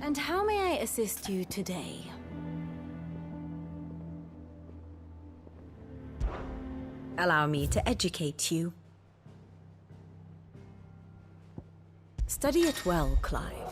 And how may I assist you today? Allow me to educate you. Study it well, Clive.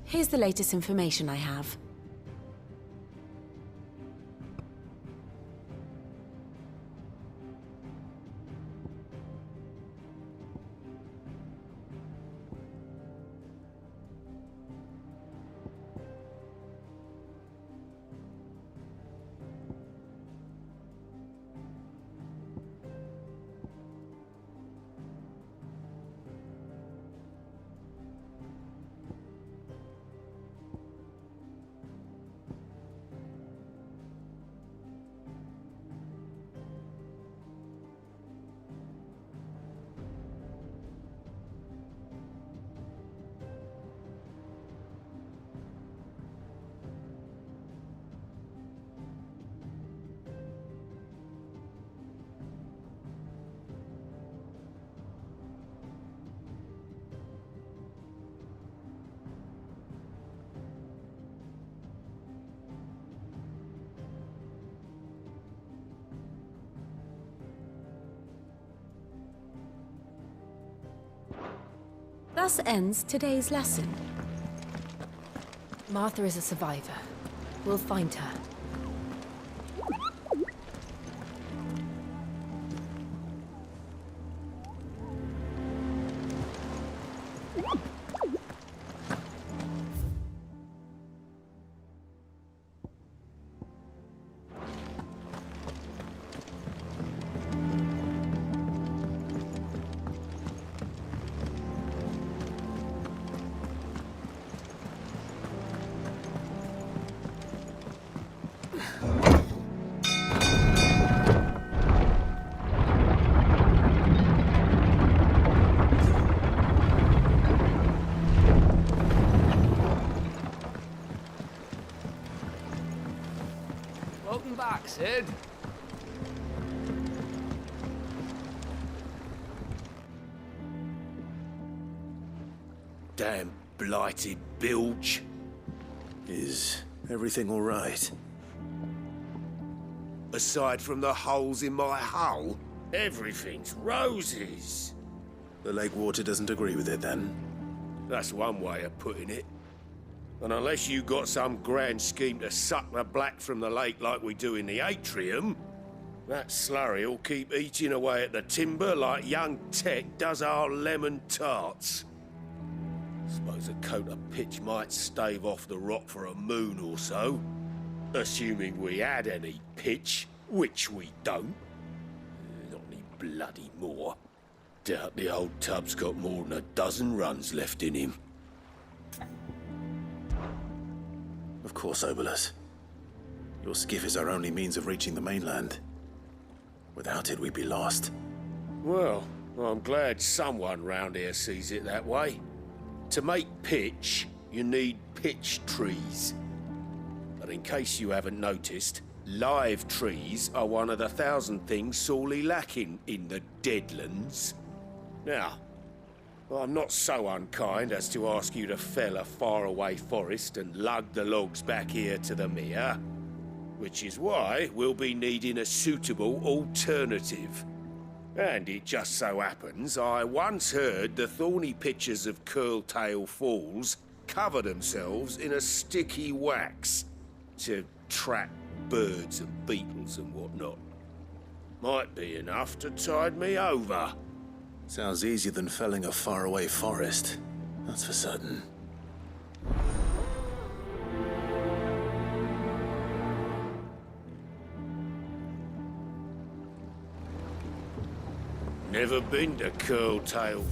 Here's the latest information I have. Thus ends today's lesson. Martha is a survivor. We'll find her. Welcome back, Sid. Damn blighted bilge. Is everything all right? Aside from the holes in my hull, everything's roses. The lake water doesn't agree with it, then? That's one way of putting it. And unless you got some grand scheme to suck the black from the lake like we do in the atrium, that slurry'll keep eating away at the timber like young Tech does our lemon tarts. Suppose a coat of pitch might stave off the rot for a moon or so. Assuming we had any pitch, which we don't. Not any bloody more. Doubt the old tub's got more than a dozen runs left in him. Of course, Obolus. Your skiff is our only means of reaching the mainland. Without it, we'd be lost. Well, I'm glad someone round here sees it that way. To make pitch, you need pitch trees. But in case you haven't noticed, live trees are one of the 1,000 things sorely lacking in the Deadlands. Now, I'm not so unkind as to ask you to fell a faraway forest and lug the logs back here to the mere, which is why we'll be needing a suitable alternative. And it just so happens I once heard the thorny pitchers of Curltail Falls cover themselves in a sticky wax to trap birds and beetles and whatnot. Might be enough to tide me over. Sounds easier than felling a faraway forest. That's for certain. Never been to Curltail.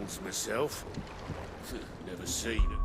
Falls myself. Never seen it.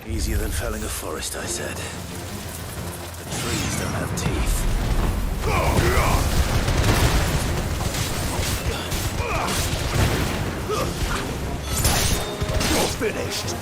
Easier than felling a forest, I said. The trees don't have teeth. You're finished.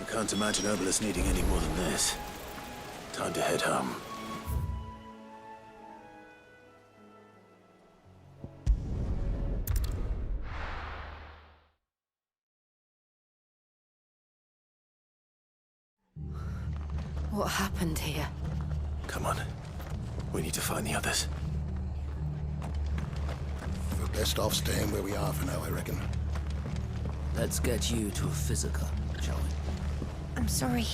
I can't imagine Obolus needing any more than this. Time to head home. What happened here? Come on. We need to find the others. We're best off staying where we are for now, I reckon. Let's get you to a physical, shall we? I'm sorry.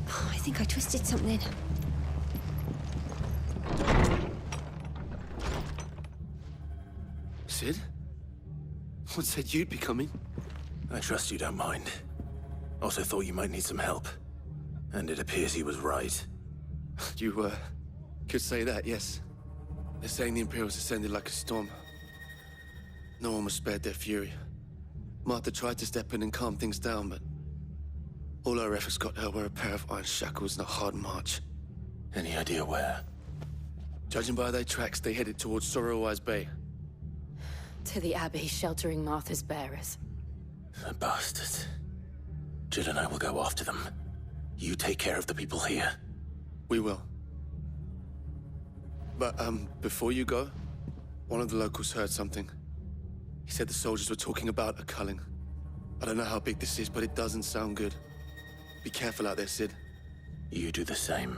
I think I twisted something. Sid? What said you'd be coming? I trust you don't mind. Also thought you might need some help. And it appears he was right. You, could say that, yes. They're saying the Imperials ascended like a storm. No one was spared their fury. Martha tried to step in and calm things down, but all our efforts got her were a pair of iron shackles and a hard march. Any idea where? Judging by their tracks, they headed towards Sorrowwise Bay. To the Abbey, sheltering Martha's bearers. The bastards. Jill and I will go after them. You take care of the people here. We will. But, before you go, one of the locals heard something. He said the soldiers were talking about a culling. I don't know how big this is, but it doesn't sound good. Be careful out there, Sid. You do the same.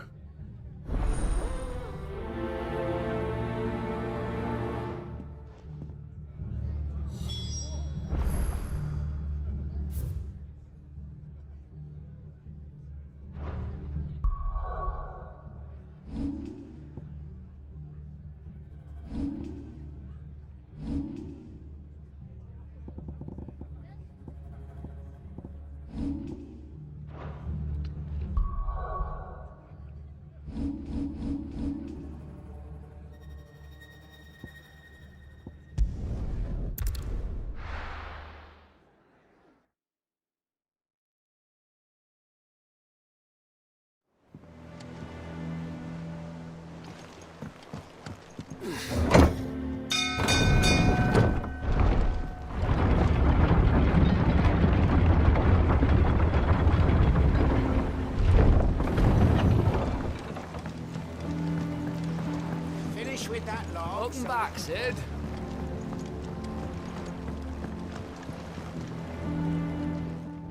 Finish with that log. Welcome back, Sid.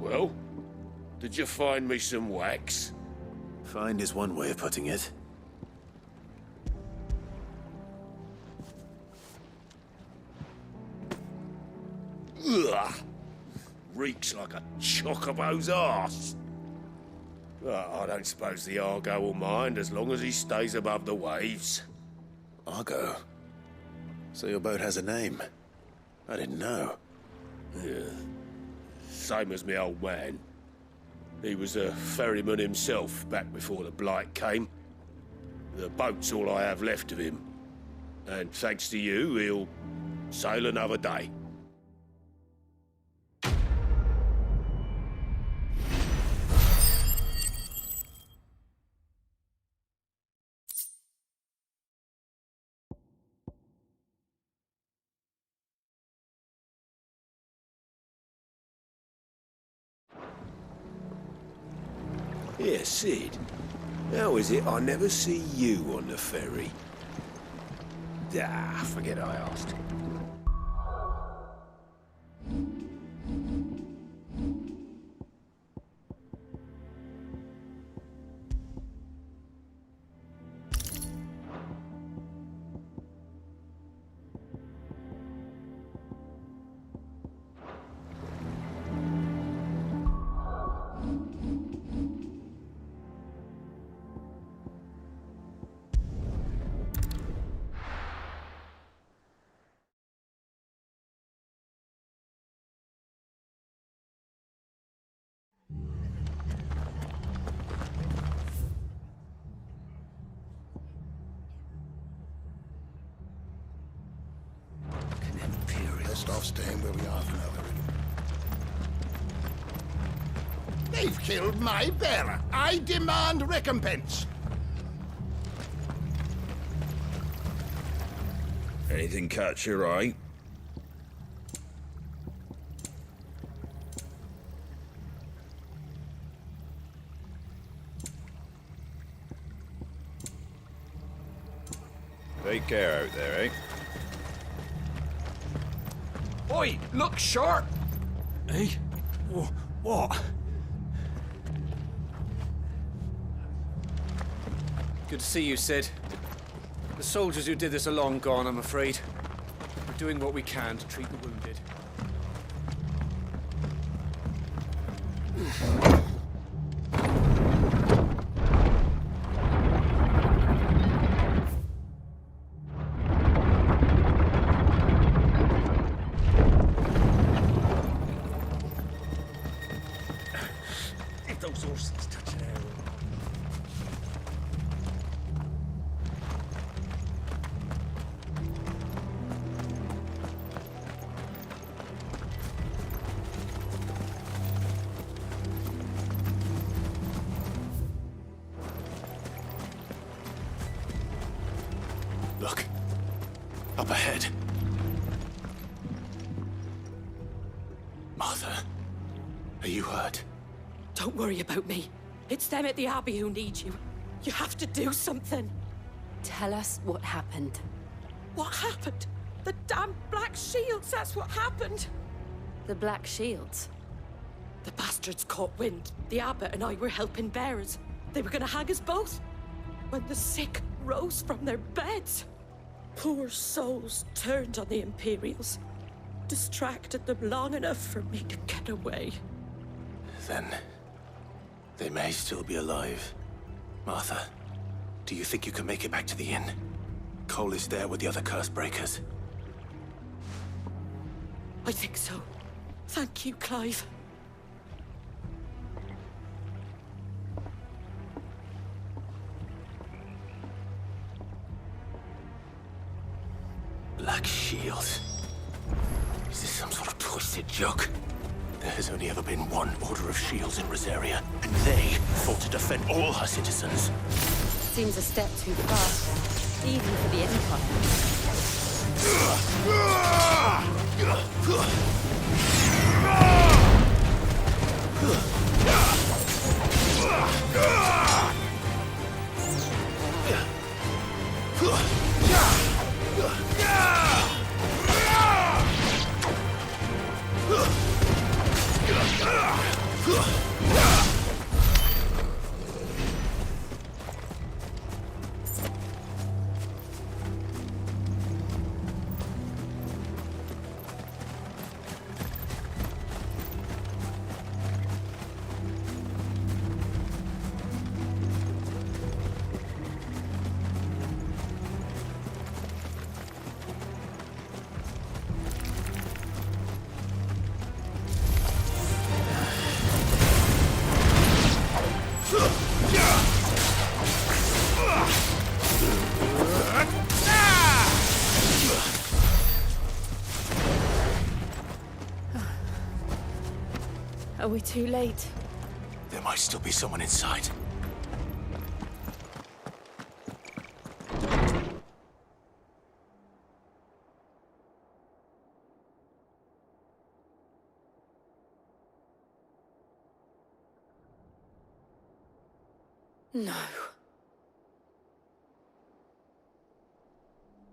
Well, did you find me some wax? Find is one way of putting it. Ugh! Reeks like a chocobo's arse. I don't suppose the Argo will mind as long as he stays above the waves. Argo. So your boat has a name. I didn't know. Yeah. Same as me old man. He was a ferryman himself back before the Blight came. The boat's all I have left of him. And thanks to you, he'll sail another day. Yeah, Sid. How is it I never see you on the ferry? Ah, forget I asked. best off staying where we are for now, I reckon. They've killed my bearer. I demand recompense. Anything catch your eye? Take care out there, eh? Oi, look sharp! Hey? What? Good to see you, Sid. The soldiers who did this are long gone, I'm afraid. We're doing what we can to treat the wounded. If those horses touch an arrow. Look. Up ahead. Martha, are you hurt? Don't worry about me. It's them at the Abbey who need you. You have to do something. Tell us what happened. What happened? The damn Black Shields, that's what happened. The Black Shields? The bastards caught wind. The abbot and I were helping bearers. They were gonna hang us both. When the sick rose from their beds, poor souls turned on the Imperials. Distracted them long enough for me to get away. Then they may still be alive. Martha, do you think you can make it back to the inn? Cole is there with the other curse breakers. I think so. Thank you, Clive. Black Shields. Is this some sort of twisted joke? There has only ever been one Order of Shields in Rosaria, and they fought to defend all her citizens. Seems a step too far, even for the Are we too late? There might still be someone inside. No.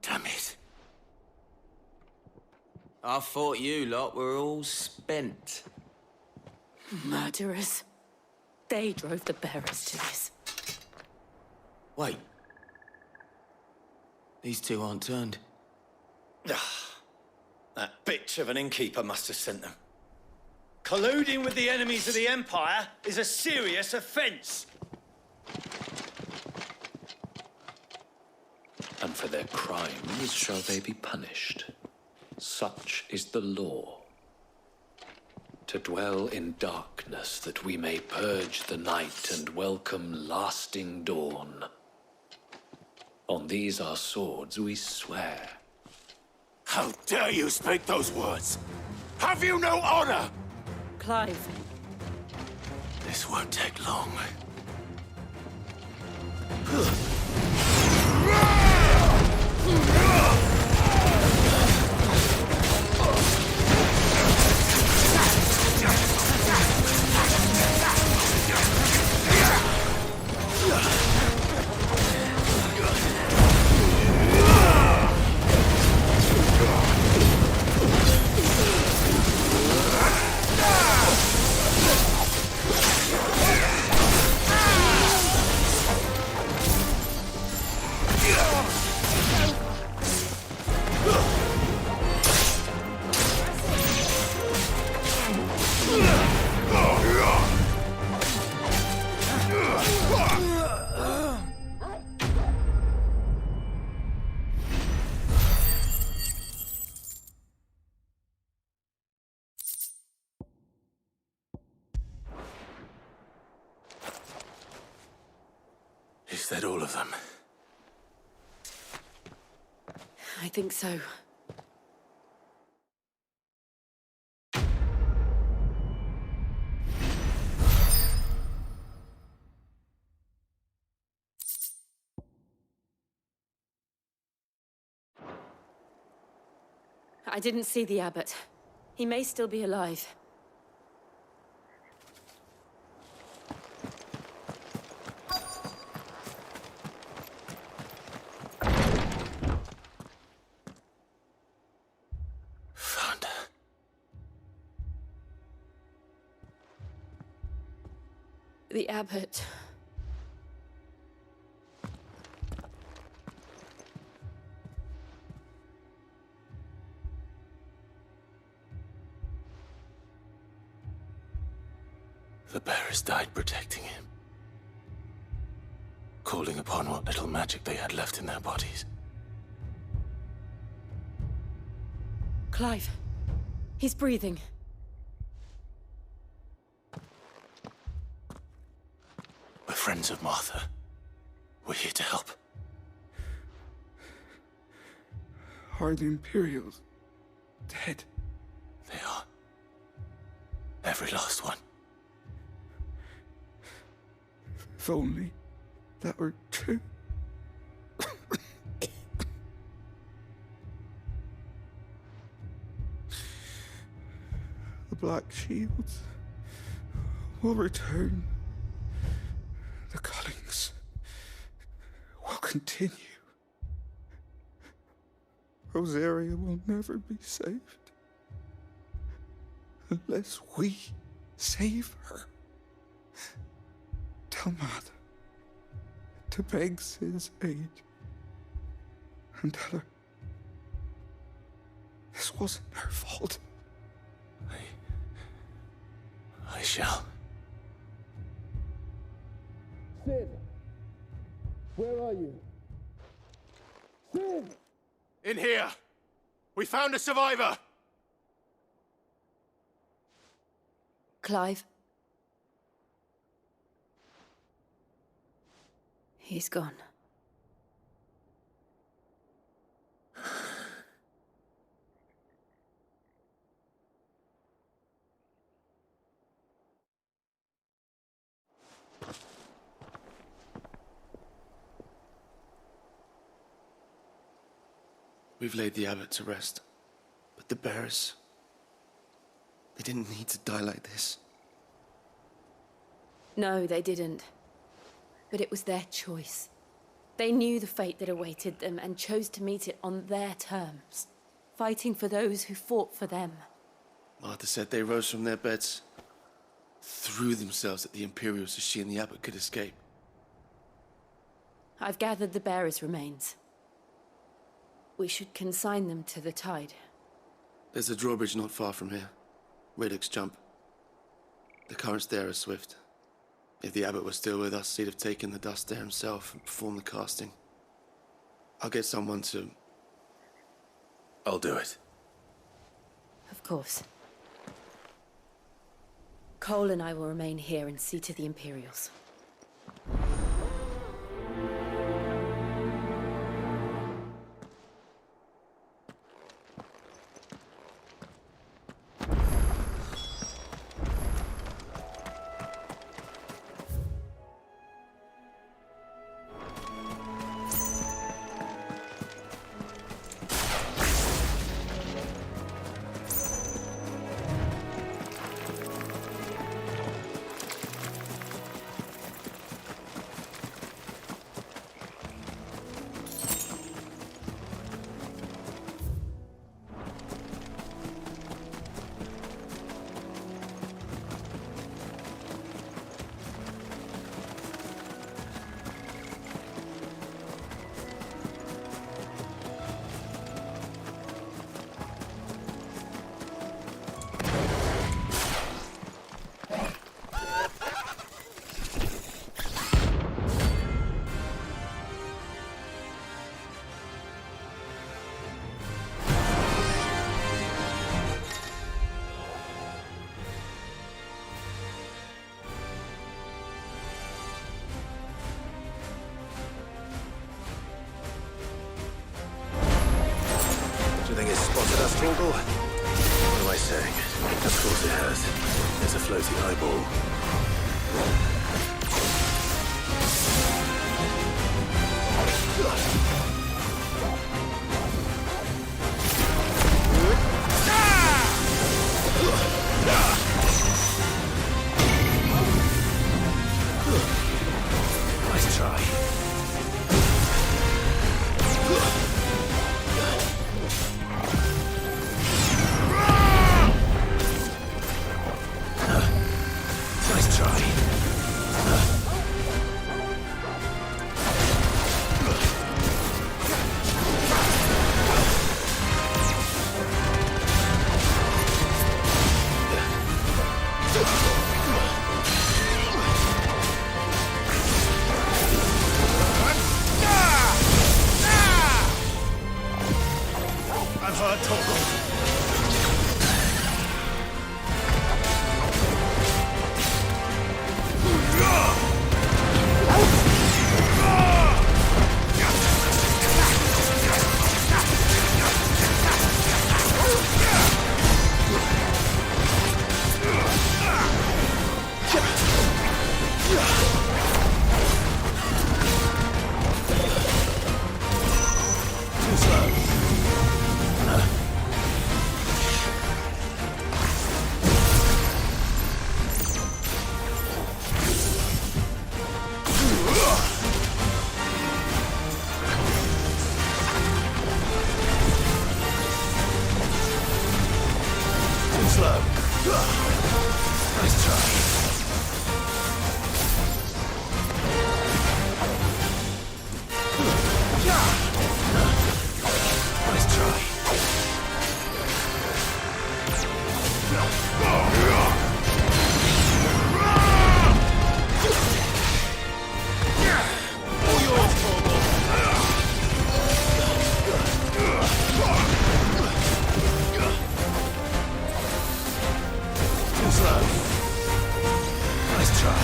Damn it. I thought you lot were all spent. Murderers. They drove the bearers to this. Wait. These two aren't turned. That bitch of an innkeeper must have sent them. Colluding with the enemies of the Empire is a serious offense. And for their crimes shall they be punished. Such is the law. To dwell in darkness that we may purge the night and welcome lasting dawn. On these our swords we swear. How dare you speak those words? Have you no honor? Clive. This won't take long. Is that all of them? I think so. I didn't see the abbot. He may still be alive. Found her. The abbot. The bearers died protecting him. Calling upon what little magic they had left in their bodies. Clive. He's breathing. We're friends of Martha. We're here to help. Are the Imperials dead? They are. Every last one. If only that were true. The Black Shields will return. The cullings will continue. Rosaria will never be saved unless we save her. Tell Mother to beg Sid's aid and tell her this wasn't her fault. I shall. Sid! Where are you? Sid! In here! We found a survivor! Clive. He's gone. We've laid the abbot to rest. But the bearers, they didn't need to die like this. No, they didn't. But it was their choice. They knew the fate that awaited them and chose to meet it on their terms, fighting for those who fought for them. Martha said they rose from their beds, threw themselves at the Imperials so she and the abbot could escape. I've gathered the bearers' remains. We should consign them to the tide. There's a drawbridge not far from here. Radix Jump. The currents there are swift. If the abbot was still with us, he'd have taken the dust there himself and performed the casting. I'll get someone to... I'll do it. Of course. Cole and I will remain here and see to the Imperials. Torgal? What am I saying? Of course it has. There's a floating eyeball. Nice try. Nice try. I've heard Torgal. Too slow. Too slow. Nice try. Nice try. All yours, Torgal. Too slow. Nice try.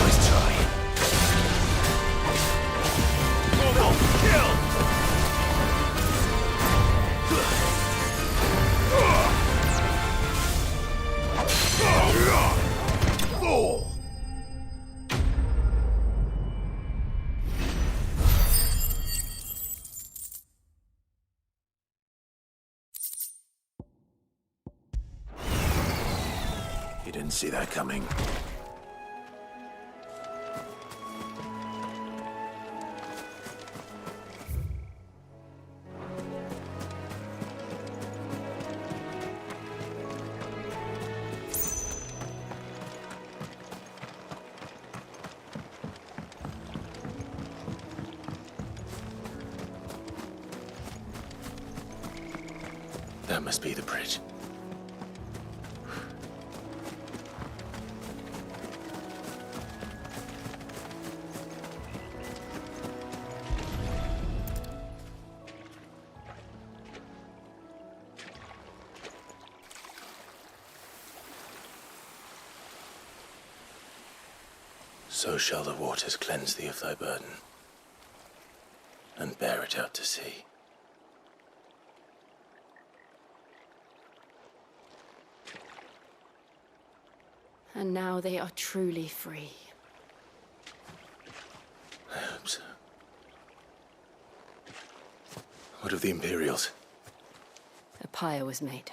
Nice try. Torgal, kill! Fool! You didn't see that coming. That must be the bridge. So shall the waters cleanse thee of thy burden, and bear it out to sea. And now they are truly free. I hope so. What of the Imperials? A pyre was made.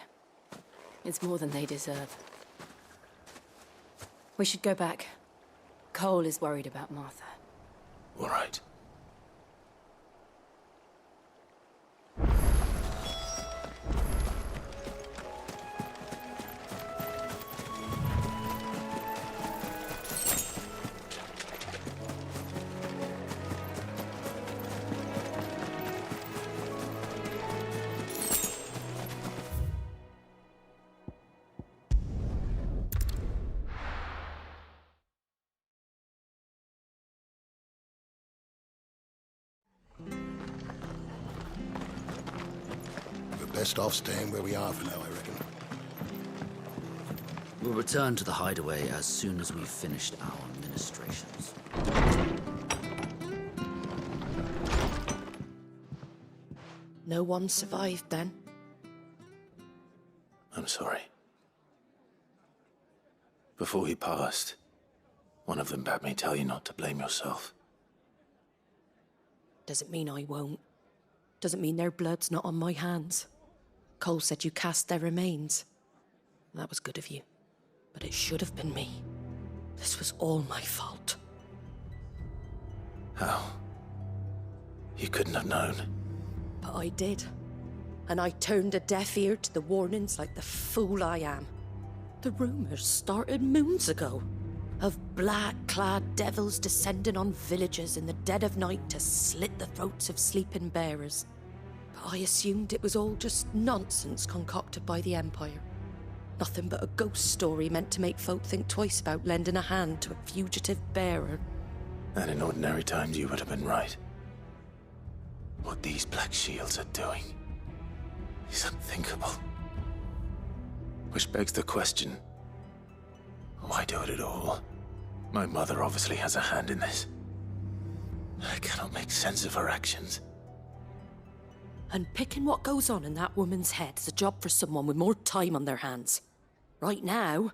It's more than they deserve. We should go back. Cole is worried about Martha. All right. Best off staying where we are for now, I reckon. We'll return to the hideaway as soon as we've finished our ministrations. No one survived then? I'm sorry. Before he passed, one of them bade me tell you not to blame yourself. Doesn't mean I won't. Doesn't mean their blood's not on my hands. Cole said you cast their remains. That was good of you. But it should have been me. This was all my fault. How? You couldn't have known. But I did. And I turned a deaf ear to the warnings like the fool I am. The rumours started moons ago. Of black-clad devils descending on villages in the dead of night to slit the throats of sleeping bearers. But I assumed it was all just nonsense concocted by the Empire. Nothing but a ghost story meant to make folk think twice about lending a hand to a fugitive bearer. And in ordinary times you would have been right. What these Black Shields are doing is unthinkable. Which begs the question, why do it at all? My mother obviously has a hand in this. I cannot make sense of her actions. And picking what goes on in that woman's head is a job for someone with more time on their hands. Right now,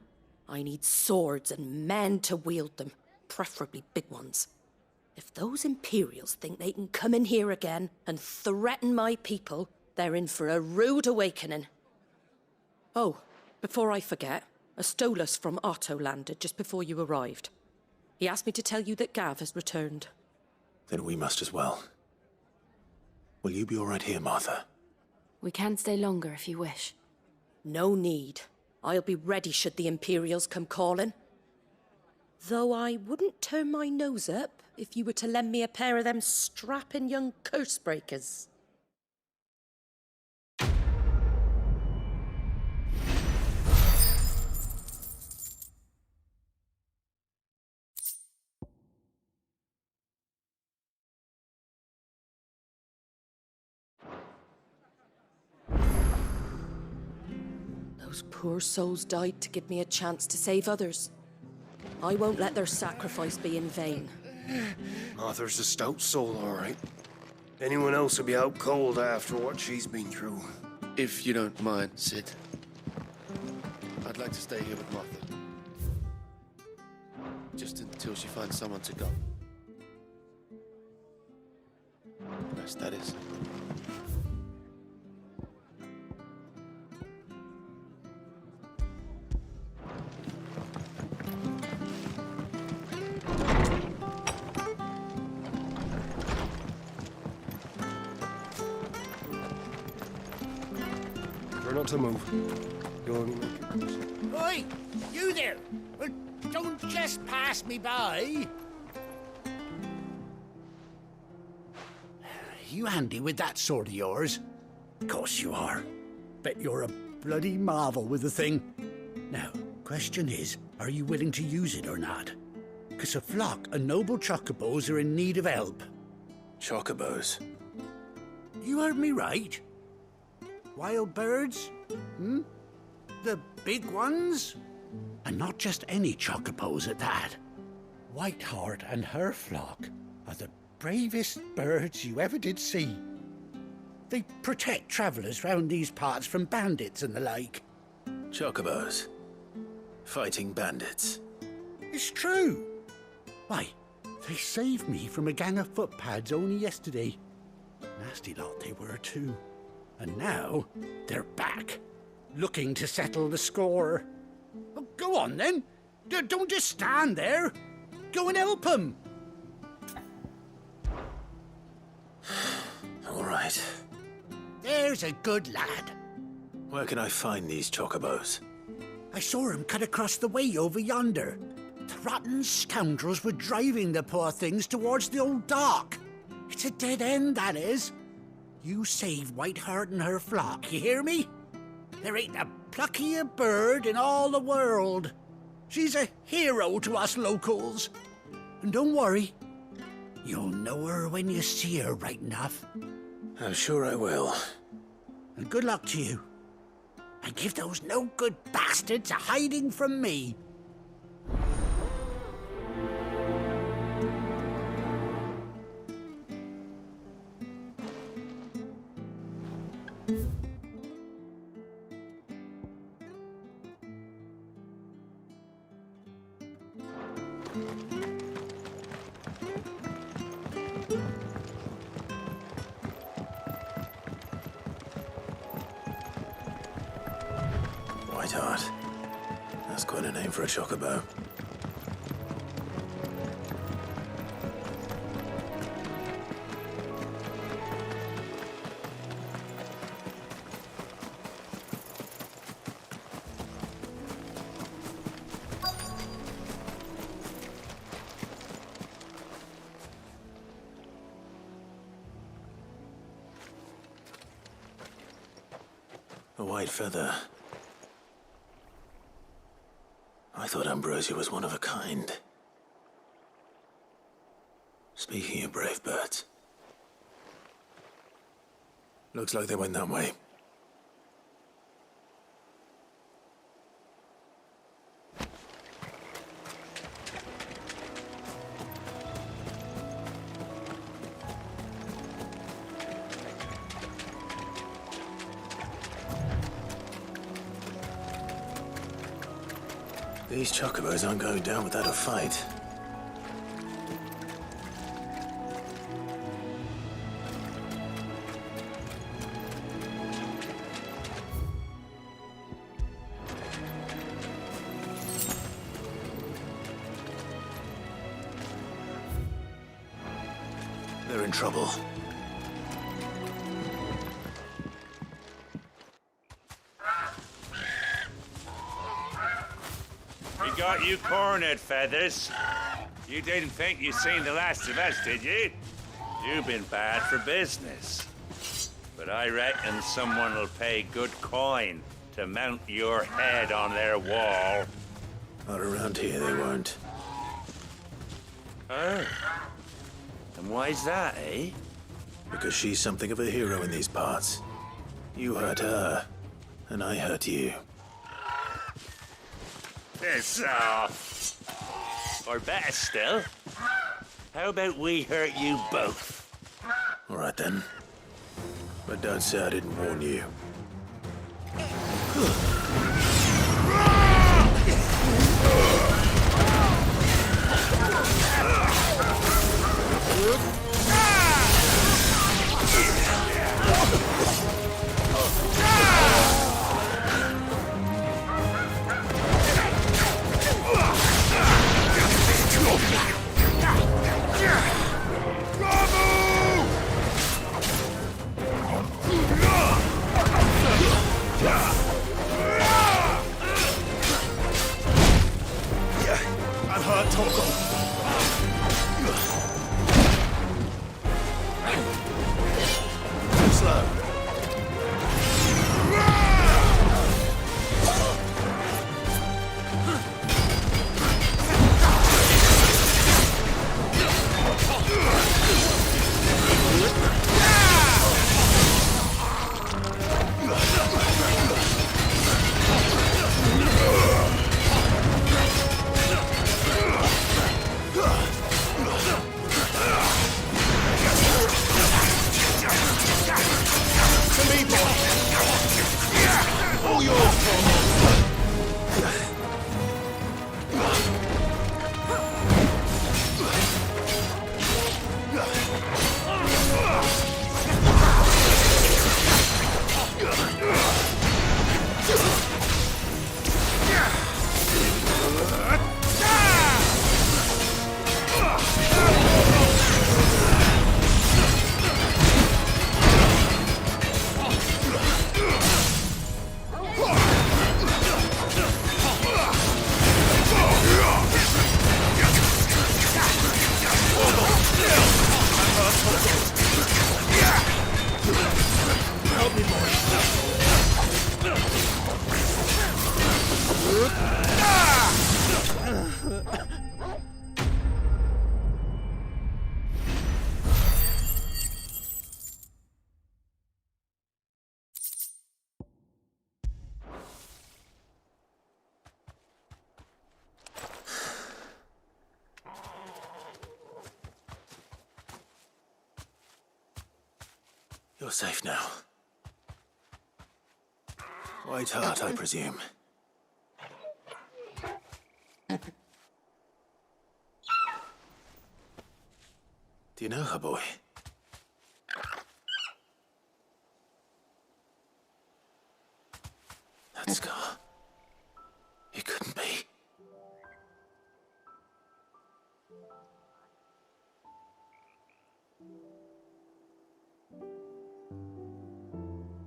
I need swords and men to wield them, preferably big ones. If those Imperials think they can come in here again and threaten my people, they're in for a rude awakening. Oh, before I forget, a Stolas from Otto landed just before you arrived. He asked me to tell you that Gav has returned. Then we must as well. Will you be all right here, Martha? We can stay longer if you wish. No need. I'll be ready should the Imperials come calling. Though I wouldn't turn my nose up if you were to lend me a pair of them strapping young curse-breakers. Those poor souls died to give me a chance to save others. I won't let their sacrifice be in vain. Arthur's a stout soul, all right. Anyone else would be out cold after what she's been through. If you don't mind, Sid. I'd like to stay here with Martha. Just until she finds someone to go. Yes, that is. Try not to move. You'll only make it worse. Oi! You there! Don't just pass me by! You handy with that sword of yours? Of course you are. Bet you're a bloody marvel with the thing. Now, question is, are you willing to use it or not? 'Cause a flock of noble chocobos are in need of help. Chocobos? You heard me right. Wild birds? The big ones? And not just any chocobos at that. Whiteheart and her flock are the bravest birds you ever did see. They protect travellers round these parts from bandits and the like. Chocobos? Fighting bandits? It's true. Why, they saved me from a gang of footpads only yesterday. Nasty lot they were too. And now they're back, looking to settle the score. Well, go on then. Don't just stand there. Go and help them. All right. There's a good lad. Where can I find these chocobos? I saw him cut across the way over yonder. The rotten scoundrels were driving the poor things towards the old dock. It's a dead end, that is. You save Whiteheart and her flock, you hear me? There ain't a pluckier bird in all the world. She's a hero to us locals. And don't worry, you'll know her when you see her right enough. I'm sure I will. And good luck to you. And give those no-good bastards a hiding from me. Whiteheart. That's quite a name for a chocobo. A white feather. I thought Ambrosia was one of a kind. Speaking of brave birds. Looks like they went that way. These chocobos aren't going down without a fight. They're in trouble. Got you cornered, Feathers. You didn't think you'd seen the last of us, did you? You've been bad for business. But I reckon someone will pay good coin to mount your head on their wall. Not around here, they won't. Oh. And why's that, eh? Because she's something of a hero in these parts. You hurt her, and I hurt you. Piss off. Or better still, how about we hurt you both? All right then. But don't say I didn't warn you. You're safe now. White Hart, I presume. Do you know her, boy? That scar. It couldn't be.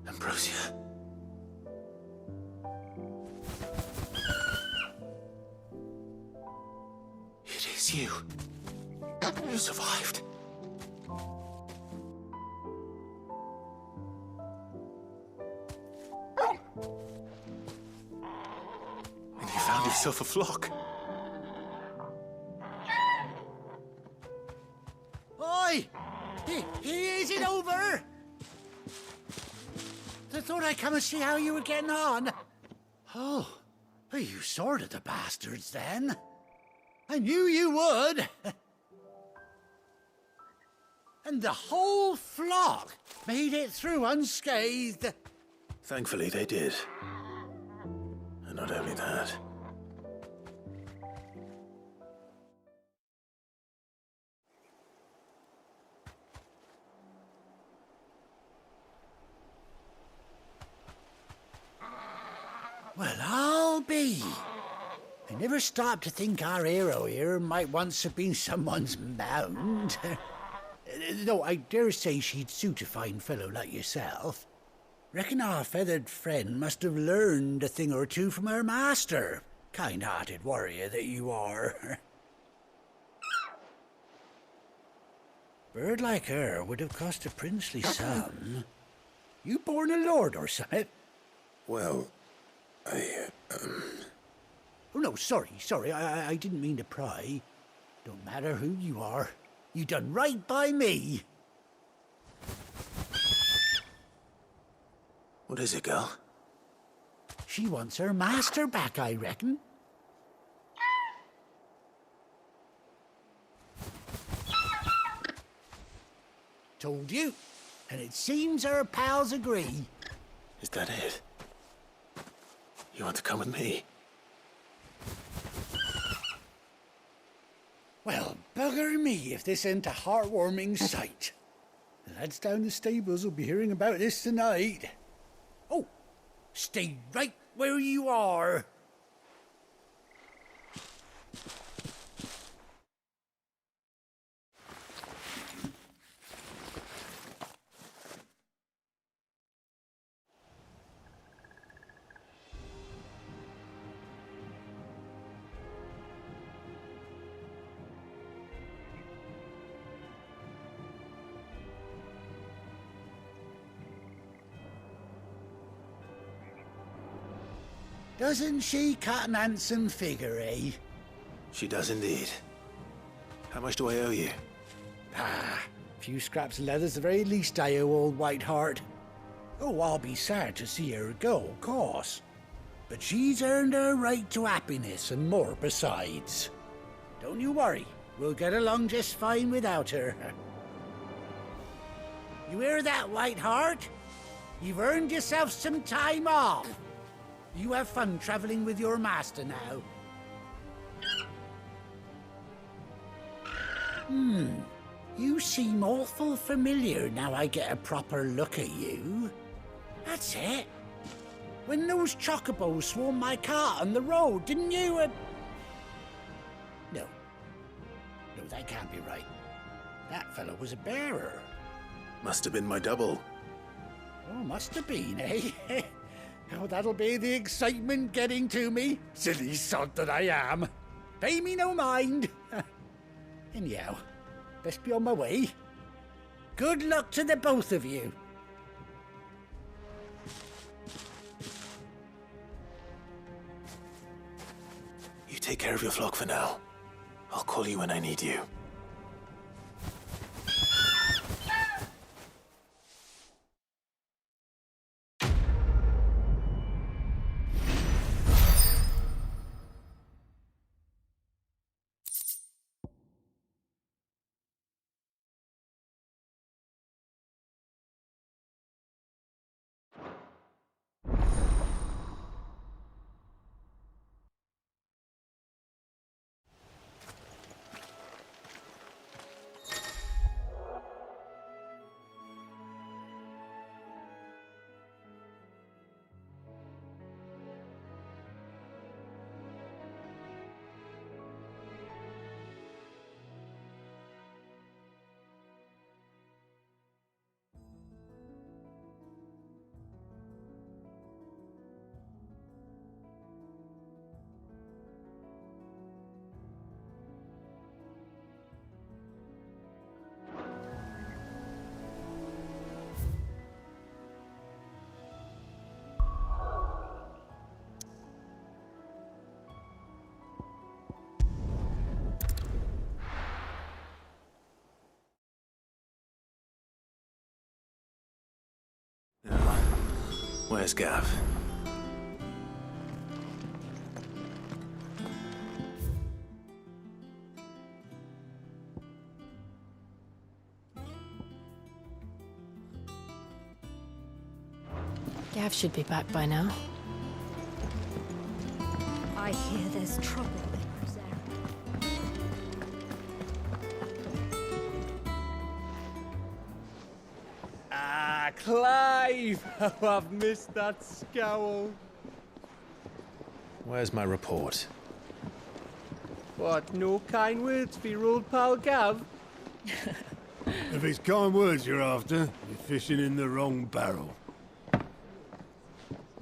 Ambrosia. It is you. You survived. And you found yourself a flock. Oi! Is it over? I thought I'd come and see how you were getting on. Oh, well, you sorted the bastards then. I knew you would. And the whole flock made it through unscathed. Thankfully, they did. And not only that. Well, I'll be. I never stopped to think our hero here might once have been someone's mount. Though I dare say she'd suit a fine fellow like yourself. Reckon our feathered friend must have learned a thing or two from her master. Kind-hearted warrior that you are. Bird like her would have cost a princely sum. You born a lord or something? Well, Oh, no, sorry. I didn't mean to pry. Don't matter who you are. You done right by me. What is it, girl? She wants her master back, I reckon. Told you. And it seems her pals agree. Is that it? You want to come with me? Well, bugger me if this ain't a heartwarming sight. The lads down the stables will be hearing about this tonight. Oh, stay right where you are. Doesn't she cut an handsome figure, eh? She does indeed. How much do I owe you? A few scraps of leather's the very least I owe old White Hart. Oh, I'll be sad to see her go, of course. But she's earned her right to happiness and more besides. Don't you worry, we'll get along just fine without her. You hear that, White Hart? You've earned yourself some time off. You have fun traveling with your master now. You seem awful familiar now I get a proper look at you. That's it. When those chocobos swarmed my cart on the road, didn't you? No, that can't be right. That fellow was a bearer. Must have been my double. Oh, must have been, eh? Oh, that'll be the excitement getting to me. Silly sod that I am. Pay me no mind. Anyhow, best be on my way. Good luck to the both of you. You take care of your flock for now. I'll call you when I need you. Where's Gav? Gav should be back by now. I hear there's trouble in Rosera. Ah, Clive! Oh, I've missed that scowl. Where's my report? What, no kind words for your old pal Gav? If it's kind words you're after, you're fishing in the wrong barrel.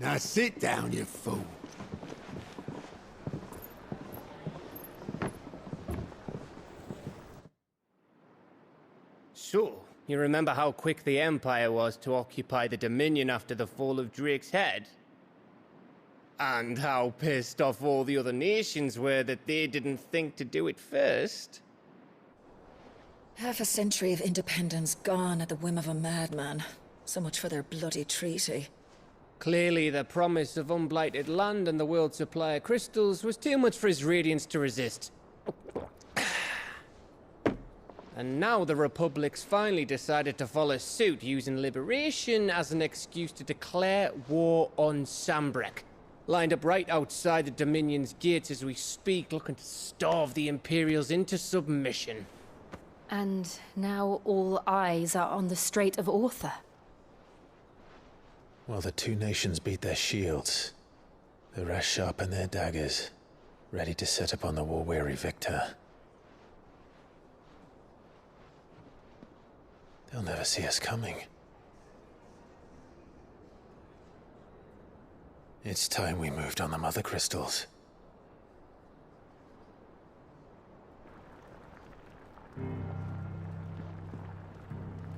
Now sit down, you fool. So, you remember how quick the Empire was to occupy the Dominion after the fall of Drake's head? And how pissed off all the other nations were that they didn't think to do it first? Half a century of independence gone at the whim of a madman. So much for their bloody treaty. Clearly, the promise of unblighted land and the world's supply of crystals was too much for his radiance to resist. And now the Republic's finally decided to follow suit, using liberation as an excuse to declare war on Sambrek. Lined up right outside the Dominion's gates as we speak, looking to starve the Imperials into submission. And now all eyes are on the Strait of Author. While the two nations beat their shields, the rest sharpen their daggers, ready to set upon the war-weary victor. They'll never see us coming. It's time we moved on the Mother Crystals.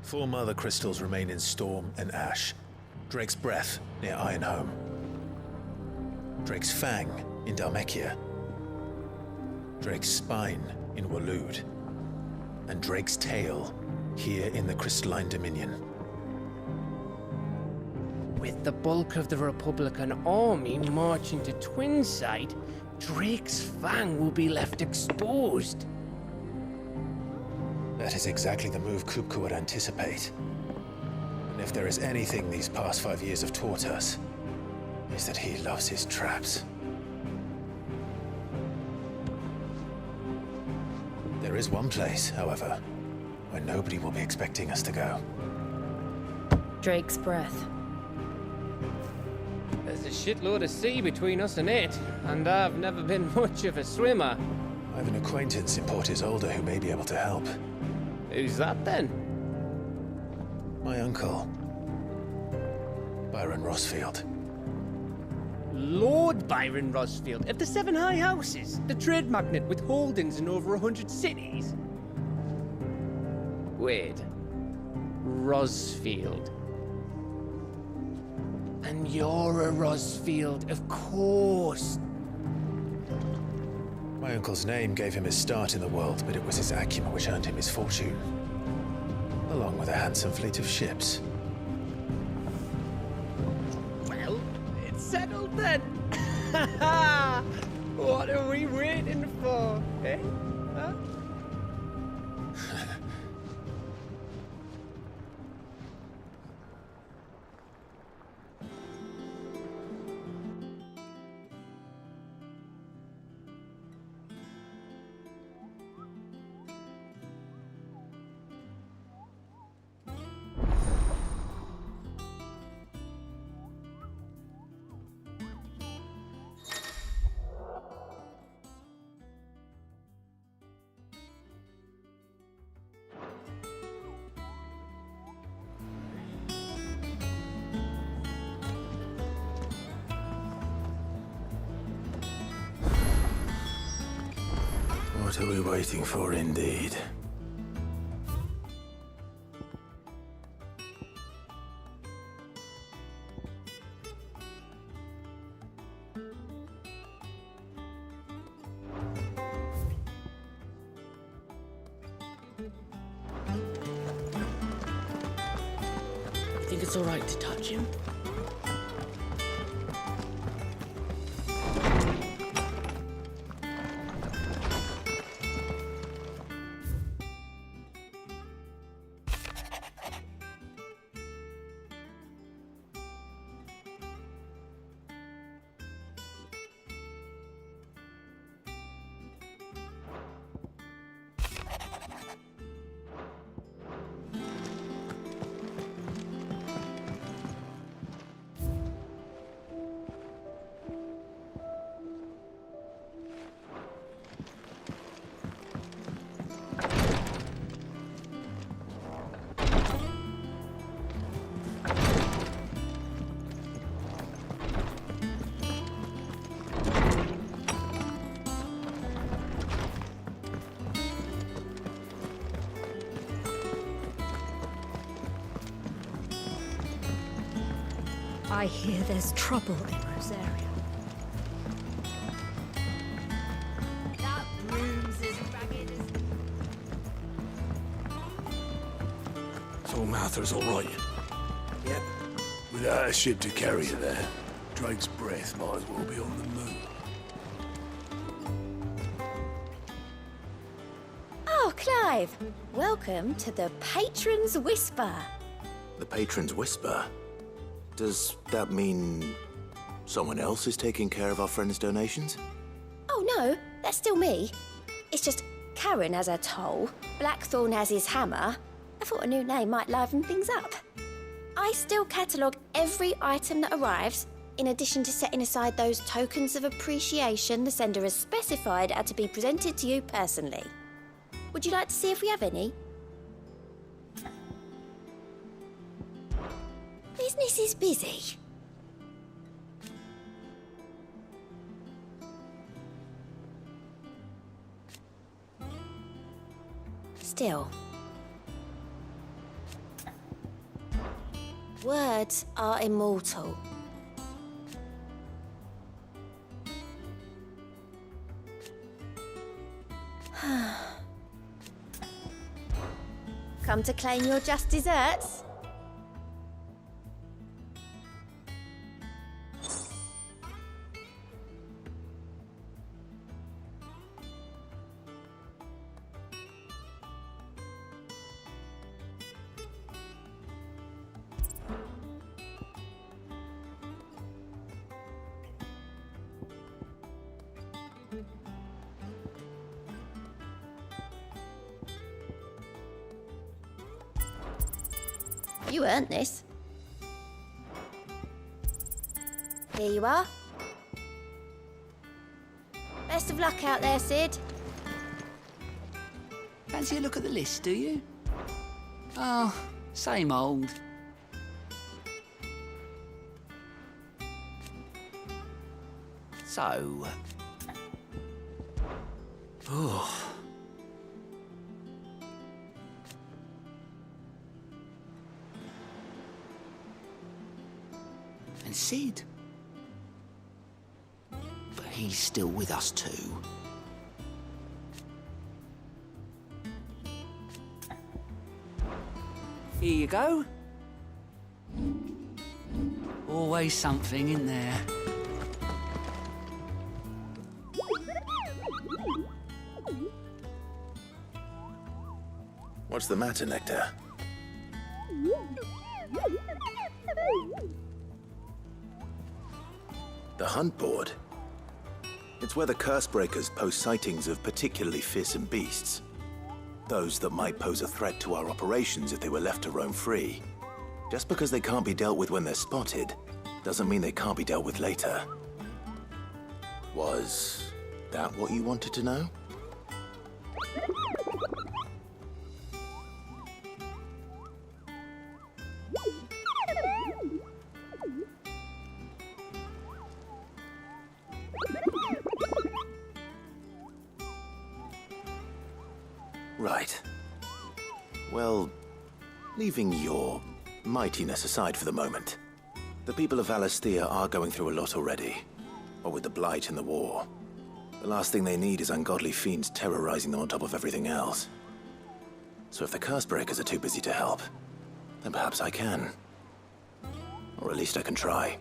Four Mother Crystals remain in Storm and Ash. Drake's Breath near Ironhome. Drake's Fang in Dhalmekia. Drake's Spine in Waloed. And Drake's Tail here in the Crystalline Dominion. With the bulk of the Republican army marching to Twinside, Drake's Fang will be left exposed. That is exactly the move Kupka would anticipate. And if there is anything these past 5 years have taught us, is that he loves his traps. There is one place, however, where nobody will be expecting us to go. Drake's Breath. There's a shitload of sea between us and it, and I've never been much of a swimmer. I have an acquaintance in Port Isolde who may be able to help. Who's that then? My uncle, Byron Rosfield. Lord Byron Rosfield of the Seven High Houses, the trade magnate with holdings in over 100 cities. Wait, Rosfield. And you're a Rosfield, of course. My uncle's name gave him his start in the world, but it was his acumen which earned him his fortune, along with a handsome fleet of ships. Well, it's settled then. What are we waiting for, eh? Huh? What are we waiting for, indeed? You think it's all right to touch him? I hear there's trouble in Rosaria. That room's as ragged as... So Mather's all right? Yep. Without a ship to carry you there, Drake's breath might as well be on the moon. Oh, Clive! Welcome to the Patron's Whisper. The Patron's Whisper? Does that mean someone else is taking care of our friend's donations? Oh no, that's still me. It's just Karen has her toll, Blackthorn has his hammer. I thought a new name might liven things up. I still catalogue every item that arrives, in addition to setting aside those tokens of appreciation the sender has specified are to be presented to you personally. Would you like to see if we have any? Business is busy. Still. Words are immortal. Come to claim your just desserts? You earned this. Here you are. Best of luck out there, Sid. Fancy a look at the list, do you? Oh, same old. So... Oh... And Sid. But he's still with us too. Here you go. Always something in there. What's the matter, Nectar? The hunt board? It's where the Cursebreakers post sightings of particularly fearsome beasts. Those that might pose a threat to our operations if they were left to roam free. Just because they can't be dealt with when they're spotted, doesn't mean they can't be dealt with later. Was that what you wanted to know? Right. Well, leaving your mightiness aside for the moment, the people of Valisthea are going through a lot already. What with the Blight and the war. The last thing they need is ungodly fiends terrorizing them on top of everything else. So if the Cursebreakers are too busy to help, then perhaps I can. Or at least I can try.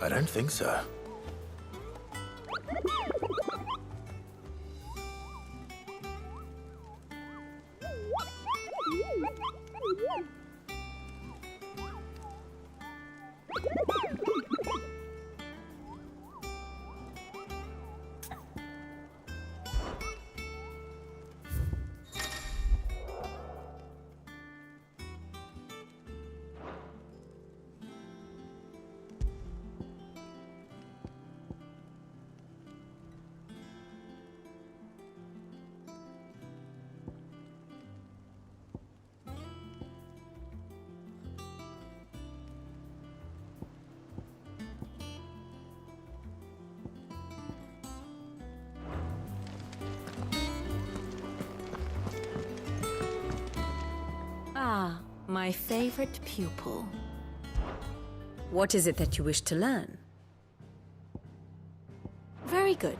I don't think so. My favorite pupil. What is it that you wish to learn? Very good.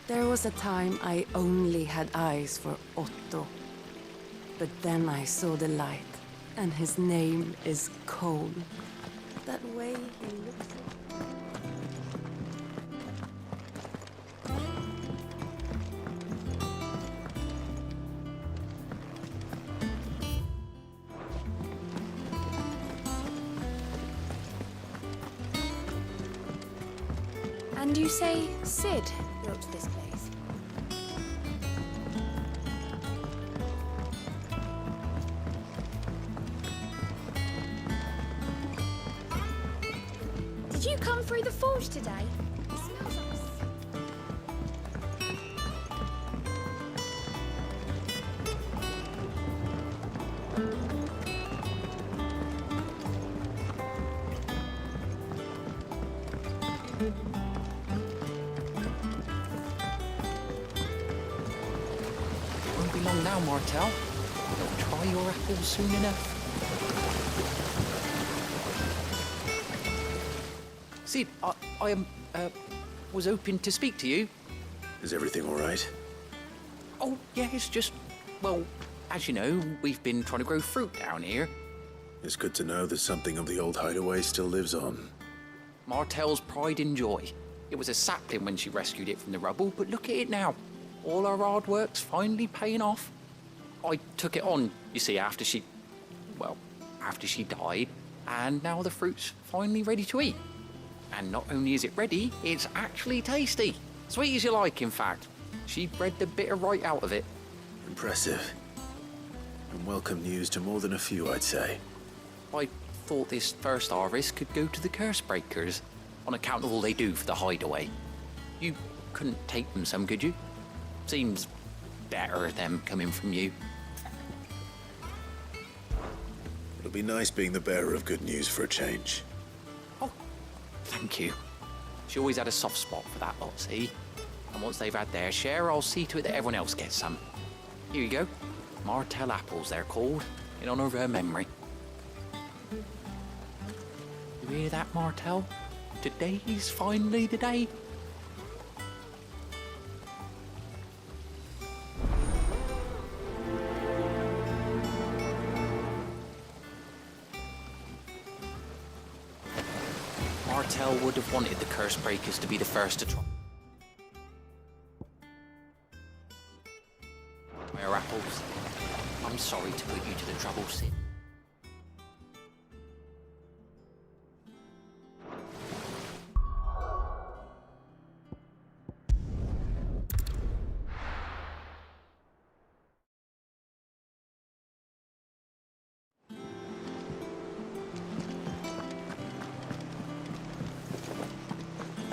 There was a time I only had eyes for Otto. But then I saw the light, and his name is Cole. That way he looks And you say Sid built this place? Did you come through the forge today? It smells like... Won't be long now, Martel. You'll try your apples soon enough. Sid, I was hoping to speak to you. Is everything all right? Oh, yeah, it's just, well, as you know, we've been trying to grow fruit down here. It's good to know that something of the old hideaway still lives on. Martel's pride and joy. It was a sapling when she rescued it from the rubble, but look at it now. All our hard work's finally paying off. I took it on, you see, after she died, and now the fruit's finally ready to eat. And not only is it ready, it's actually tasty. Sweet as you like, in fact. She bred the bitter right out of it. Impressive. And welcome news to more than a few, I'd say. I thought this first harvest could go to the curse breakers, on account of all they do for the hideaway. You couldn't take them some, could you? Seems better them coming from you. It'll be nice being the bearer of good news for a change. Thank you. She always had a soft spot for that lot, see? And once they've had their share, I'll see to it that everyone else gets some. Here you go. Martel apples, they're called, in honor of her memory. You hear that, Martel? Today's finally the day. Martel would have wanted the curse breakers to be the first to try our apples. I'm sorry to put you to the trouble, Sid.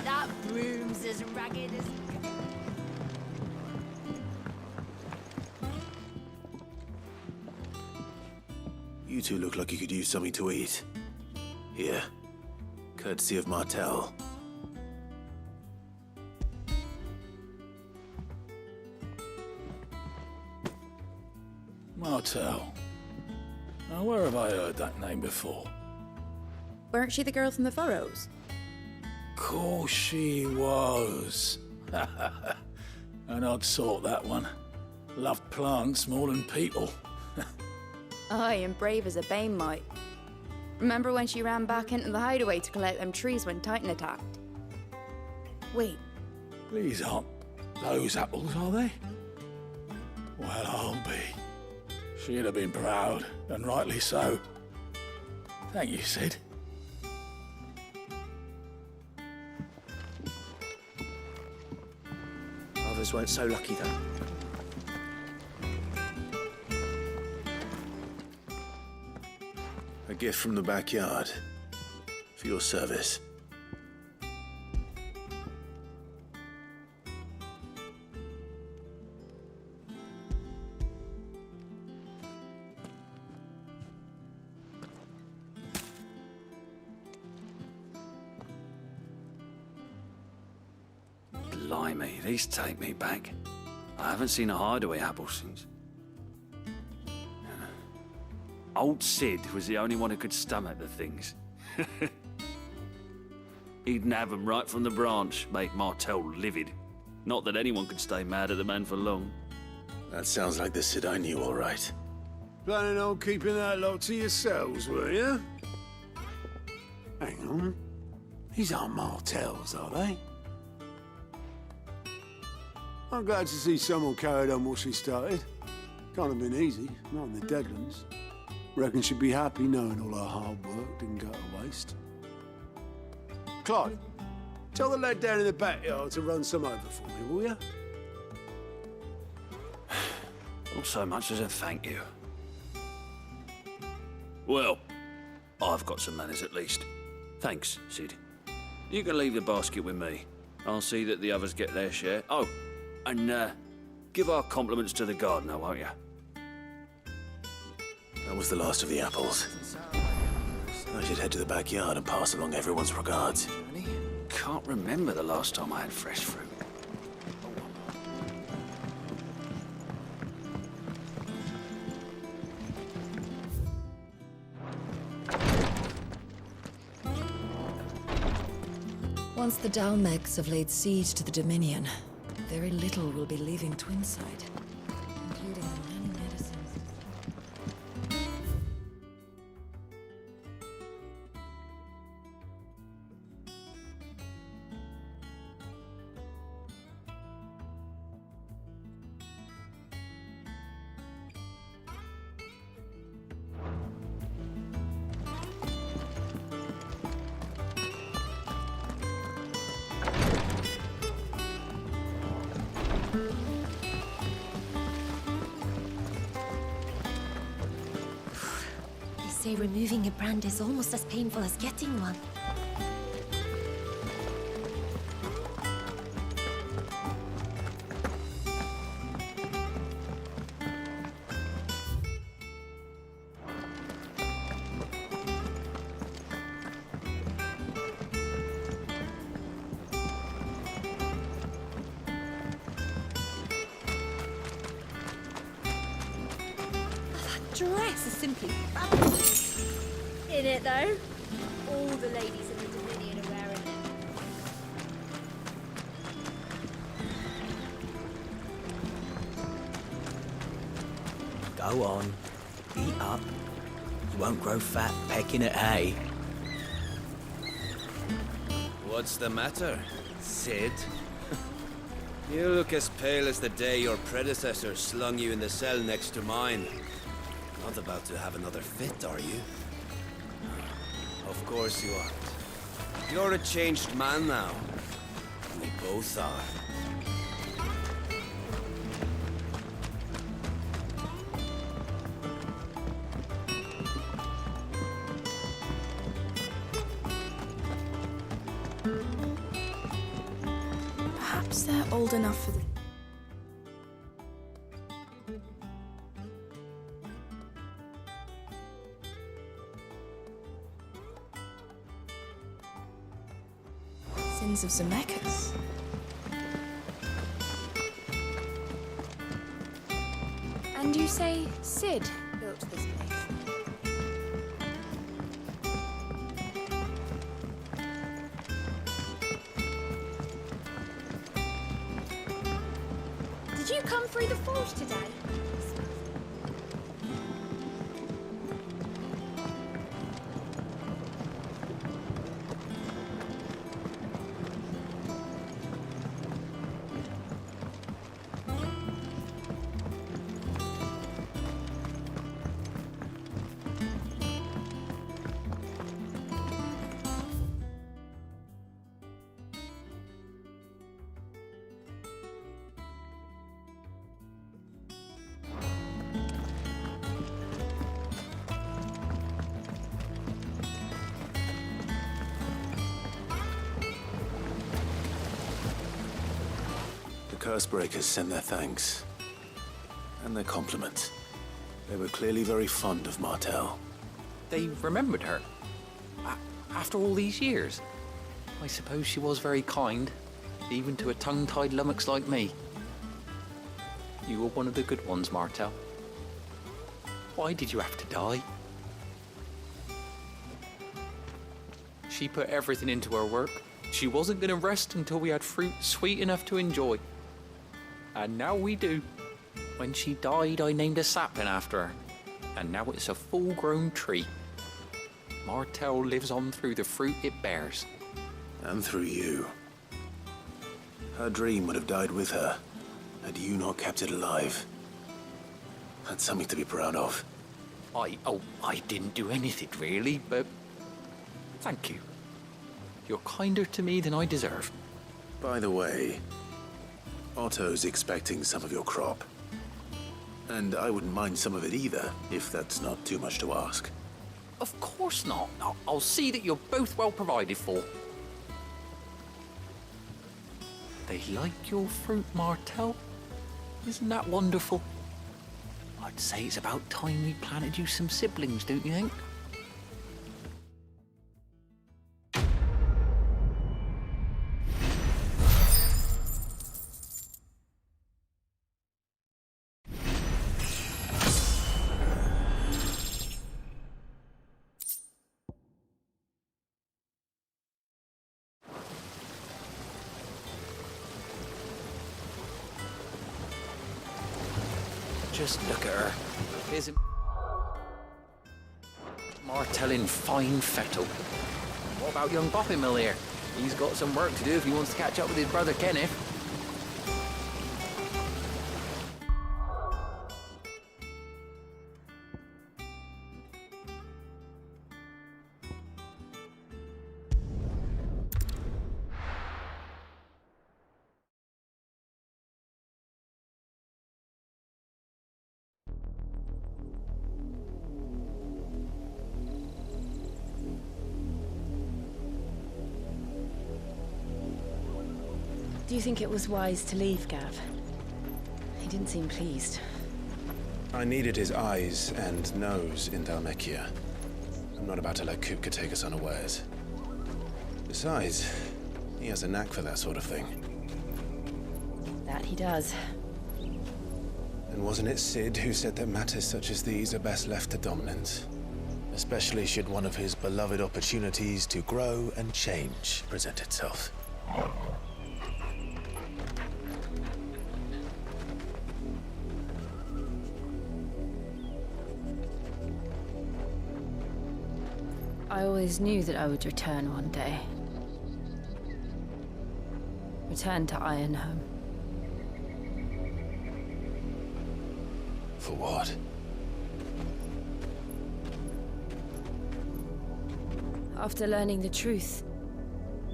That broom's as ragged as... You two look like you could use something to eat. Here. Courtesy of Martel. Martel. Now, where have I heard that name before? Weren't she the girl from the furrows? Course she was. An odd sort, that one. Loved plants more than people. Aye, and brave as a bane might. Remember when she ran back into the hideaway to collect them trees when Titan attacked? Wait, These aren't those apples, are they? Well, I'll be. She'd have been proud, and rightly so. Thank you, Sid. Others weren't so lucky, though. A gift from the backyard. For your service. Blimey, these take me back. I haven't seen a hideaway apple since. Old Sid was the only one who could stomach the things. He'd nab 'em right from the branch, make Martel livid. Not that anyone could stay mad at the man for long. That sounds like the Sid I knew, all right. Planning on keeping that lot to yourselves, were you? Hang on. These aren't Martels, are they? I'm glad to see someone carried on what she started. Can't have been easy, not in the Deadlands. Reckon she'd be happy knowing all her hard work didn't go to waste. Clive, tell the lad down in the backyard to run some over for me, will you? Not so much as a thank you. Well, I've got some manners at least. Thanks, Sid. You can leave the basket with me. I'll see that the others get their share. Oh, and give our compliments to the gardener, won't you? That was the last of the apples. I should head to the backyard and pass along everyone's regards. Can't remember the last time I had fresh fruit. Once the Dalmegs have laid siege to the Dominion, very little will be leaving Twinside, including the many medicines. They say removing a brand is almost as painful as getting one. Dress is simply fabulous. In it, though. All the ladies in the Dominion are wearing it. Go on. Eat up. You won't grow fat pecking at hay. What's the matter, Sid? You look as pale as the day your predecessor slung you in the cell next to mine. Not about to have another fit, are you? Of course you aren't. You're a changed man now. We both are. Perhaps they're old enough for the... sins of Zemeckis. And you say Sid built this place? Did you come through the forge today? Cursebreakers sent their thanks. And their compliments. They were clearly very fond of Martel. They remembered her. After all these years. I suppose she was very kind, even to a tongue-tied lummox like me. You were one of the good ones, Martel. Why did you have to die? She put everything into her work. She wasn't going to rest until we had fruit sweet enough to enjoy. And now we do. When she died, I named a sapling after her. And now it's a full-grown tree. Martel lives on through the fruit it bears. And through you. Her dream would have died with her, had you not kept it alive. That's something to be proud of. I didn't do anything really, but thank you. You're kinder to me than I deserve. By the way, Otto's expecting some of your crop. And I wouldn't mind some of it either, if that's not too much to ask. Of course not. I'll see that you're both well provided for. They like your fruit, Martel. Isn't that wonderful? I'd say it's about time we planted you some siblings, don't you think? Just look at her. Isn't Martel in fine fettle? What about young Boppy here? He's got some work to do if he wants to catch up with his brother Kenneth. Do you think it was wise to leave, Gav? He didn't seem pleased. I needed his eyes and nose in Dhalmekia. I'm not about to let Kupka take us unawares. Besides, he has a knack for that sort of thing. That he does. And wasn't it Sid who said that matters such as these are best left to dominance? Especially should one of his beloved opportunities to grow and change present itself. I always knew that I would return one day. Return to Ironhome. For what? After learning the truth,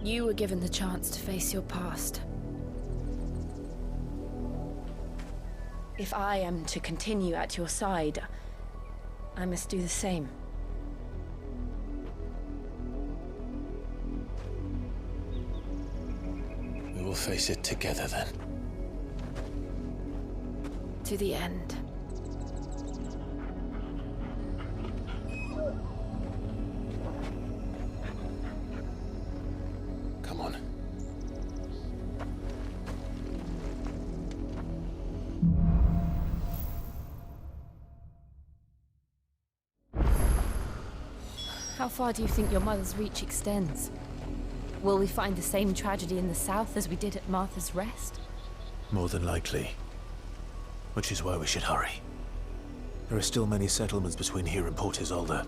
you were given the chance to face your past. If I am to continue at your side, I must do the same. We will face it together then. To the end. Come on. How far do you think your mother's reach extends? Will we find the same tragedy in the south as we did at Martha's Rest? More than likely. Which is why we should hurry. There are still many settlements between here and Port Isolde.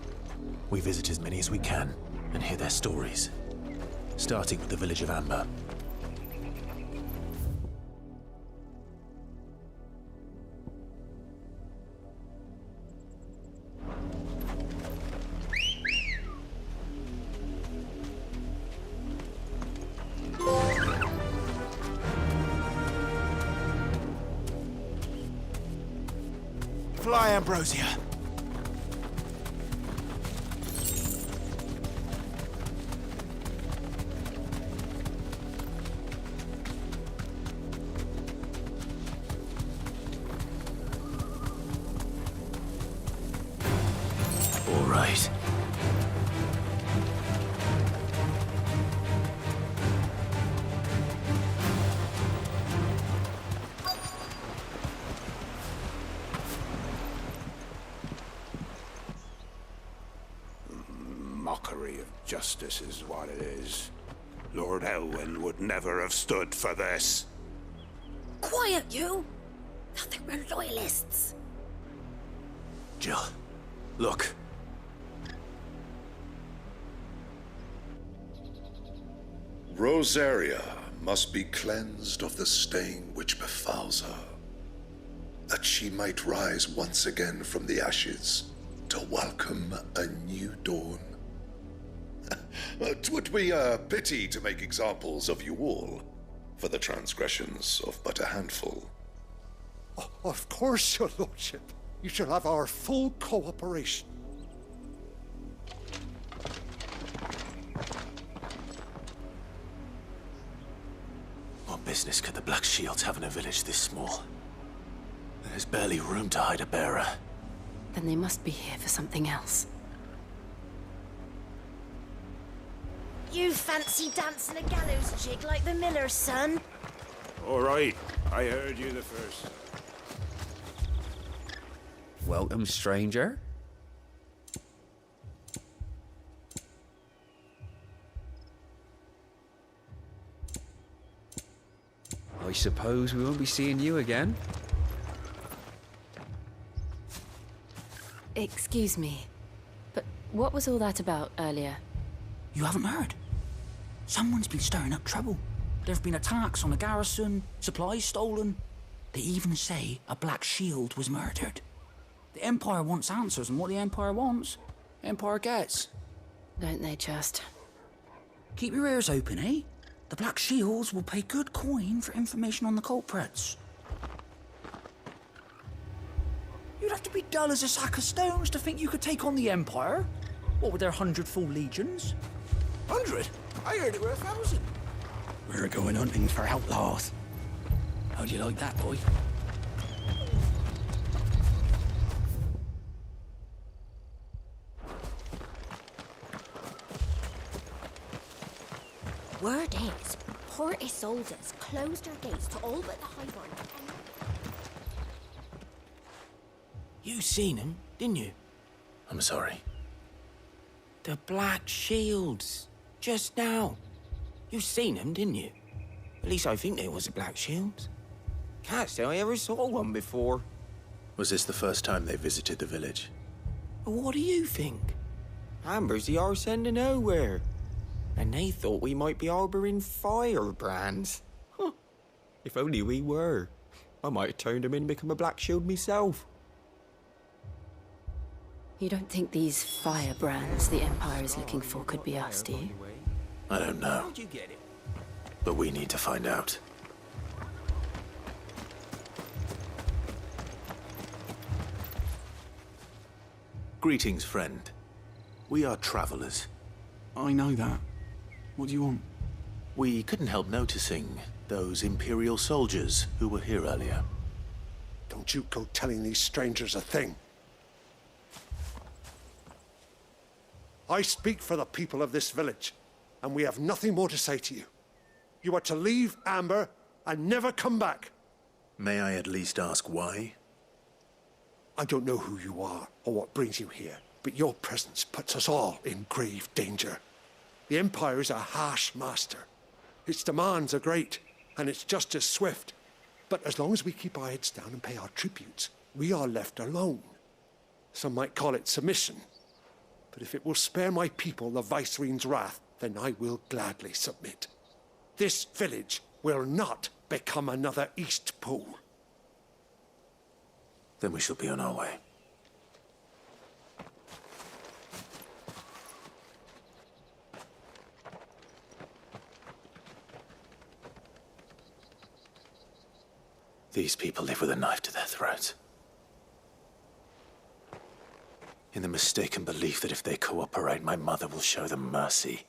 We visit as many as we can and hear their stories. Starting with the village of Amber. Fly, Ambrosia. Justice is what it is. Lord Elwyn would never have stood for this. Quiet, you! I think we're loyalists. Jill, look. Rosaria must be cleansed of the stain which befouls her, that she might rise once again from the ashes to welcome a new dawn. It would be a pity to make examples of you all for the transgressions of but a handful. Of course, your lordship. You shall have our full cooperation. What business could the Black Shields have in a village this small? There's barely room to hide a bearer. Then they must be here for something else. You fancy dancing a gallows jig like the miller's son? All right, I heard you the first. Welcome, stranger. I suppose we won't be seeing you again. Excuse me, but what was all that about earlier? You haven't heard? Someone's been stirring up trouble. There have been attacks on the garrison, supplies stolen. They even say a Black Shield was murdered. The Empire wants answers, and what the Empire wants, Empire gets. Don't they just? Keep your ears open, eh? The Black Shields will pay good coin for information on the culprits. You'd have to be dull as a sack of stones to think you could take on the Empire. What with their 100 full legions? 100? I heard it were 1,000. We're going hunting for outlaws. How'd you like that, boy? Word is, Port Isolde's closed her gates to all but the Highborn. You seen him, didn't you? I'm sorry. The Black Shields. Just now. You seen them, didn't you? At least I think there was a Black Shield. Can't say I ever saw one before. Was this the first time they visited the village? What do you think? Amber's the arse end of nowhere. And they thought we might be harbouring firebrands. Huh. If only we were. I might have turned them in and become a Black Shield myself. You don't think these firebrands the Empire is looking for could be us, do you? I don't know. But we need to find out. Greetings, friend. We are travelers. I know that. What do you want? We couldn't help noticing those Imperial soldiers who were here earlier. Don't you go telling these strangers a thing. I speak for the people of this village, and we have nothing more to say to you. You are to leave Amber and never come back. May I at least ask why? I don't know who you are or what brings you here, but your presence puts us all in grave danger. The Empire is a harsh master. Its demands are great, and its justice swift. But as long as we keep our heads down and pay our tributes, we are left alone. Some might call it submission. But if it will spare my people the Viceroy's wrath, then I will gladly submit. This village will not become another East Pool. Then we shall be on our way. These people live with a knife to their throats. In the mistaken belief that if they cooperate, my mother will show them mercy.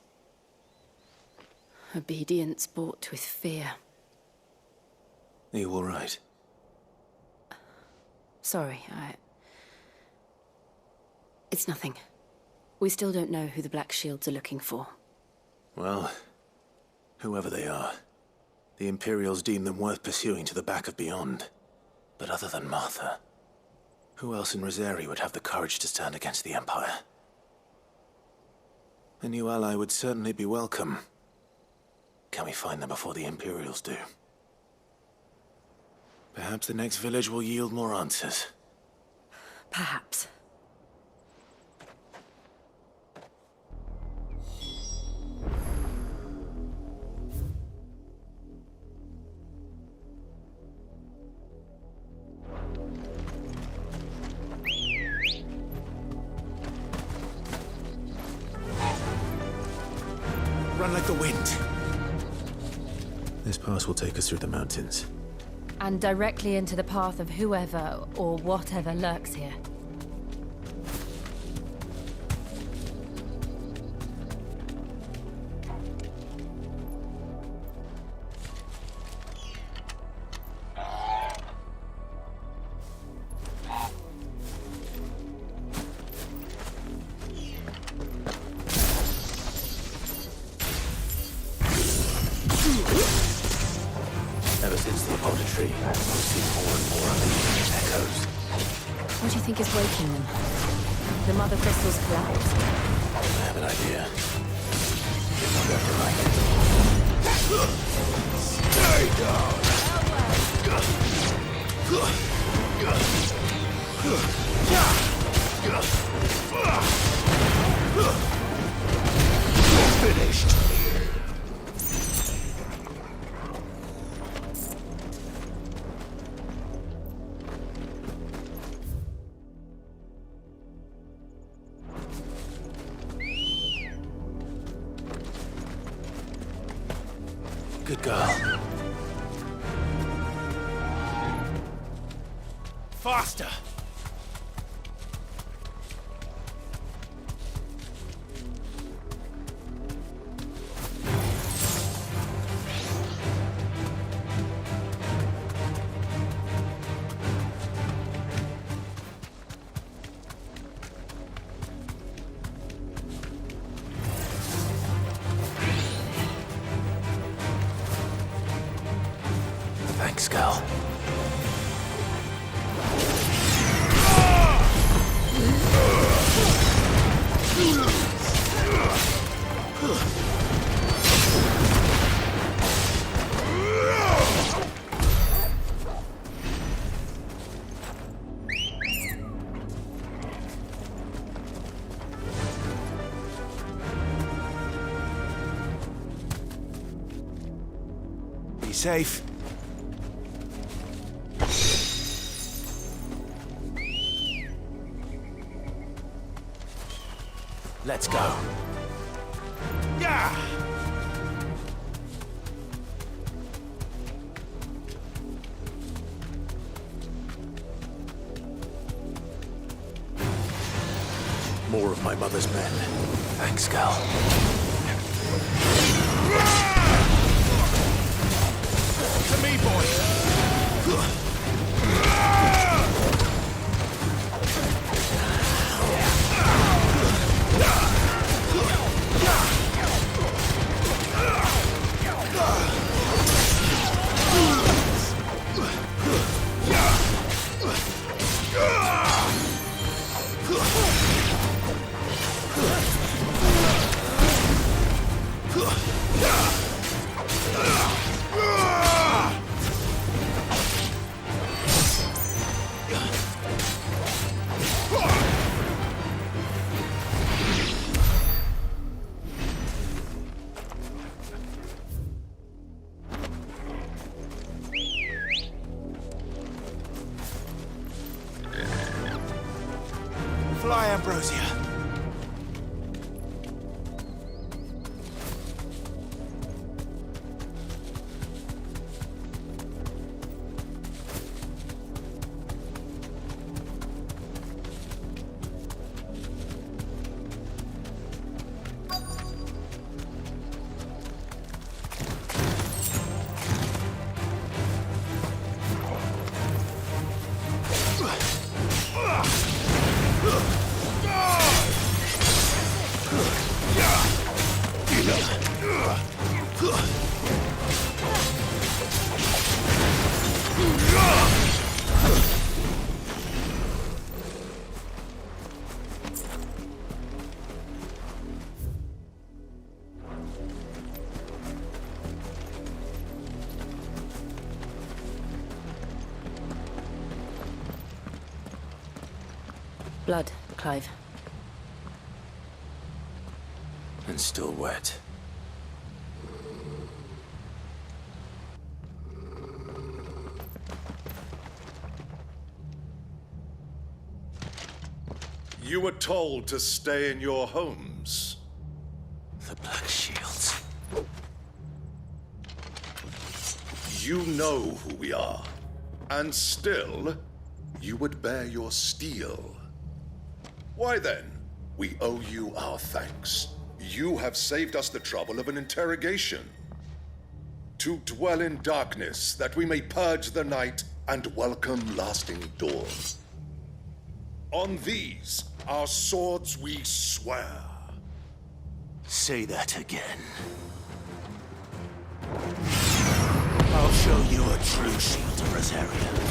Obedience bought with fear. Are you all right? Sorry, It's nothing. We still don't know who the Black Shields are looking for. Well, whoever they are, the Imperials deem them worth pursuing to the back of beyond. But other than Martha, who else in Rosaria would have the courage to stand against the Empire? A new ally would certainly be welcome. Can we find them before the Imperials do? Perhaps the next village will yield more answers. Perhaps. Run like the wind. This pass will take us through the mountains. And directly into the path of whoever or whatever lurks here. Ever since the apothecary, we've seen more and more uneven echoes. What do you think is waking them? The mother crystals collapsed. I have an idea. You're not going to like it. Stay down! Finished! Good girl. Faster! Thanks, girl. Be safe. Let's go. Yeah! More of my mother's men. Thanks, girl. To me, boy! Fly, Ambrosia. blood, Clive. And still wet. You were told to stay in your homes. The Black Shields. You know who we are. And still, you would bear your steel. Why then, we owe you our thanks. You have saved us the trouble of an interrogation. To dwell in darkness, that we may purge the night and welcome lasting dawn. On these, our swords we swear. Say that again. I'll show you a true shield of Rosaria.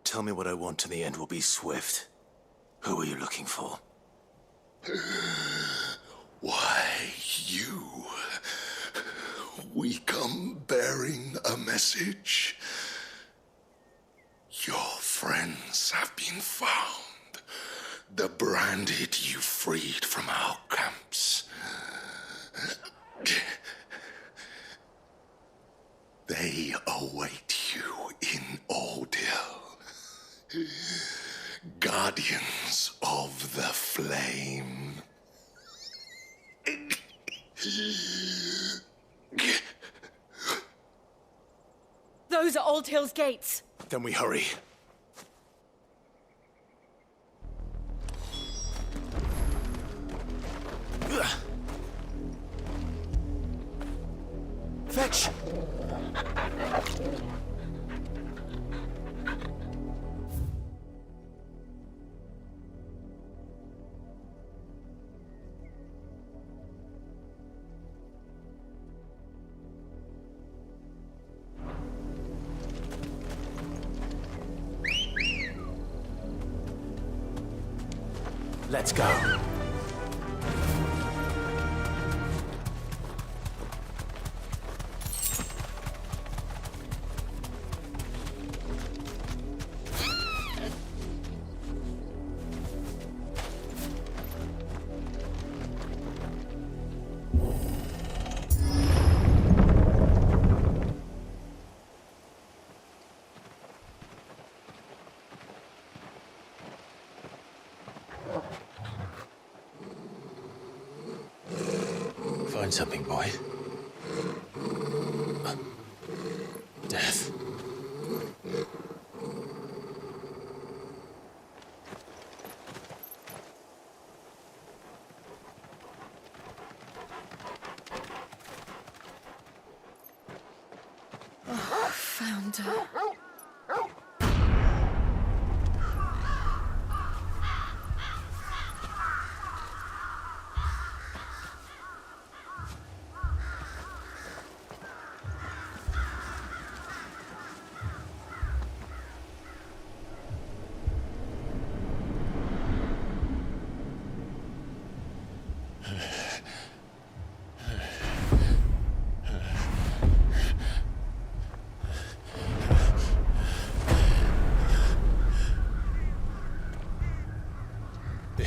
Tell me what I want and the end will be swift. Who are you looking for? Why, you. We come bearing a message. Your friends have been found. The branded you freed from our camps. They await you in Ordeal. Guardians of the Flame. Those are Old Hill's gates. Then we hurry. Fetch! Let's go. Find something, boy. Death. Oh, found her.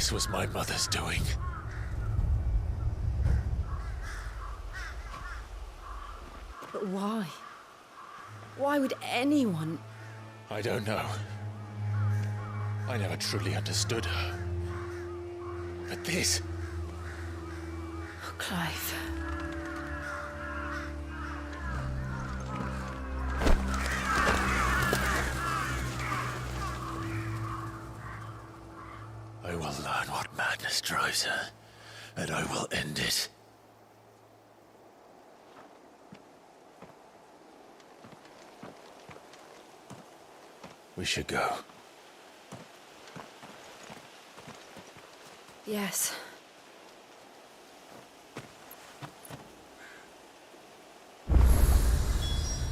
This was my mother's doing. But why? Why would anyone... I don't know. I never truly understood her. But this... Oh, Clive. I will learn what madness drives her, and I will end it. We should go. Yes.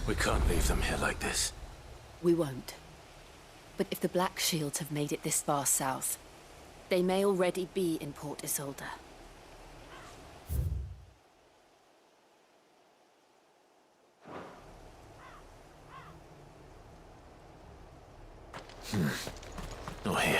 We can't leave them here like this. We won't. But if the Black Shields have made it this far south, they may already be in Port Isolde. Not here.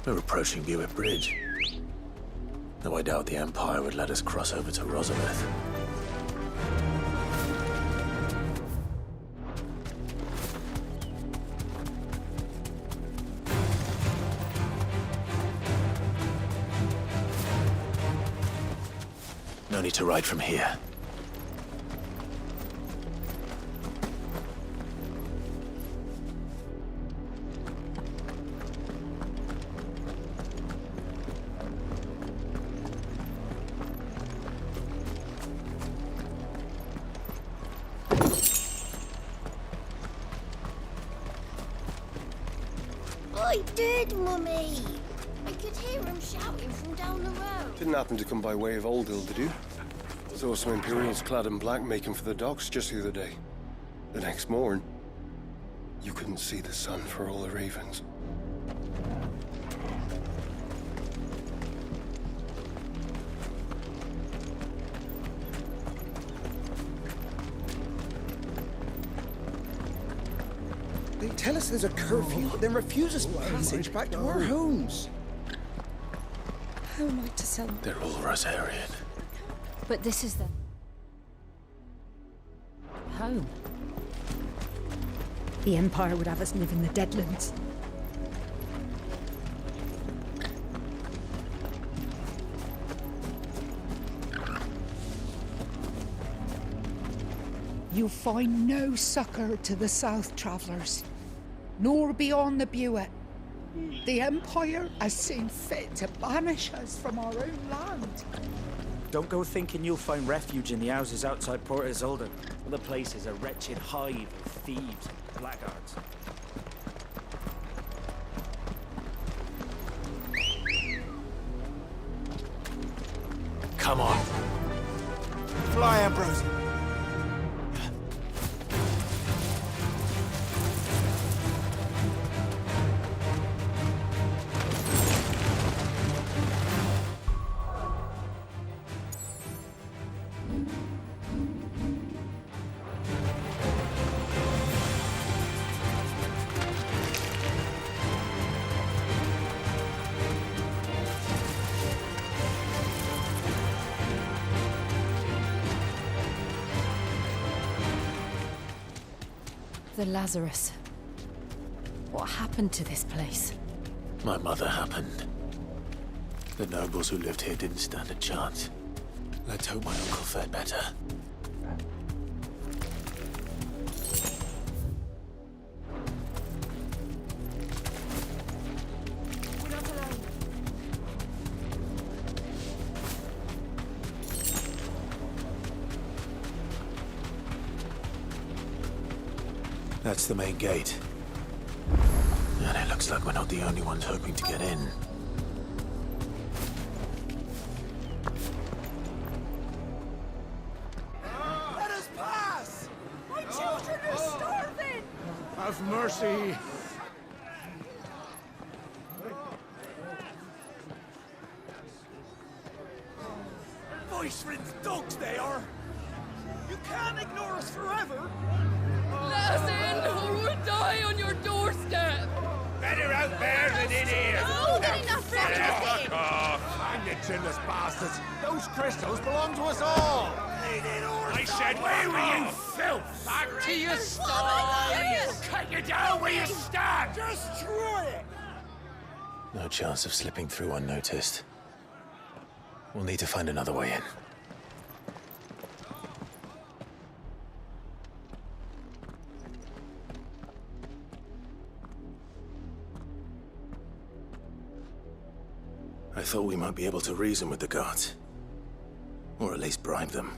We're approaching Buick Bridge. Though I doubt the Empire would let us cross over to Rosalith. No need to ride from here. I did, Mummy. I could hear him shouting from down the road. Didn't happen to come by way of Oldhill, did you? Saw some Imperials clad in black making for the docks just the other day. The next morn, you couldn't see the sun for all the ravens. They tell us there's a curfew, but then refuse us passage back to our homes. How am I to sell them? They're all Rosarian. But this is the... home. The Empire would have us live in the Deadlands. You'll find no succor to the South Travellers, nor beyond the Buet. The Empire has seen fit to banish us from our own land. Don't go thinking you'll find refuge in the houses outside Port Isolde. The place is a wretched hive of thieves and blackguards. Come on. Fly, Ambrosia. The Lazarus. What happened to this place? My mother happened. The nobles who lived here didn't stand a chance. Let's hope my uncle fared better. That's the main gate. And it looks like we're not the only ones hoping to get in. Let us pass! My children are starving! Have mercy. Voice-ridden dogs they are! You can't ignore us forever! Let us in, or we'll die on your doorstep! Better out there than in here! Oh, good enough for Fuck off! Hang it, chinless bastards! Those crystals belong to us all! I said, where were you, filth? Back to your sties! Cut you down where you stand! Just try it! No chance of slipping through unnoticed. We'll need to find another way in. I thought we might be able to reason with the guards. Or at least bribe them.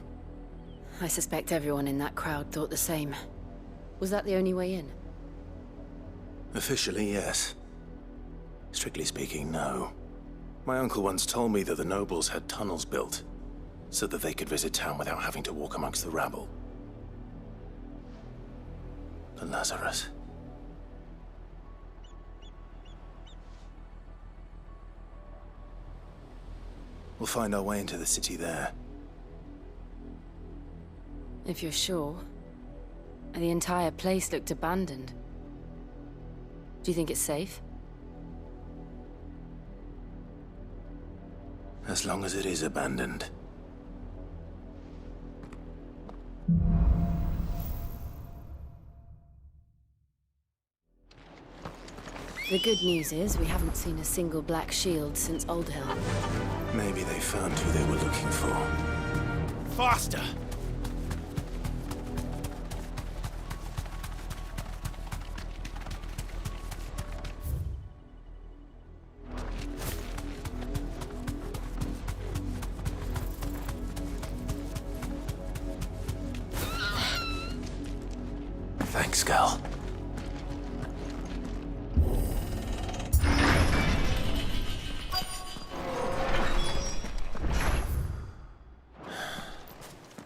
I suspect everyone in that crowd thought the same. Was that the only way in? Officially, yes. Strictly speaking, no. My uncle once told me that the nobles had tunnels built, so that they could visit town without having to walk amongst the rabble. But Lazarus... We'll find our way into the city there. If you're sure. The entire place looked abandoned. Do you think it's safe? As long as it is abandoned. The good news is we haven't seen a single black shield since Old Hill. Maybe they found who they were looking for. Faster! Thanks, Gal.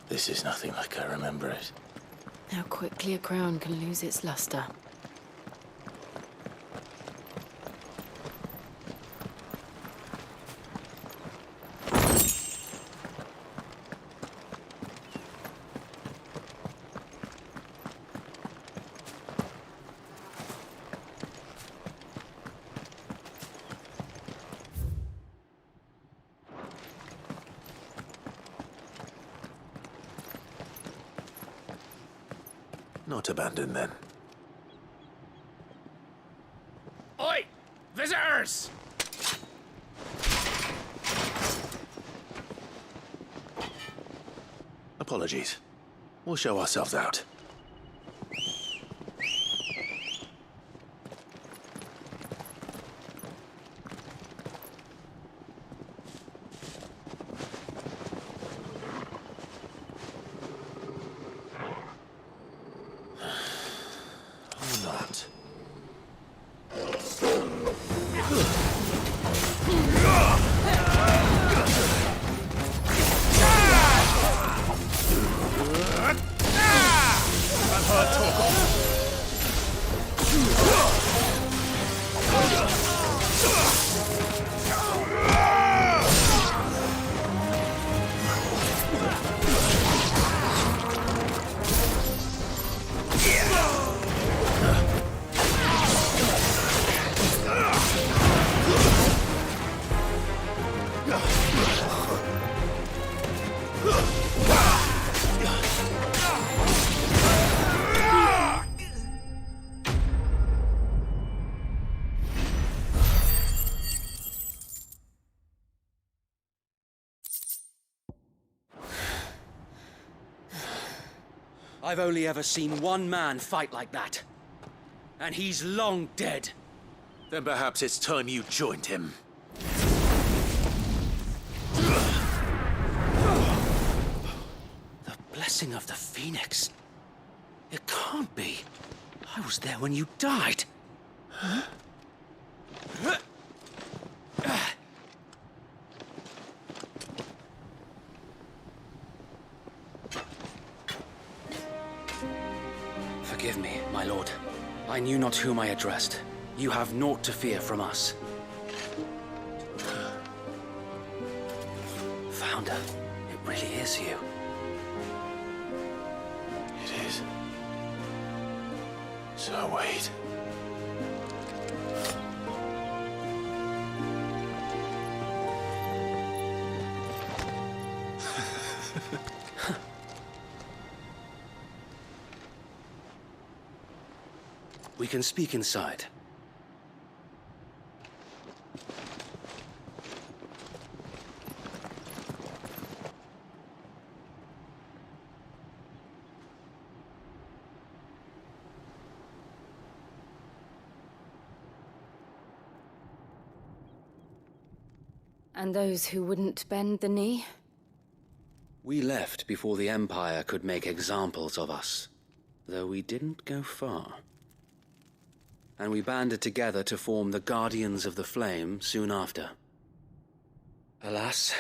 This is nothing like I remember it. How quickly a crown can lose its luster. Not abandoned, then. Oi! Visitors! Apologies. We'll show ourselves out. I've only ever seen one man fight like that. And he's long dead. Then perhaps it's time you joined him. The blessing of the Phoenix. It can't be. I was there when you died. Forgive me, my lord. I knew not whom I addressed. You have naught to fear from us. Founder, it really is you. It is. So wait. We can speak inside. And those who wouldn't bend the knee? We left before the Empire could make examples of us, though we didn't go far. And we banded together to form the Guardians of the Flame soon after. Alas,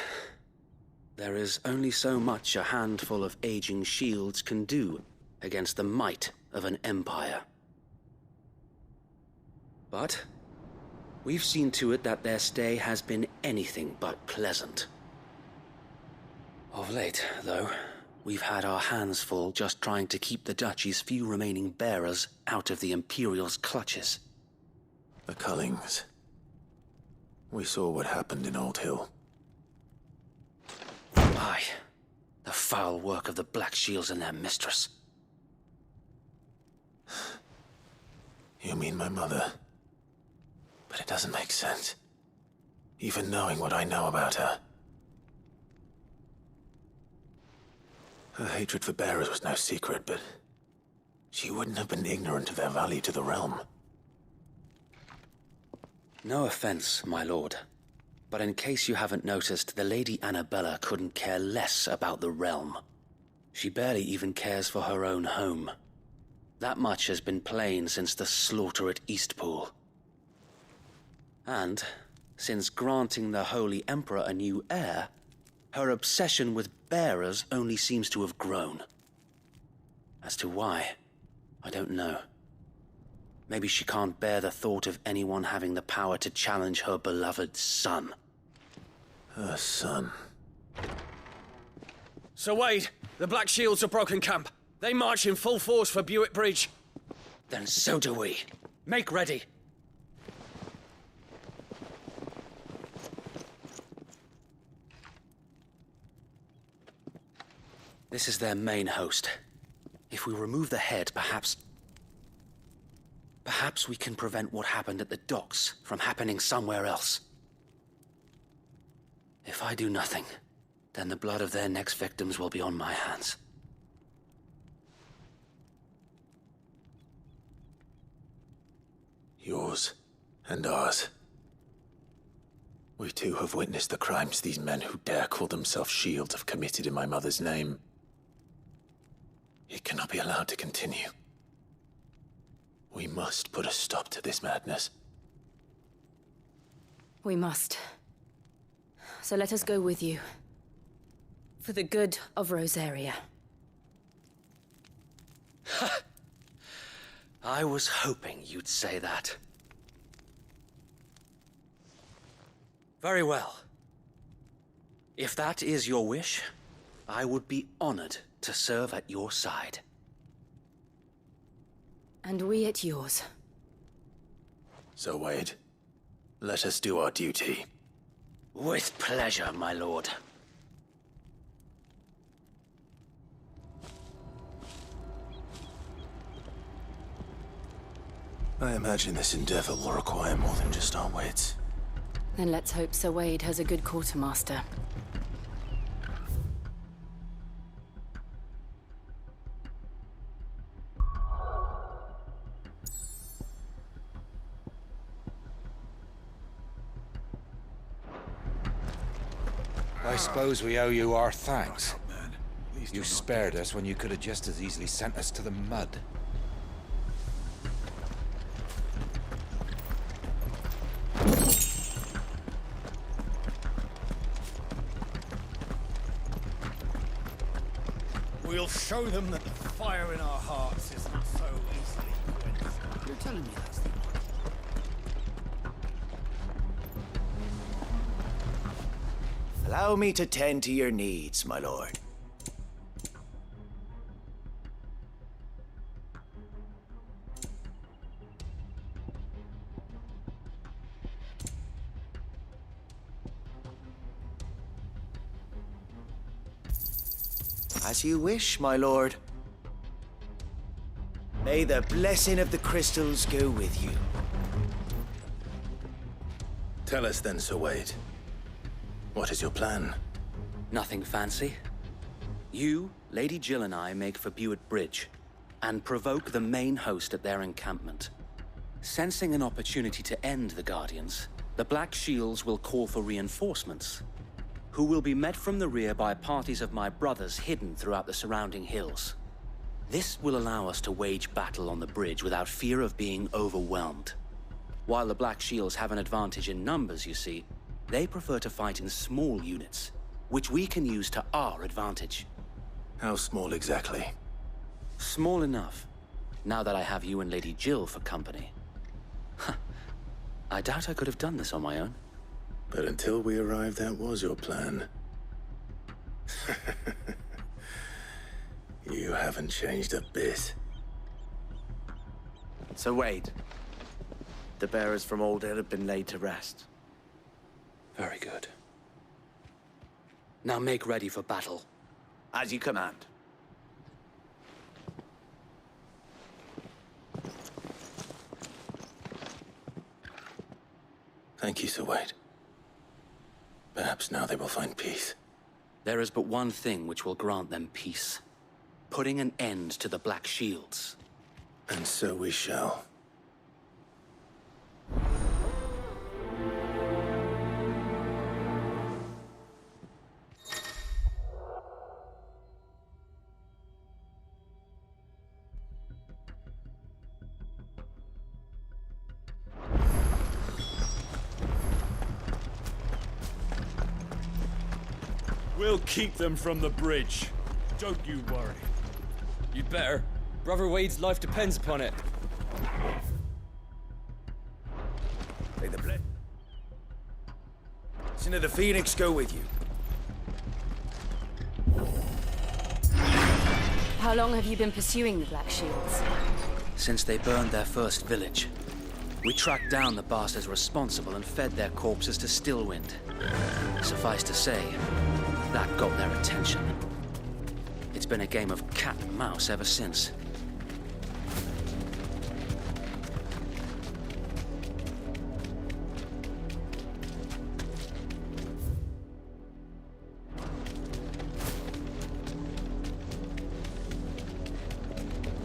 there is only so much a handful of aging shields can do against the might of an empire. But we've seen to it that their stay has been anything but pleasant. Of late, though, we've had our hands full just trying to keep the Duchy's few remaining bearers out of the Imperial's clutches. The Cullings. We saw what happened in Old Hill. Aye, the foul work of the Black Shields and their mistress. You mean my mother? But it doesn't make sense. Even knowing what I know about her. Her hatred for bearers was no secret, but she wouldn't have been ignorant of their value to the realm. No offense, my lord, but in case you haven't noticed, the Lady Annabella couldn't care less about the realm. She barely even cares for her own home. That much has been plain since the slaughter at Eastpool. And, since granting the Holy Emperor a new heir, her obsession with bearers only seems to have grown. As to why, I don't know. Maybe she can't bear the thought of anyone having the power to challenge her beloved son. Her son? Sir Wade, the Black Shields have broken camp. They march in full force for Buick Bridge. Then so do we. Make ready. This is their main host. If we remove the head, perhaps we can prevent what happened at the docks from happening somewhere else. If I do nothing, then the blood of their next victims will be on my hands. Yours and ours. We too have witnessed the crimes these men who dare call themselves Shields have committed in my mother's name. It cannot be allowed to continue. We must put a stop to this madness. We must. So let us go with you. For the good of Rosaria. I was hoping you'd say that. Very well. If that is your wish, I would be honored to serve at your side. And we at yours. So, Wade, let us do our duty. With pleasure, my lord. I imagine this endeavor will require more than just our wits. Then let's hope Sir Wade has a good quartermaster. I suppose we owe you our thanks. You spared us when you could have just as easily sent us to the mud. We'll show them that the fire in our hearts is not so easily quenched. You're telling me that's the Allow me to tend to your needs, my lord. As you wish, my lord. May the blessing of the crystals go with you. Tell us then, Sir Wade. What is your plan? Nothing fancy. You, Lady Jill and I make for Buett Bridge and provoke the main host at their encampment. Sensing an opportunity to end the Guardians, the Black Shields will call for reinforcements, who will be met from the rear by parties of my brothers hidden throughout the surrounding hills. This will allow us to wage battle on the bridge without fear of being overwhelmed. While the Black Shields have an advantage in numbers, you see, they prefer to fight in small units, which we can use to our advantage. How small exactly? Small enough, now that I have you and Lady Jill for company. I doubt I could have done this on my own. But until we arrived, that was your plan. You haven't changed a bit. So Wade, the bearers from Old Hill have been laid to rest. Very good. Now make ready for battle. As you command. Thank you, Sir Wade. Perhaps now they will find peace. There is but one thing which will grant them peace. Putting an end to the Black Shields. And so we shall. We'll keep them from the bridge. Don't you worry. You'd better. Brother Wade's life depends upon it. May the blessing of the Phoenix go with you. How long have you been pursuing the Black Shields? Since they burned their first village. We tracked down the bastards responsible and fed their corpses to Stillwind. Suffice to say, that got their attention. It's been a game of cat and mouse ever since.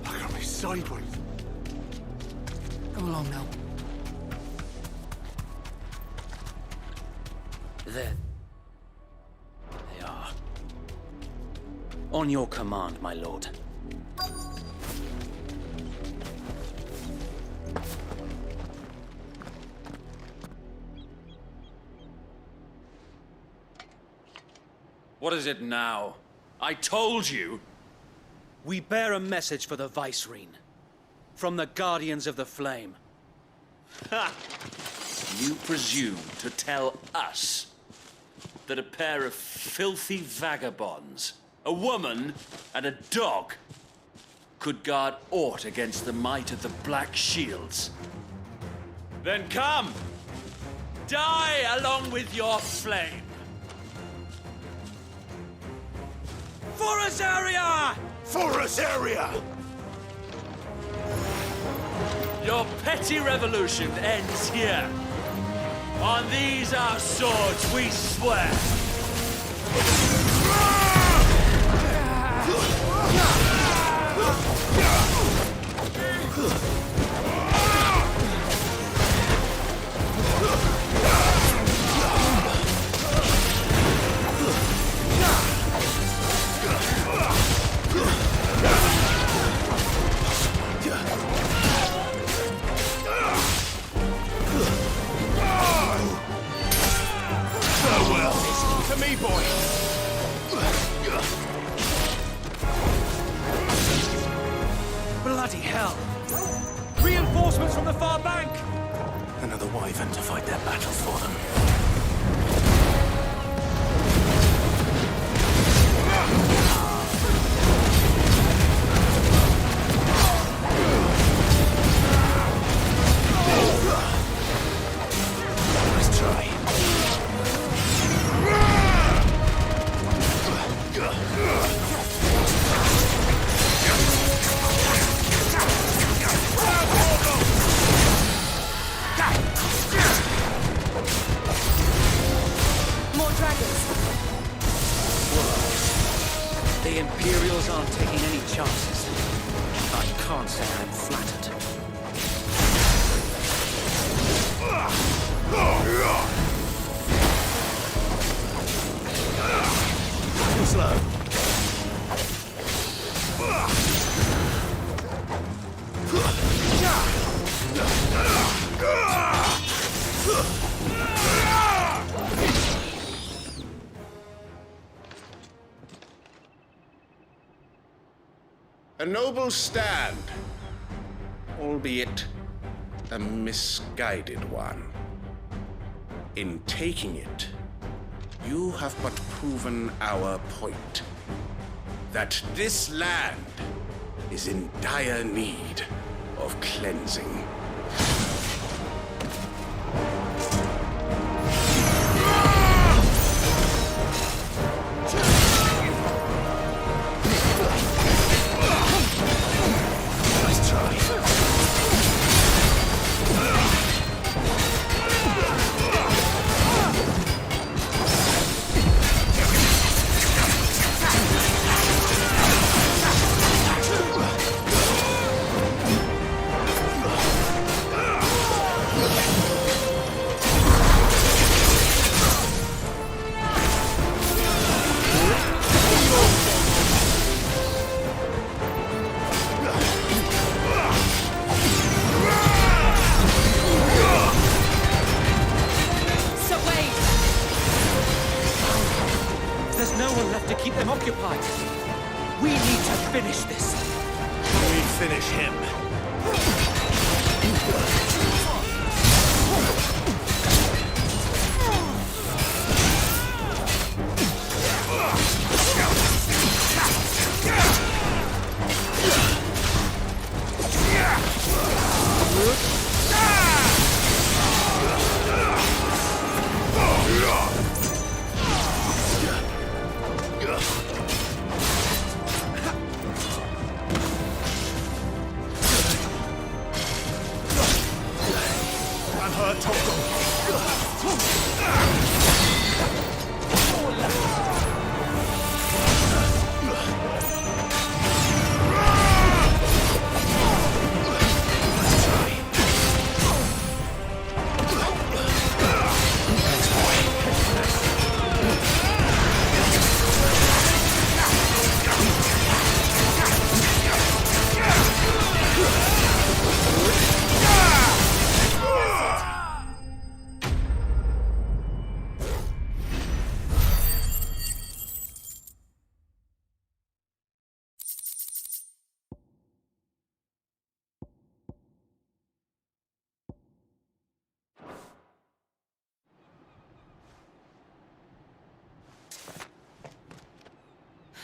Look at me sideways. Come along now. There. They are. On your command, my lord. What is it now? I told you! We bear a message for the Vicereine. From the Guardians of the Flame. Ha! You presume to tell us that a pair of filthy vagabonds, a woman and a dog, could guard aught against the might of the Black Shields? Then come! Die along with your flame! For us area! For us area! Your petty revolution ends here. On these our swords we swear. To me, boy. hell! Reinforcements from the far bank! Another wyvern to fight their battles for them. Nice try. More dragons. Whoa. The Imperials aren't taking any chances. I can't say I'm flattered. Too slow. A noble stand, albeit a misguided one. In taking it, you have but proven our point. That this land is in dire need of cleansing. Nice try. There's no one left to keep them occupied. We need to finish this. We finish him.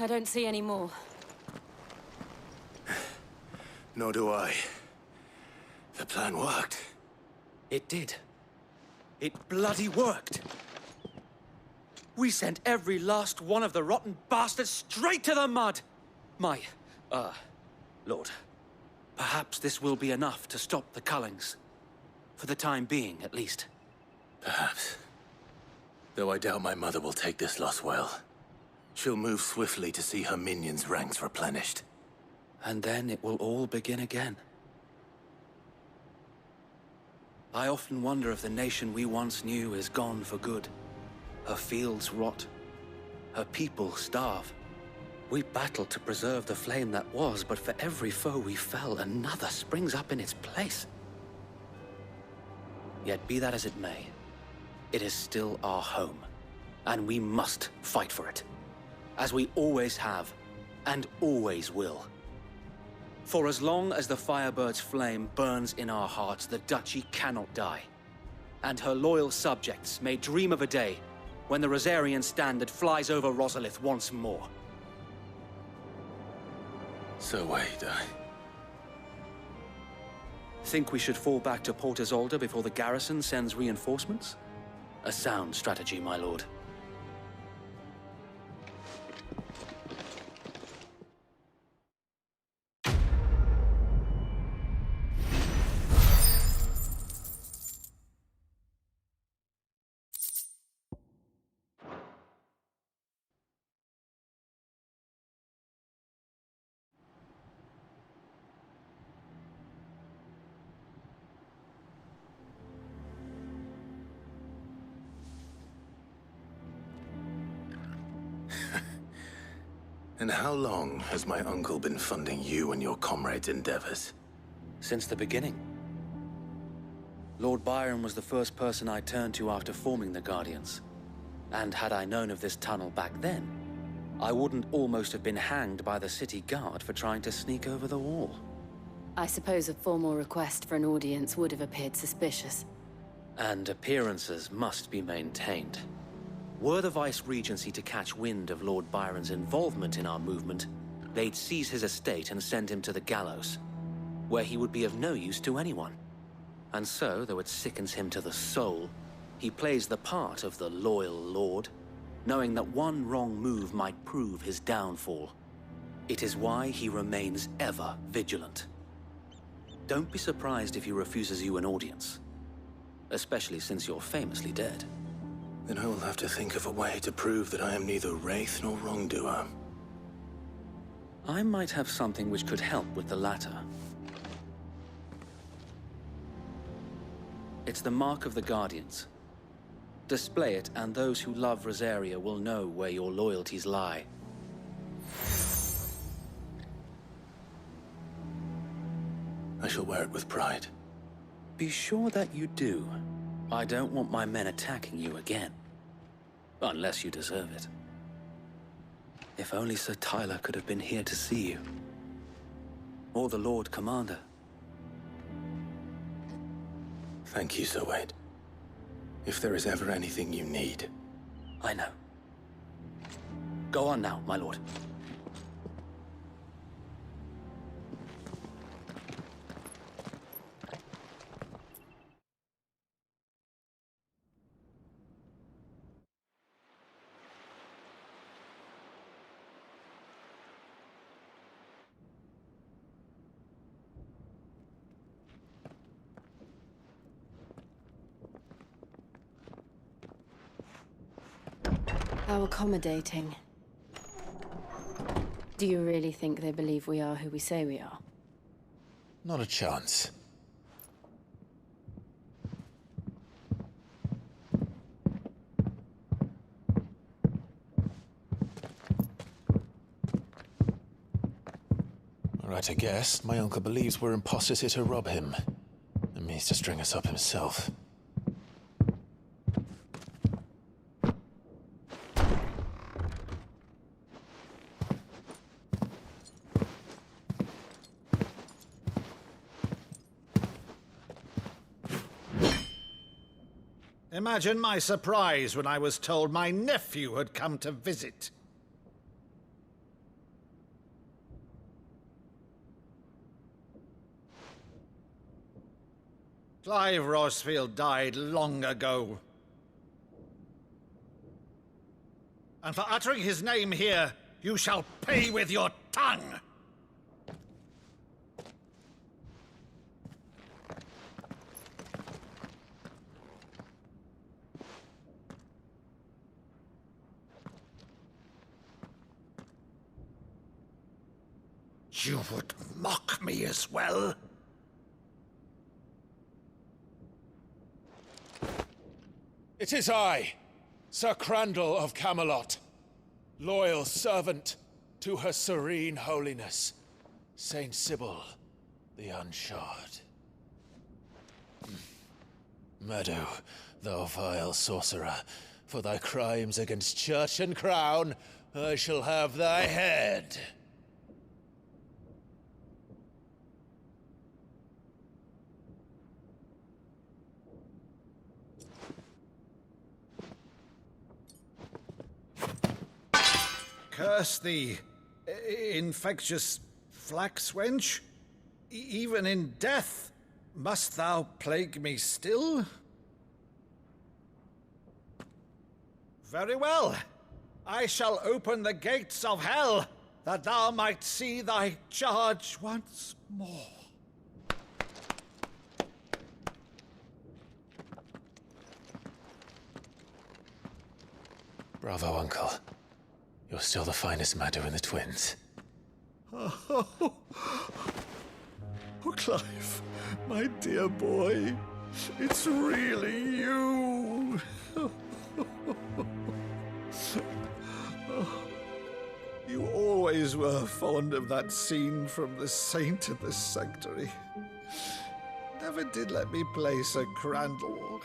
I don't see any more. Nor do I. The plan worked. It did. It bloody worked. We sent every last one of the rotten bastards straight to the mud! My, Lord, perhaps this will be enough to stop the Cullings. For the time being, at least. Perhaps. Though I doubt my mother will take this loss well. She'll move swiftly to see her minions' ranks replenished. And then it will all begin again. I often wonder if the nation we once knew is gone for good. Her fields rot. Her people starve. We battle to preserve the flame that was, but for every foe we fell, another springs up in its place. Yet be that as it may, it is still our home, and we must fight for it. As we always have, and always will. For as long as the Firebird's flame burns in our hearts, the Duchy cannot die. And her loyal subjects may dream of a day when the Rosarian standard flies over Rosalith once more. So wait, Think we should fall back to Port Isolde before the garrison sends reinforcements? A sound strategy, my lord. And how long has my uncle been funding you and your comrades' endeavors? Since the beginning. Lord Byron was the first person I turned to after forming the Guardians. And had I known of this tunnel back then, I wouldn't almost have been hanged by the city guard for trying to sneak over the wall. I suppose a formal request for an audience would have appeared suspicious. And appearances must be maintained. Were the Vice-Regency to catch wind of Lord Byron's involvement in our movement, they'd seize his estate and send him to the gallows, where he would be of no use to anyone. And so, though it sickens him to the soul, he plays the part of the loyal lord, knowing that one wrong move might prove his downfall. It is why he remains ever vigilant. Don't be surprised if he refuses you an audience, especially since you're famously dead. Then I will have to think of a way to prove that I am neither wraith nor wrongdoer. I might have something which could help with the latter. It's the mark of the Guardians. Display it, and those who love Rosaria will know where your loyalties lie. I shall wear it with pride. Be sure that you do. I don't want my men attacking you again. Unless you deserve it. If only Sir Tyler could have been here to see you. Or the Lord Commander. Thank you, Sir Wade. If there is ever anything you need... I know. Go on now, my lord. How accommodating. Do you really think they believe we are who we say we are? Not a chance. Right, I guess. My uncle believes we're imposters here to rob him. And means to string us up himself. Imagine my surprise when I was told my nephew had come to visit. Clive Rosfield died long ago. And for uttering his name here, you shall pay with your tongue! You would mock me as well? It is I, Sir Crandall of Camelot, loyal servant to Her Serene Holiness, Saint Sybil the Unshod. Meadow, thou vile sorcerer, for thy crimes against church and crown, I shall have thy head. Curse thee, infectious flax wench. Even in death, must thou plague me still? Very well. I shall open the gates of hell, that thou might see thy charge once more. Bravo, Uncle. You're still the finest Maddu in the twins. Oh, Clive, my dear boy, it's really you. You always were fond of that scene from The Saint of the Sanctuary. Never did let me play Sir Crandall.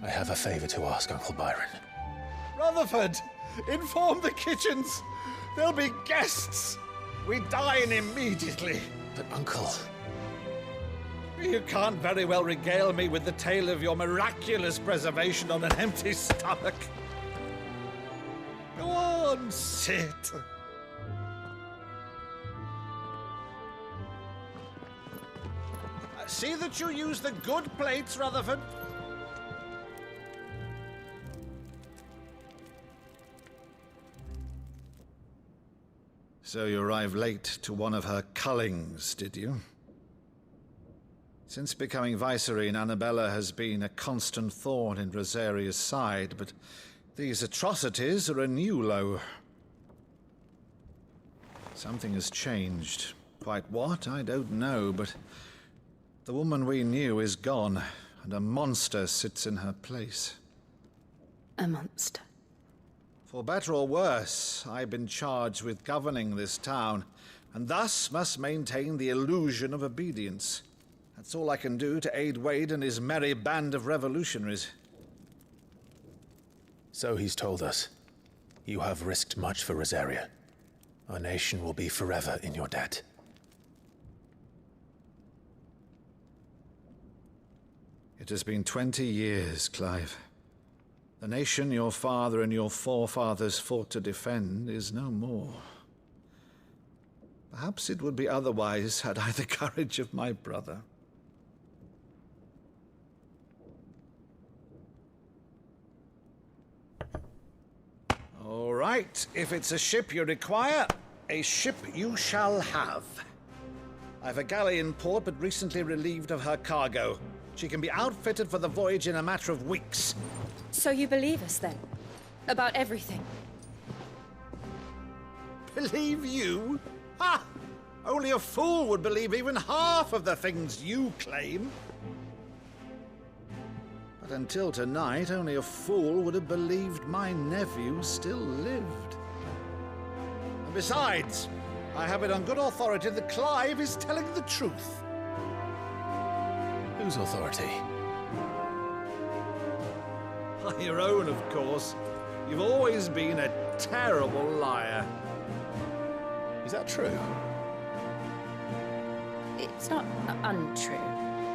I have a favor to ask, Uncle Byron. Rutherford, inform the kitchens. There'll be guests. We dine immediately. But, Uncle... You can't very well regale me with the tale of your miraculous preservation on an empty stomach. Go on, sit. See that you use the good plates, Rutherford. So you arrived late to one of her cullings, did you? Since becoming Vicereine, Annabella has been a constant thorn in Rosaria's side, but these atrocities are a new low. Something has changed. Quite what, I don't know, but the woman we knew is gone, and a monster sits in her place. A monster? For better or worse, I've been charged with governing this town, and thus must maintain the illusion of obedience. That's all I can do to aid Wade and his merry band of revolutionaries. So he's told us. You have risked much for Rosaria. Our nation will be forever in your debt. It has been 20 years, Clive. The nation your father and your forefathers fought to defend is no more. Perhaps it would be otherwise had I the courage of my brother. All right, if it's a ship you require, a ship you shall have. I've a galley in port, but recently relieved of her cargo. She can be outfitted for the voyage in a matter of weeks. So you believe us, then? About everything? Believe you? Ha! Only a fool would believe even half of the things you claim. But until tonight, only a fool would have believed my nephew still lived. And besides, I have it on good authority that Clive is telling the truth. Whose authority? By your own, of course. You've always been a terrible liar. Is that true? It's not untrue.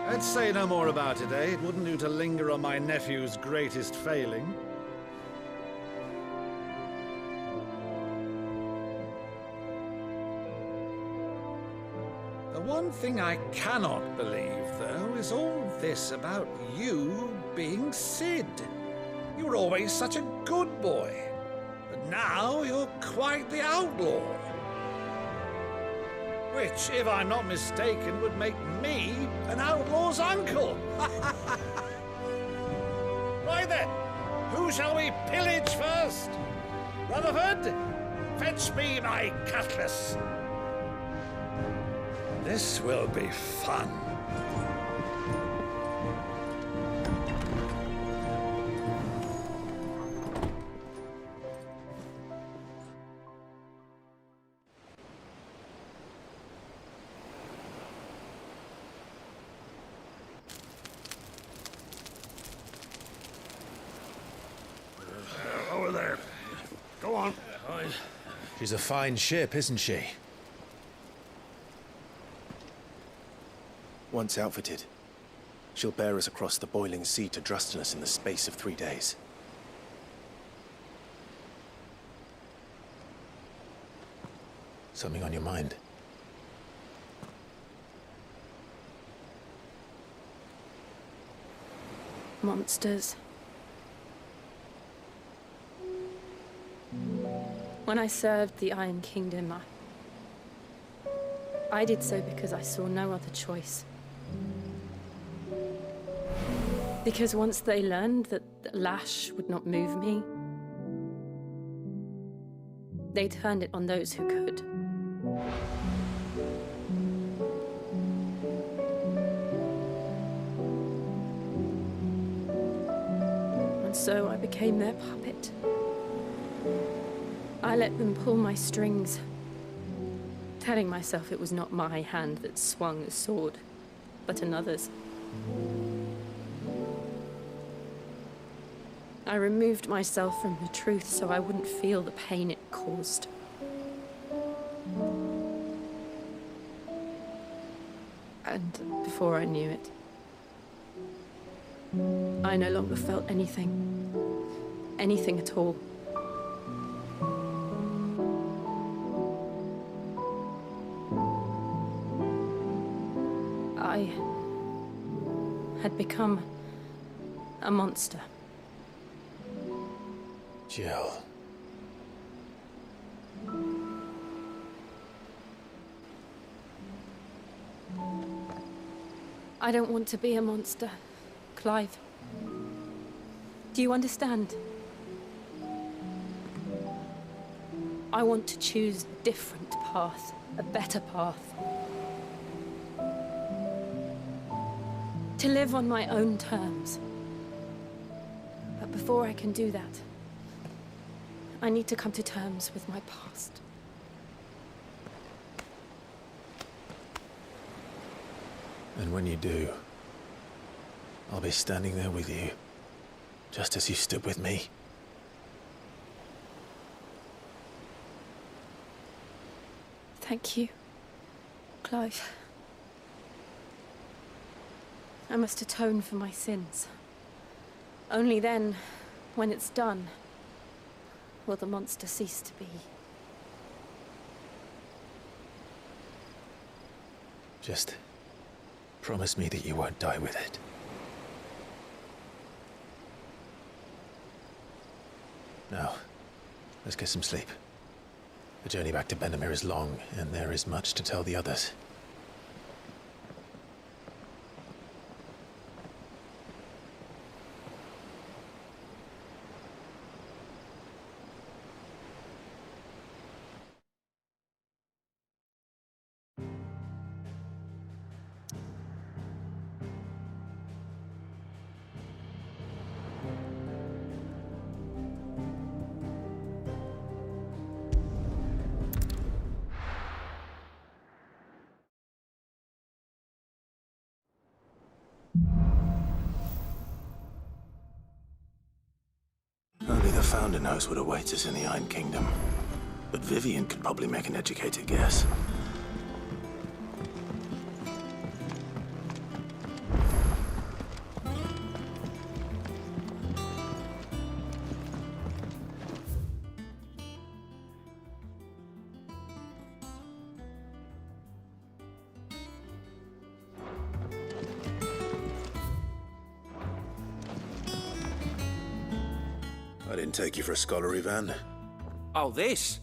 Let's say no more about it, eh? It wouldn't do to linger on my nephew's greatest failing. The one thing I cannot believe, though, is all this about you being Sid. You were always such a good boy, but now you're quite the outlaw. Which, if I'm not mistaken, would make me an outlaw's uncle. Right then, who shall we pillage first? Rutherford, fetch me my cutlass. This will be fun. Over there. Go on. She's a fine ship, isn't she? Once outfitted, She'll bear us across the boiling sea to Drustinus in the space of 3 days. Something on your mind? Monsters. When I served the Iron Kingdom, I did so because I saw no other choice. Because once they learned that the lash would not move me, they turned it on those who could. And so I became their puppet. I let them pull my strings, telling myself it was not my hand that swung the sword, but another's. I removed myself from the truth so I wouldn't feel the pain it caused. And before I knew it, I no longer felt anything. Anything at all. I had become a monster. Jill. I don't want to be a monster, Clive. Do you understand? I want to choose a different path, a better path. To live on my own terms. But before I can do that, I need to come to terms with my past. And when you do, I'll be standing there with you, just as you stood with me. Thank you, Clive. I must atone for my sins. Only then, when it's done, will the monster cease to be. Just promise me that you won't die with it. Now, let's get some sleep. The journey back to Benamir is long, and there is much to tell the others. Only the Founder knows what awaits us in the Iron Kingdom. But Vivian could probably make an educated guess. I didn't take you for a scholarly van. Oh, this?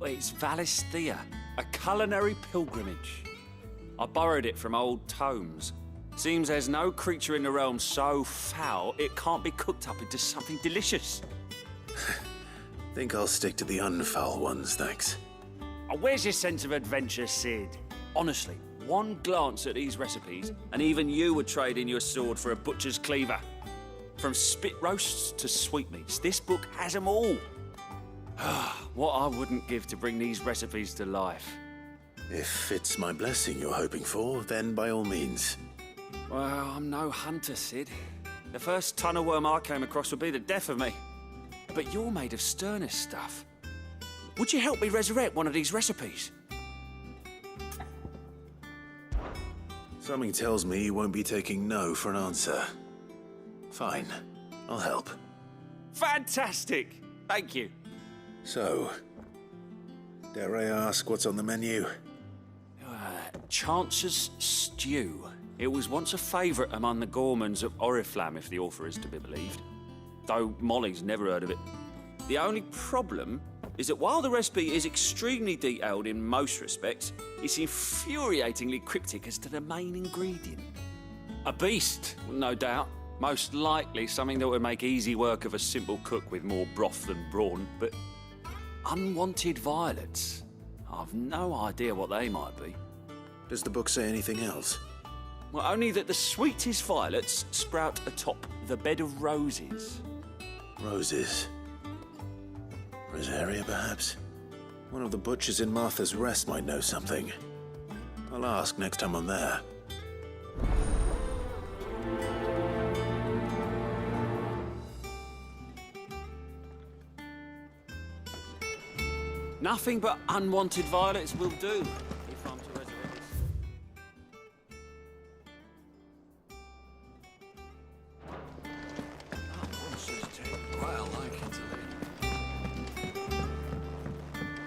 Well, it's Valisthea, a culinary pilgrimage. I borrowed it from old tomes. Seems there's no creature in the realm so foul it can't be cooked up into something delicious. Think I'll stick to the unfoul ones, thanks. Oh, where's your sense of adventure, Sid? Honestly, one glance at these recipes, and even you would trade in your sword for a butcher's cleaver. From spit roasts to sweetmeats, this book has them all. What I wouldn't give to bring these recipes to life. If it's my blessing you're hoping for, then by all means. Well, I'm no hunter, Sid. The first tunnel worm I came across would be the death of me. But you're made of sterner stuff. Would you help me resurrect one of these recipes? Something tells me you won't be taking no for an answer. Fine, I'll help. Fantastic! Thank you. So, dare I ask what's on the menu? Chance's Stew. It was once a favourite among the gourmands of Oriflamme, if the author is to be believed. Though Molly's never heard of it. The only problem is that while the recipe is extremely detailed in most respects, it's infuriatingly cryptic as to the main ingredient. A beast, no doubt. Most likely something that would make easy work of a simple cook with more broth than brawn, but unwanted violets. I've no idea what they might be. Does the book say anything else? Well, only that the sweetest violets sprout atop the bed of roses. Roses. Rosaria, perhaps? One of the butchers in Martha's Rest might know something. I'll ask next time I'm there. Nothing but unwanted violets will do, if I'm to resurrect this.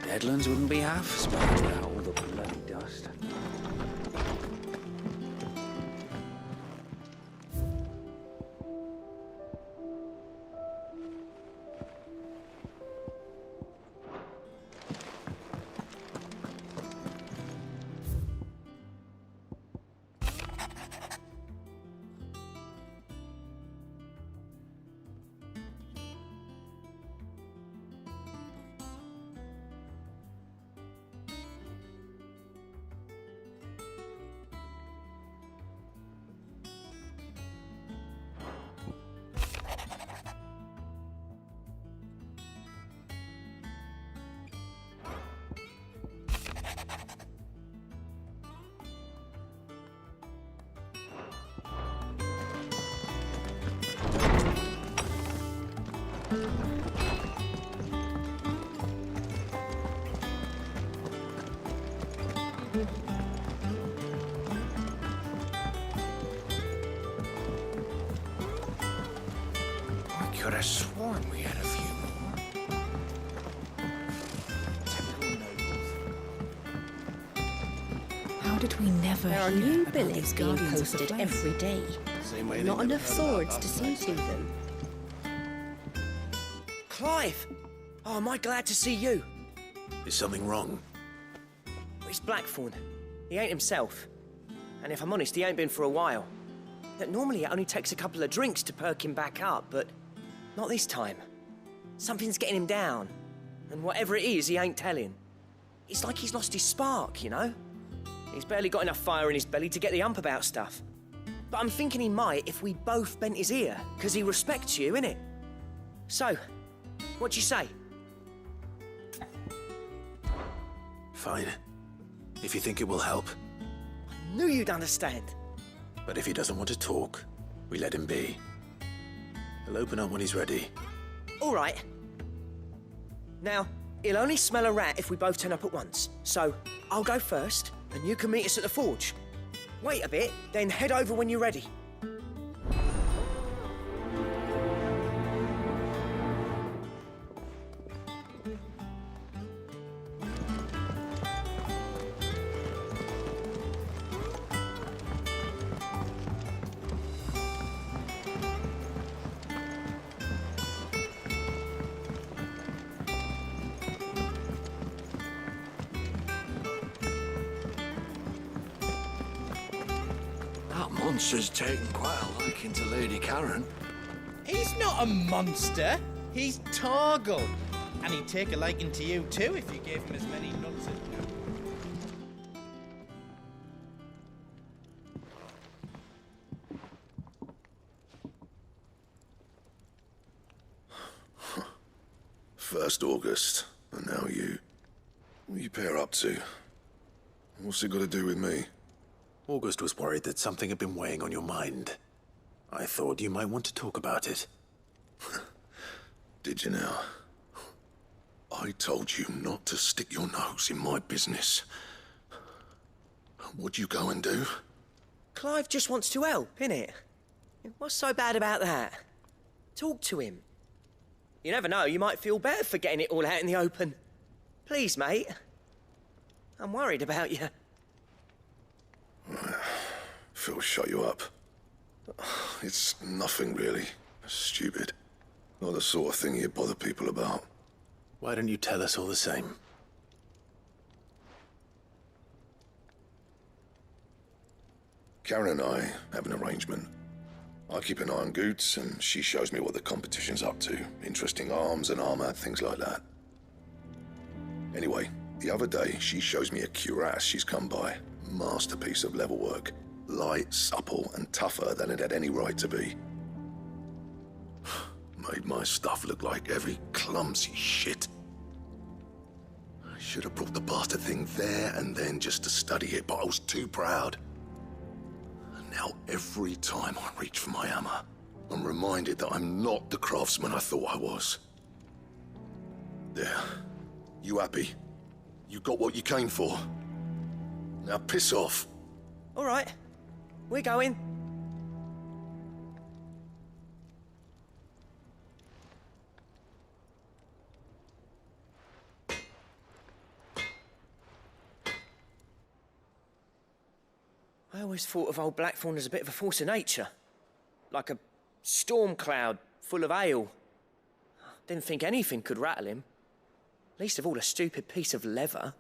Deadlands wouldn't be half as bad without all the bloody dust. I could have sworn we had a few more. Typical nobles. How did we never There are hear new about billets these being guardians of the posted flame? every day. Same way they Not never enough heard about swords to see to them. Clive! Oh, am I glad to see you? Is something wrong? It's Blackthorn. He ain't himself. And if I'm honest, he ain't been for a while. That normally it only takes a couple of drinks to perk him back up, but not this time. Something's getting him down. And whatever it is, he ain't telling. It's like he's lost his spark, you know? He's barely got enough fire in his belly to get the ump about stuff. But I'm thinking he might if we both bent his ear, because he respects you, innit? So, what do you say? Fine. If you think it will help. Knew you'd understand. But if he doesn't want to talk, we let him be. He'll open up when he's ready. All right. Now, he'll only smell a rat if we both turn up at once. So, I'll go first, and you can meet us at the forge. Wait a bit, then head over when you're ready. That monster's taken quite a liking to Lady Karen. He's not a monster. He's Torgal. And he'd take a liking to you too if you gave him as many nuts as you. First August, and now you. What are you pair up to? What's it got to do with me? August was worried that something had been weighing on your mind. I thought you might want to talk about it. Did you now? I told you not to stick your nose in my business. What'd you go and do? Clive just wants to help, innit? What's so bad about that? Talk to him. You never know, you might feel better for getting it all out in the open. Please, mate. I'm worried about you. Phil shut you up. It's nothing really. Stupid. Not the sort of thing you bother people about. Why don't you tell us all the same? Karen and I have an arrangement. I keep an eye on Goots, and she shows me what the competition's up to. Interesting arms and armor, things like that. Anyway, the other day, she shows me a cuirass she's come by. Masterpiece of level work. Light, supple, and tougher than it had any right to be. Made my stuff look like heavy, clumsy shit. I should have brought the bastard thing there and then just to study it, but I was too proud. And now every time I reach for my hammer, I'm reminded that I'm not the craftsman I thought I was. There. You happy? You got what you came for. Now piss off. All right. We're going. I always thought of old Blackthorn as a bit of a force of nature. Like a storm cloud full of ale. Didn't think anything could rattle him. Least of all a stupid piece of leather.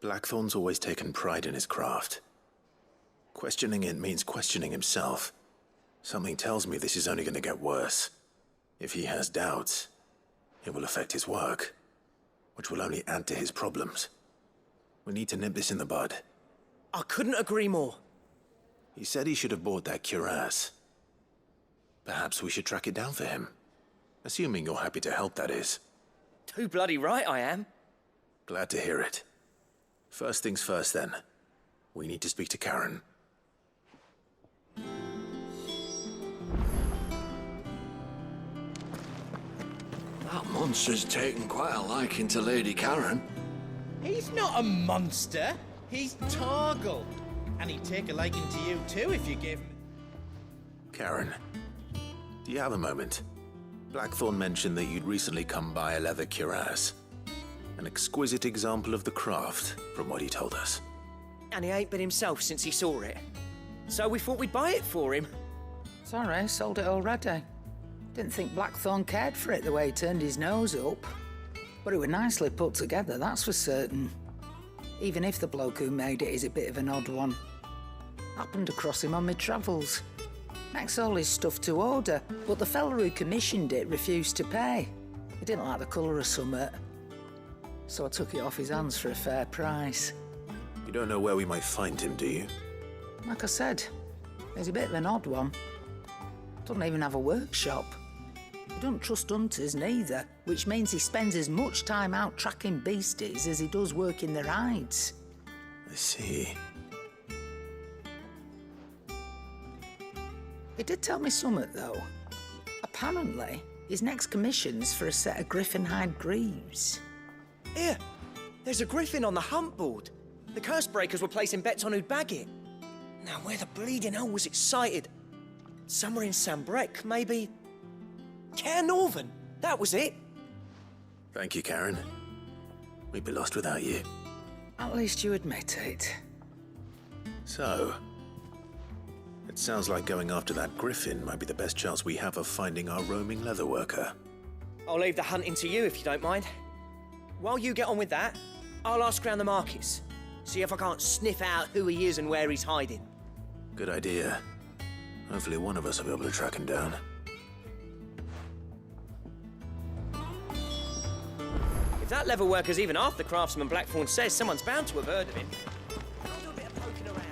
Blackthorn's always taken pride in his craft. Questioning it means questioning himself. Something tells me this is only going to get worse. If he has doubts, it will affect his work, which will only add to his problems. We need to nip this in the bud. I couldn't agree more. He said he should have bought that cuirass. Perhaps we should track it down for him. Assuming you're happy to help, that is. Too bloody right I am. Glad to hear it. First things first, then. We need to speak to Karen. That monster's taken quite a liking to Lady Karen. He's not a monster. He's Torgal. And he'd take a liking to you too if you gave him... Karen, do you have a moment? Blackthorn mentioned that you'd recently come by a leather cuirass. An exquisite example of the craft, from what he told us. And he ain't been himself since he saw it. So we thought we'd buy it for him. Sorry, sold it already. Didn't think Blackthorn cared for it the way he turned his nose up. But it was nicely put together, that's for certain. Even if the bloke who made it is a bit of an odd one. Happened across him on my travels. Makes all his stuff to order, but the fella who commissioned it refused to pay. He didn't like the colour of summit. So I took it off his hands for a fair price. You don't know where we might find him, do you? Like I said, he's a bit of an odd one. Doesn't even have a workshop. He don't trust hunters neither, which means he spends as much time out tracking beasties as he does working their hides. I see. He did tell me something, though. Apparently, his next commission's for a set of griffin hide greaves. Here, there's a griffin on the hunt board. The curse breakers were placing bets on who'd bag it. Now, where the bleeding hell was it sighted? Somewhere in Sambrec, maybe... Cairnorvin, that was it. Thank you, Karen. We'd be lost without you. At least you admit it. So, it sounds like going after that griffin might be the best chance we have of finding our roaming leather worker. I'll leave the hunting to you if you don't mind. While you get on with that, I'll ask around the markets. See if I can't sniff out who he is and where he's hiding. Good idea. Hopefully one of us will be able to track him down. If that leather worker's even half the craftsman Blackthorn says, someone's bound to have heard of him. I'll do a bit of poking around.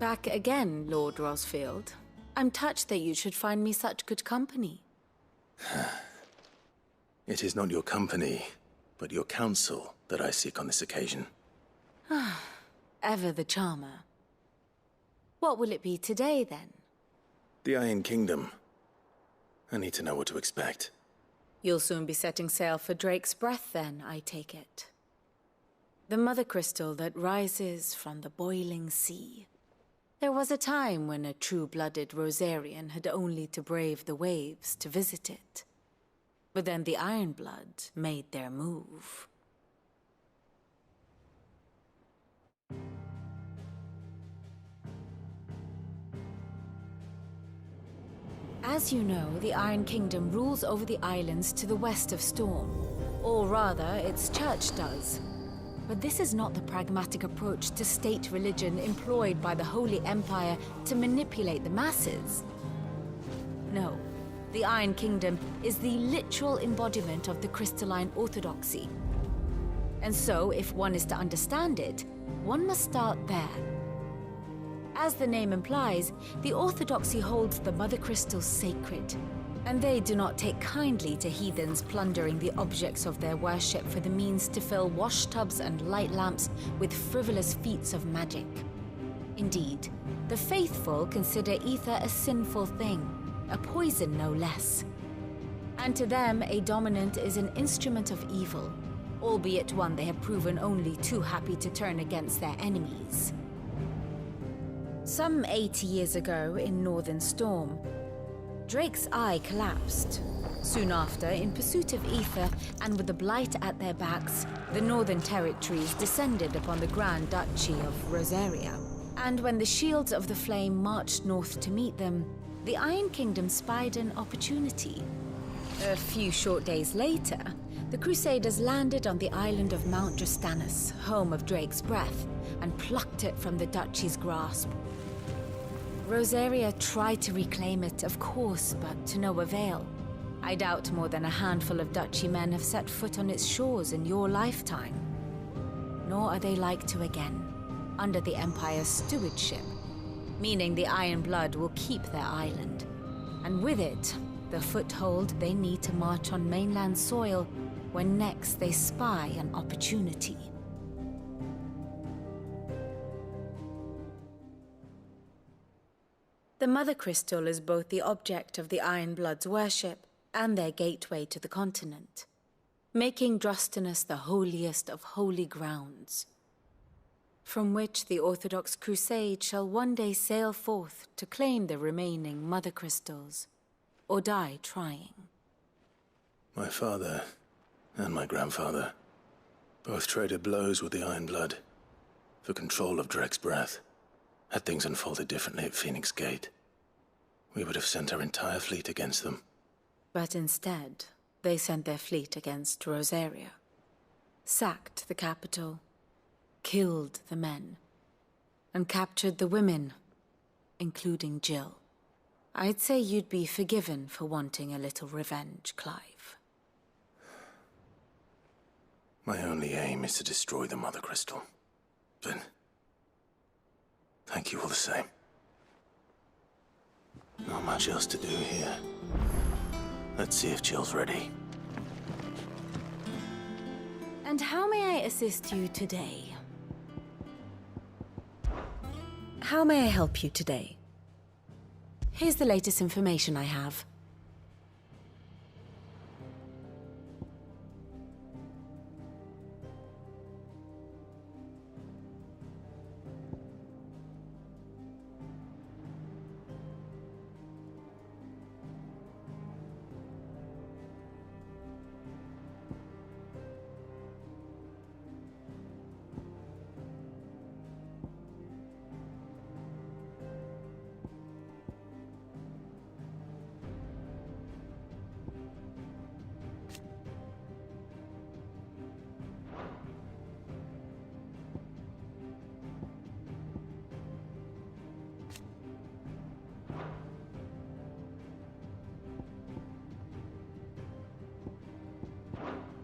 Back again, Lord Rosfield. I'm touched that you should find me such good company. It is not your company, but your counsel that I seek on this occasion. Ever the charmer. What will it be today, then? The Iron Kingdom. I need to know what to expect. You'll soon be setting sail for Drake's Breath, then, I take it. The mother crystal that rises from the boiling sea. There was a time when a true-blooded Rosarian had only to brave the waves to visit it. But then the Ironblood made their move. As you know, the Iron Kingdom rules over the islands to the west of Storm. Or rather, its church does. But this is not the pragmatic approach to state religion employed by the Holy Empire to manipulate the masses. No, the Iron Kingdom is the literal embodiment of the crystalline orthodoxy. And so, if one is to understand it, one must start there. As the name implies, the orthodoxy holds the mother crystals sacred, and they do not take kindly to heathens plundering the objects of their worship for the means to fill washtubs and light lamps with frivolous feats of magic. Indeed, the faithful consider ether a sinful thing, a poison no less. And to them, a dominant is an instrument of evil, albeit one they have proven only too happy to turn against their enemies. Some 80 years ago, in Northern Storm, Drake's eye collapsed. Soon after, in pursuit of ether and with the blight at their backs, the Northern Territories descended upon the Grand Duchy of Rosaria. And when the Shields of the Flame marched north to meet them, the Iron Kingdom spied an opportunity. A few short days later, the Crusaders landed on the island of Mount Justanus, home of Drake's Breath, and plucked it from the Duchy's grasp. Rosaria tried to reclaim it, of course, but to no avail. I doubt more than a handful of Duchy men have set foot on its shores in your lifetime. Nor are they like to again, under the Empire's stewardship, meaning the Iron Blood will keep their island, and with it, the foothold they need to march on mainland soil when next they spy an opportunity. The Mother Crystal is both the object of the Iron Blood's worship and their gateway to the continent, making Drostanus the holiest of holy grounds, from which the Orthodox Crusade shall one day sail forth to claim the remaining Mother Crystals, or die trying. My father and my grandfather both traded blows with the Iron Blood for control of Drake's Breath. Had things unfolded differently at Phoenix Gate, we would have sent our entire fleet against them. But instead, they sent their fleet against Rosaria, sacked the capital, killed the men, and captured the women, including Jill. I'd say you'd be forgiven for wanting a little revenge, Clive. My only aim is to destroy the Mother Crystal. But thank you all the same. Not much else to do here. Let's see if Jill's ready. And how may I assist you today? How may I help you today? Here's the latest information I have.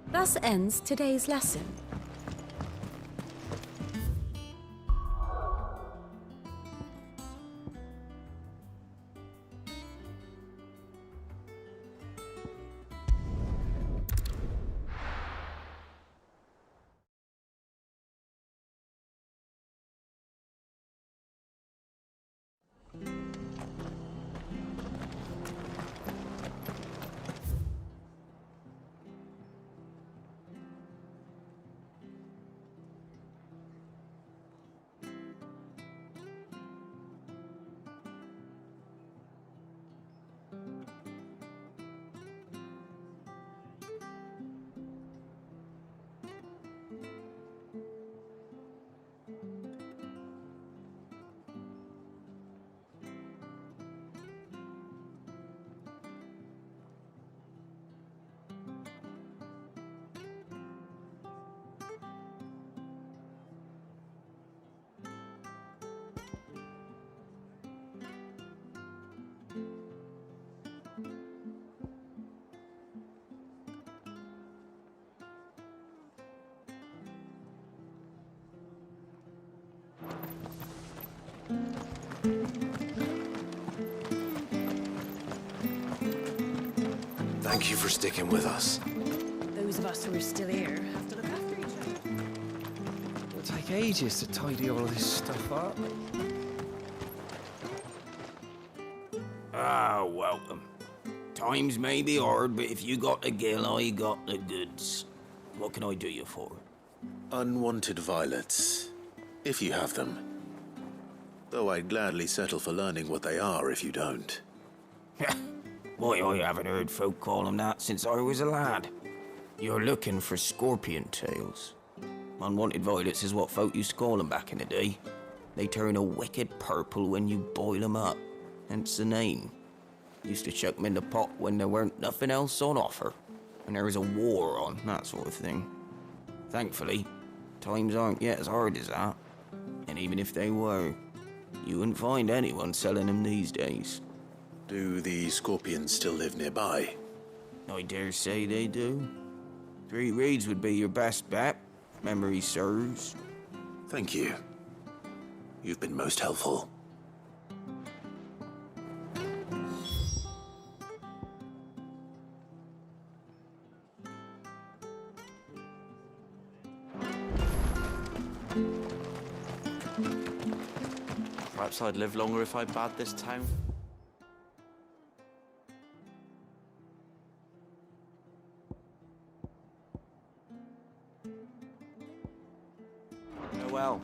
Thus ends today's lesson. Thank you for sticking with us. Those of us who are still here have to look after each other. It'll take ages to tidy all this stuff up. Ah, welcome. Times may be hard, but if you got the gill, I got the goods. What can I do you for? Unwanted violets, if you have them. Though I'd gladly settle for learning what they are if you don't. Why, I haven't heard folk call them that since I was a lad. You're looking for scorpion tails. Unwanted violets is what folk used to call them back in the day. They turn a wicked purple when you boil them up, hence the name. Used to chuck them in the pot when there weren't nothing else on offer, and there was a war on, that sort of thing. Thankfully, times aren't yet as hard as that. And even if they were, you wouldn't find anyone selling them these days. Do the scorpions still live nearby? I dare say they do. 3 Reeds would be your best bet, if memory serves. Thank you. You've been most helpful. Perhaps I'd live longer if I bad this town. Farewell.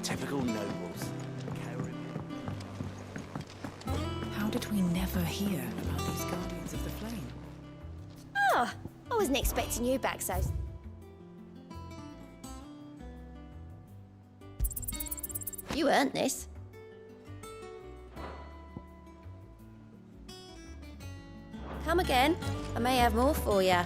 Typical nobles. How did we never hear about these Guardians of the Flame? Oh, I wasn't expecting you back so... You earned this. Come again. I may have more for you.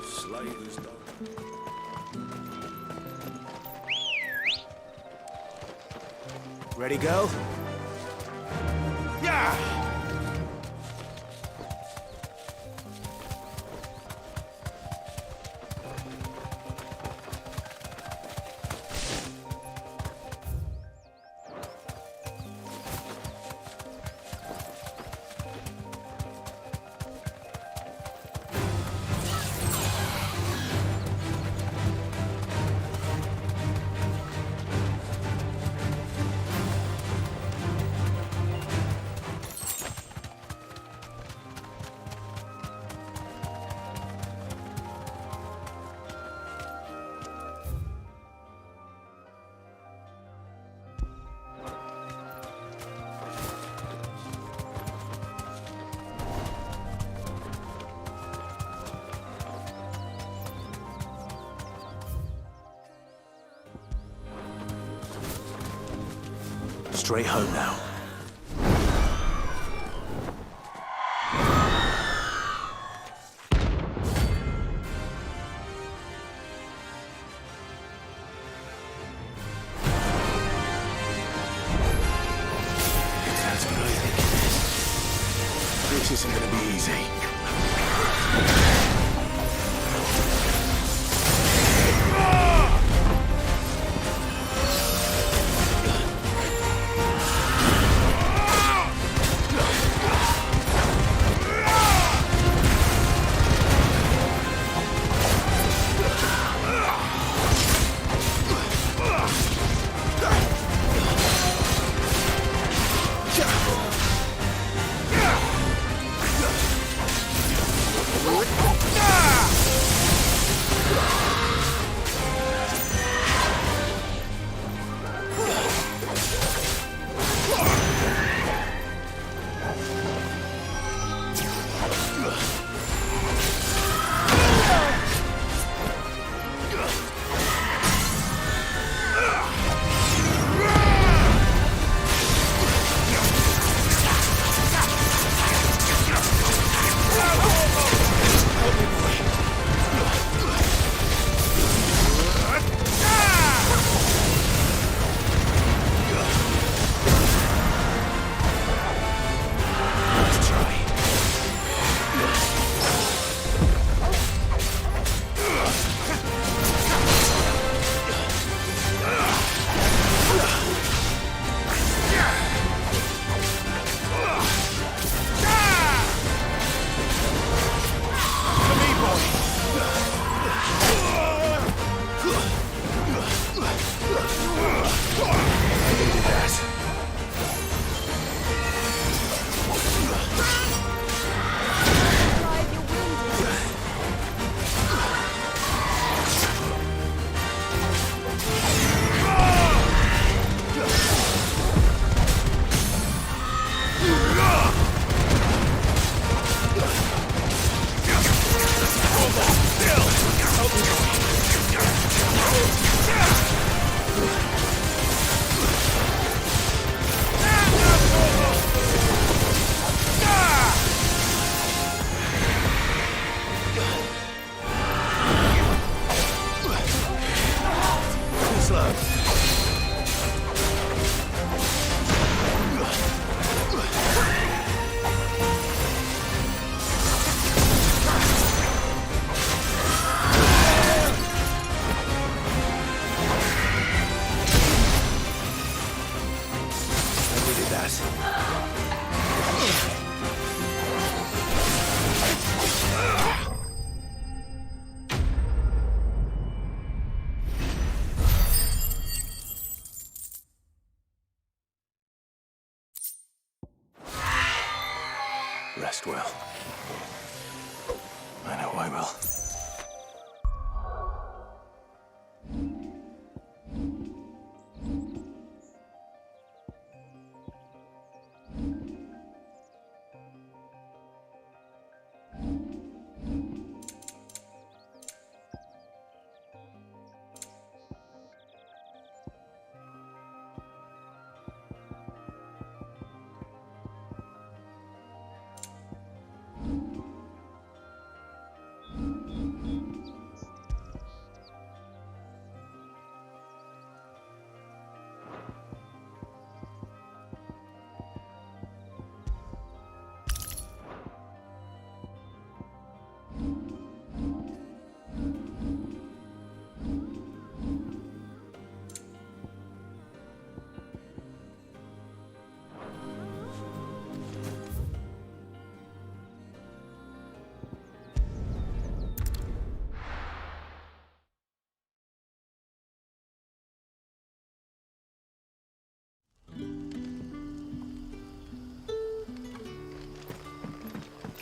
Slayers done. Ready, go? Yeah! Straight home now. That's what I think it is. This isn't gonna be easy. Rest well. I know I will.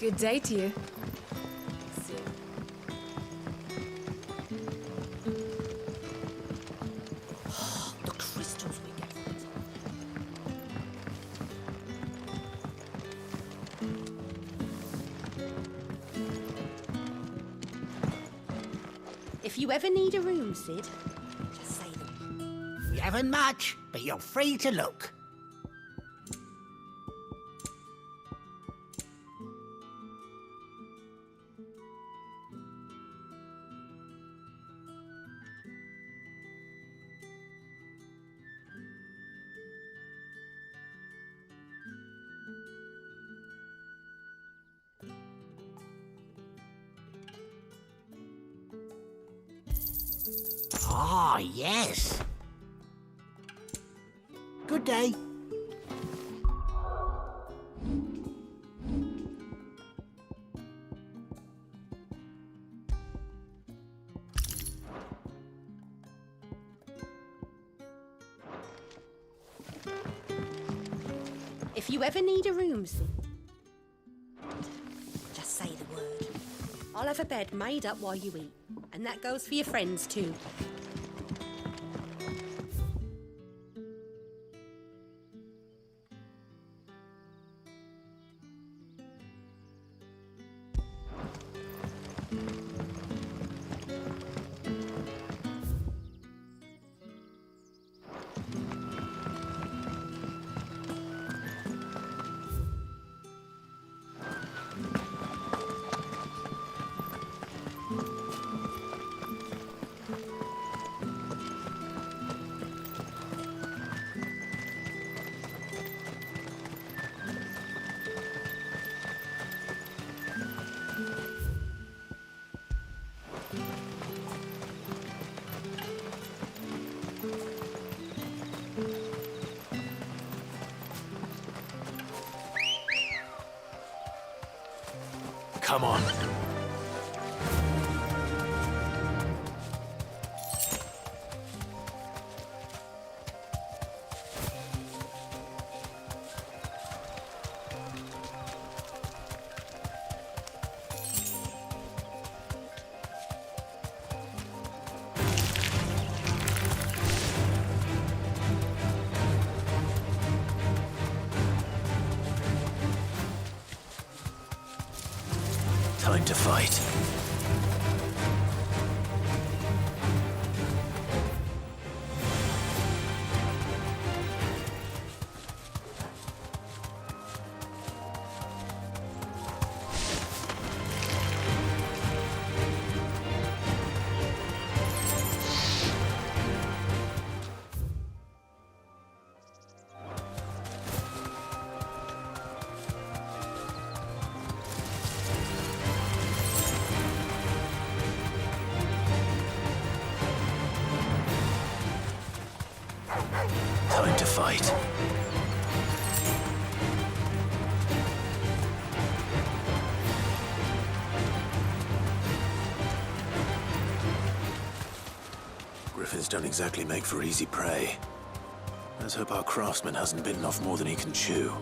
Good day to you. The crystals we get. If you ever need a room, Sid, just say them. We haven't much, but you're free to look. Why, yes. Good day. If you ever need a room, just say the word. I'll have a bed made up while you eat. And that goes for your friends too. Come on. Time to fight. Time to fight. Griffins don't exactly make for easy prey. Let's hope our craftsman hasn't bitten off more than he can chew.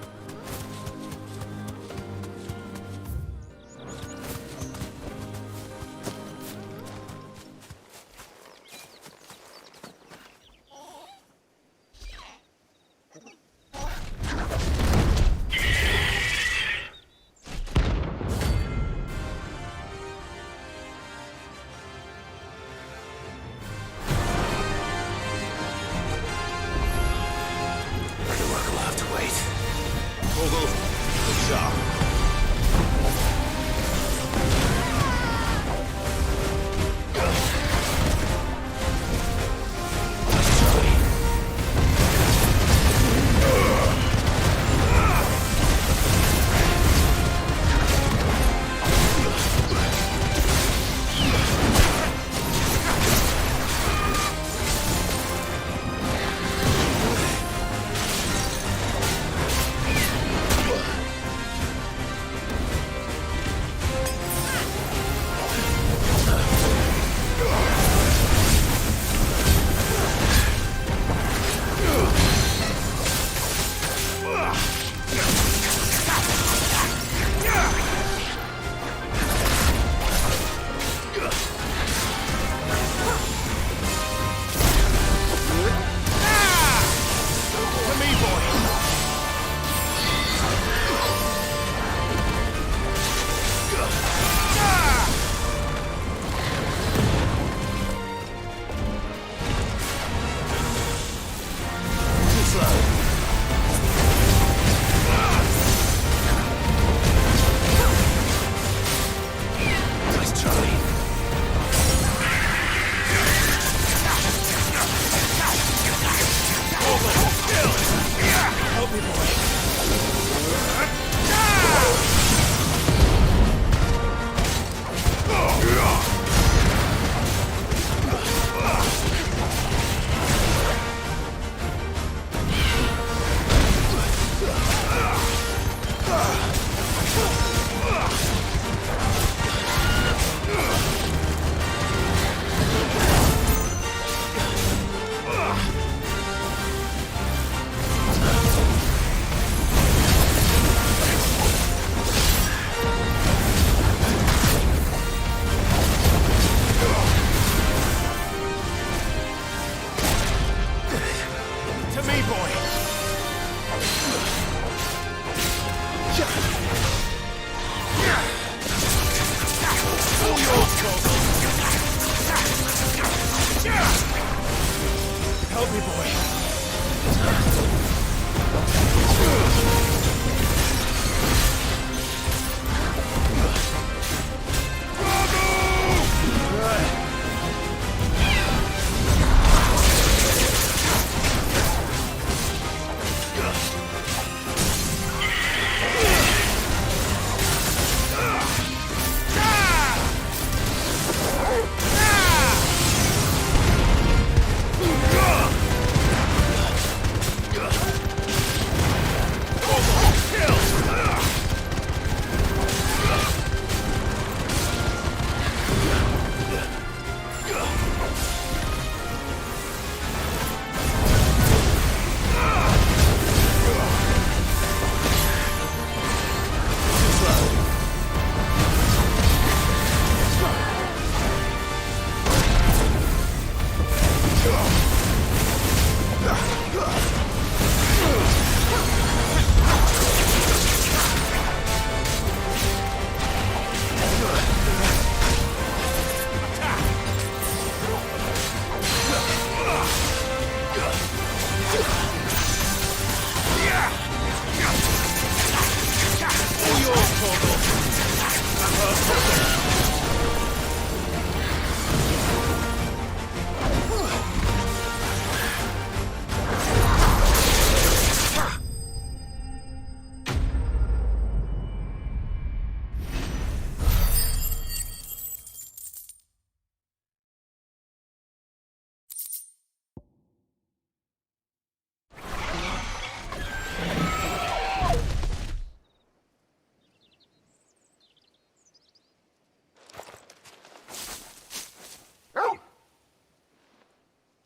Go, go. me, boy! All yours, Cole! Help me, boy!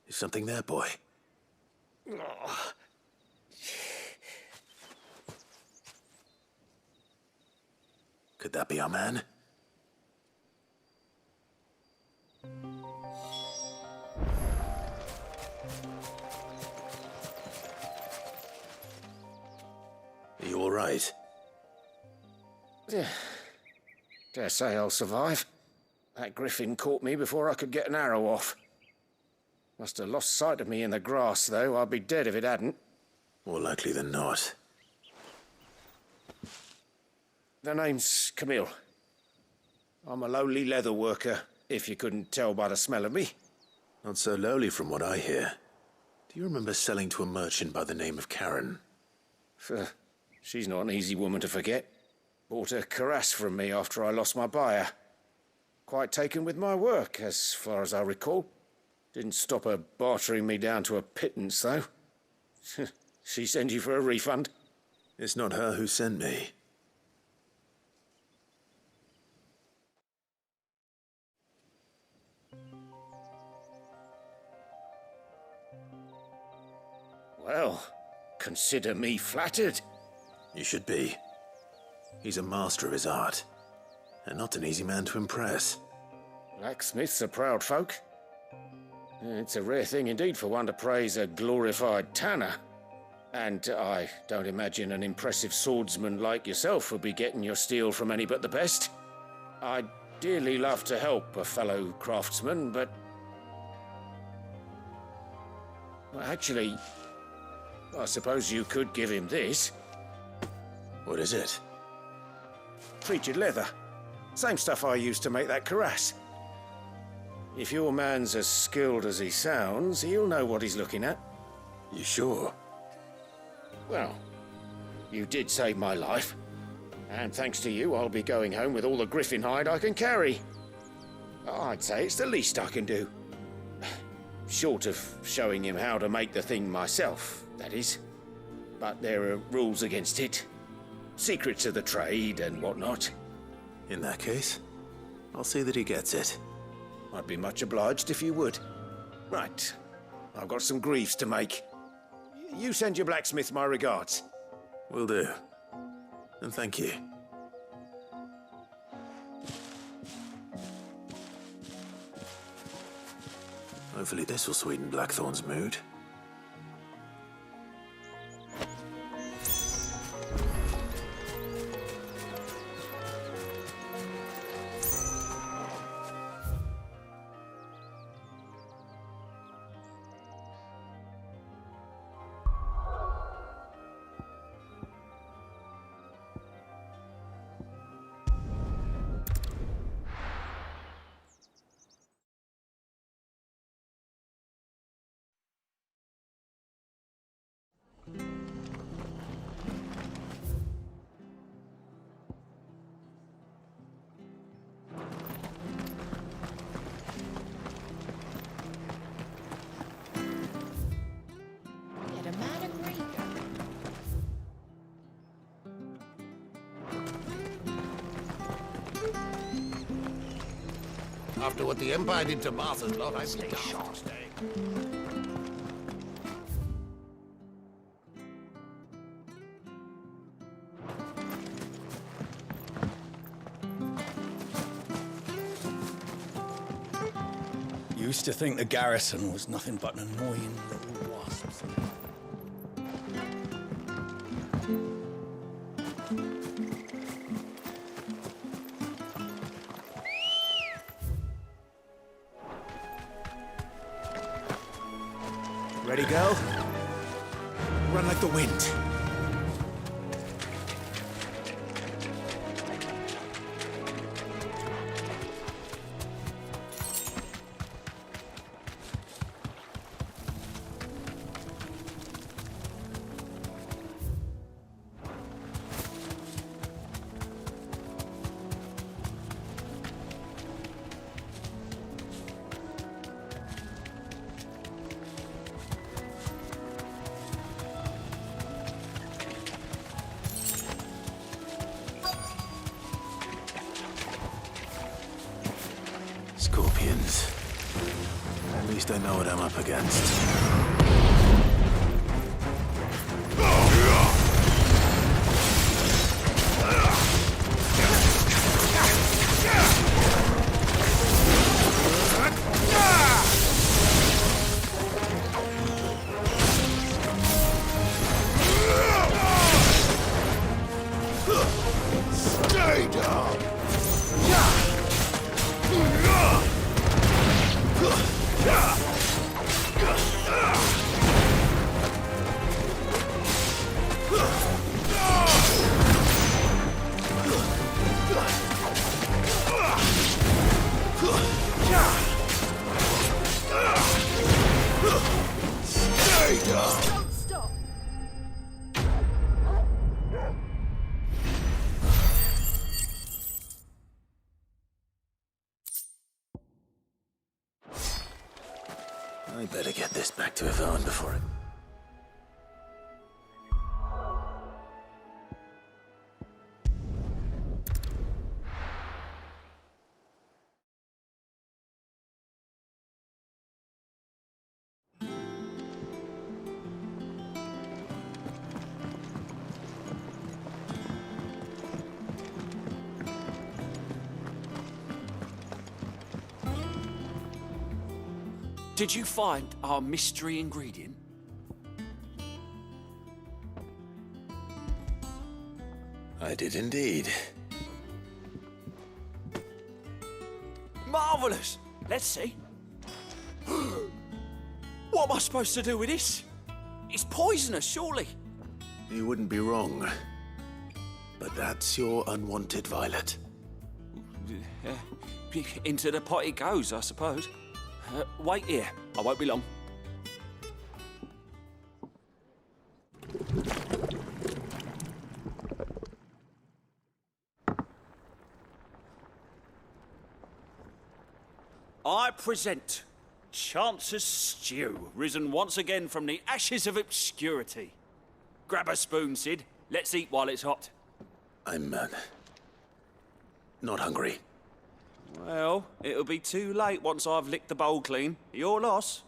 Is something there, boy? Could that be our man? Are you all right? Dare say I'll survive. That griffin caught me before I could get an arrow off. Must have lost sight of me in the grass, though. I'd be dead if it hadn't. More likely than not. The name's Camille. I'm a lowly leather worker, if you couldn't tell by the smell of me. Not so lowly from what I hear. Do you remember selling to a merchant by the name of Karen? She's not an easy woman to forget. Bought a cuirass from me after I lost my buyer. Quite taken with my work, as far as I recall. Didn't stop her bartering me down to a pittance, though. She sent you for a refund? It's not her who sent me. Well, consider me flattered. You should be. He's a master of his art, and not an easy man to impress. Blacksmiths are proud folk. It's a rare thing indeed for one to praise a glorified tanner. And I don't imagine an impressive swordsman like yourself would be getting your steel from any but the best. I'd dearly love to help a fellow craftsman, but... well, actually, I suppose you could give him this. What is it? Treated leather. Same stuff I used to make that cuirass. If your man's as skilled as he sounds, he'll know what he's looking at. You sure? Well, you did save my life. And thanks to you, I'll be going home with all the griffin hide I can carry. I'd say it's the least I can do. Short of showing him how to make the thing myself, that is. But there are rules against it. Secrets of the trade and whatnot. In that case, I'll see that he gets it. I'd be much obliged if you would. Right. I've got some greaves to make. You send your blacksmith my regards. Will do. And thank you. Hopefully this will sweeten Blackthorn's mood. After what the Empire did to Martha's lot, I stay short. Used to think the garrison was nothing but annoying little wasps. Ready, go? Run like the wind. Scorpions. At least I know what I'm up against. Stay down! Stay down! Don't stop. I better get this back to Yvonne before it... Did you find our mystery ingredient? I did indeed. Marvellous! Let's see. What am I supposed to do with this? It's poisonous, surely. You wouldn't be wrong. But that's your unwanted violet. Into the pot it goes, I suppose. Wait here. I won't be long. I present Chance's Stew, risen once again from the ashes of obscurity. Grab a spoon, Sid. Let's eat while it's hot. I'm, not hungry. Well, it'll be too late once I've licked the bowl clean. Your loss.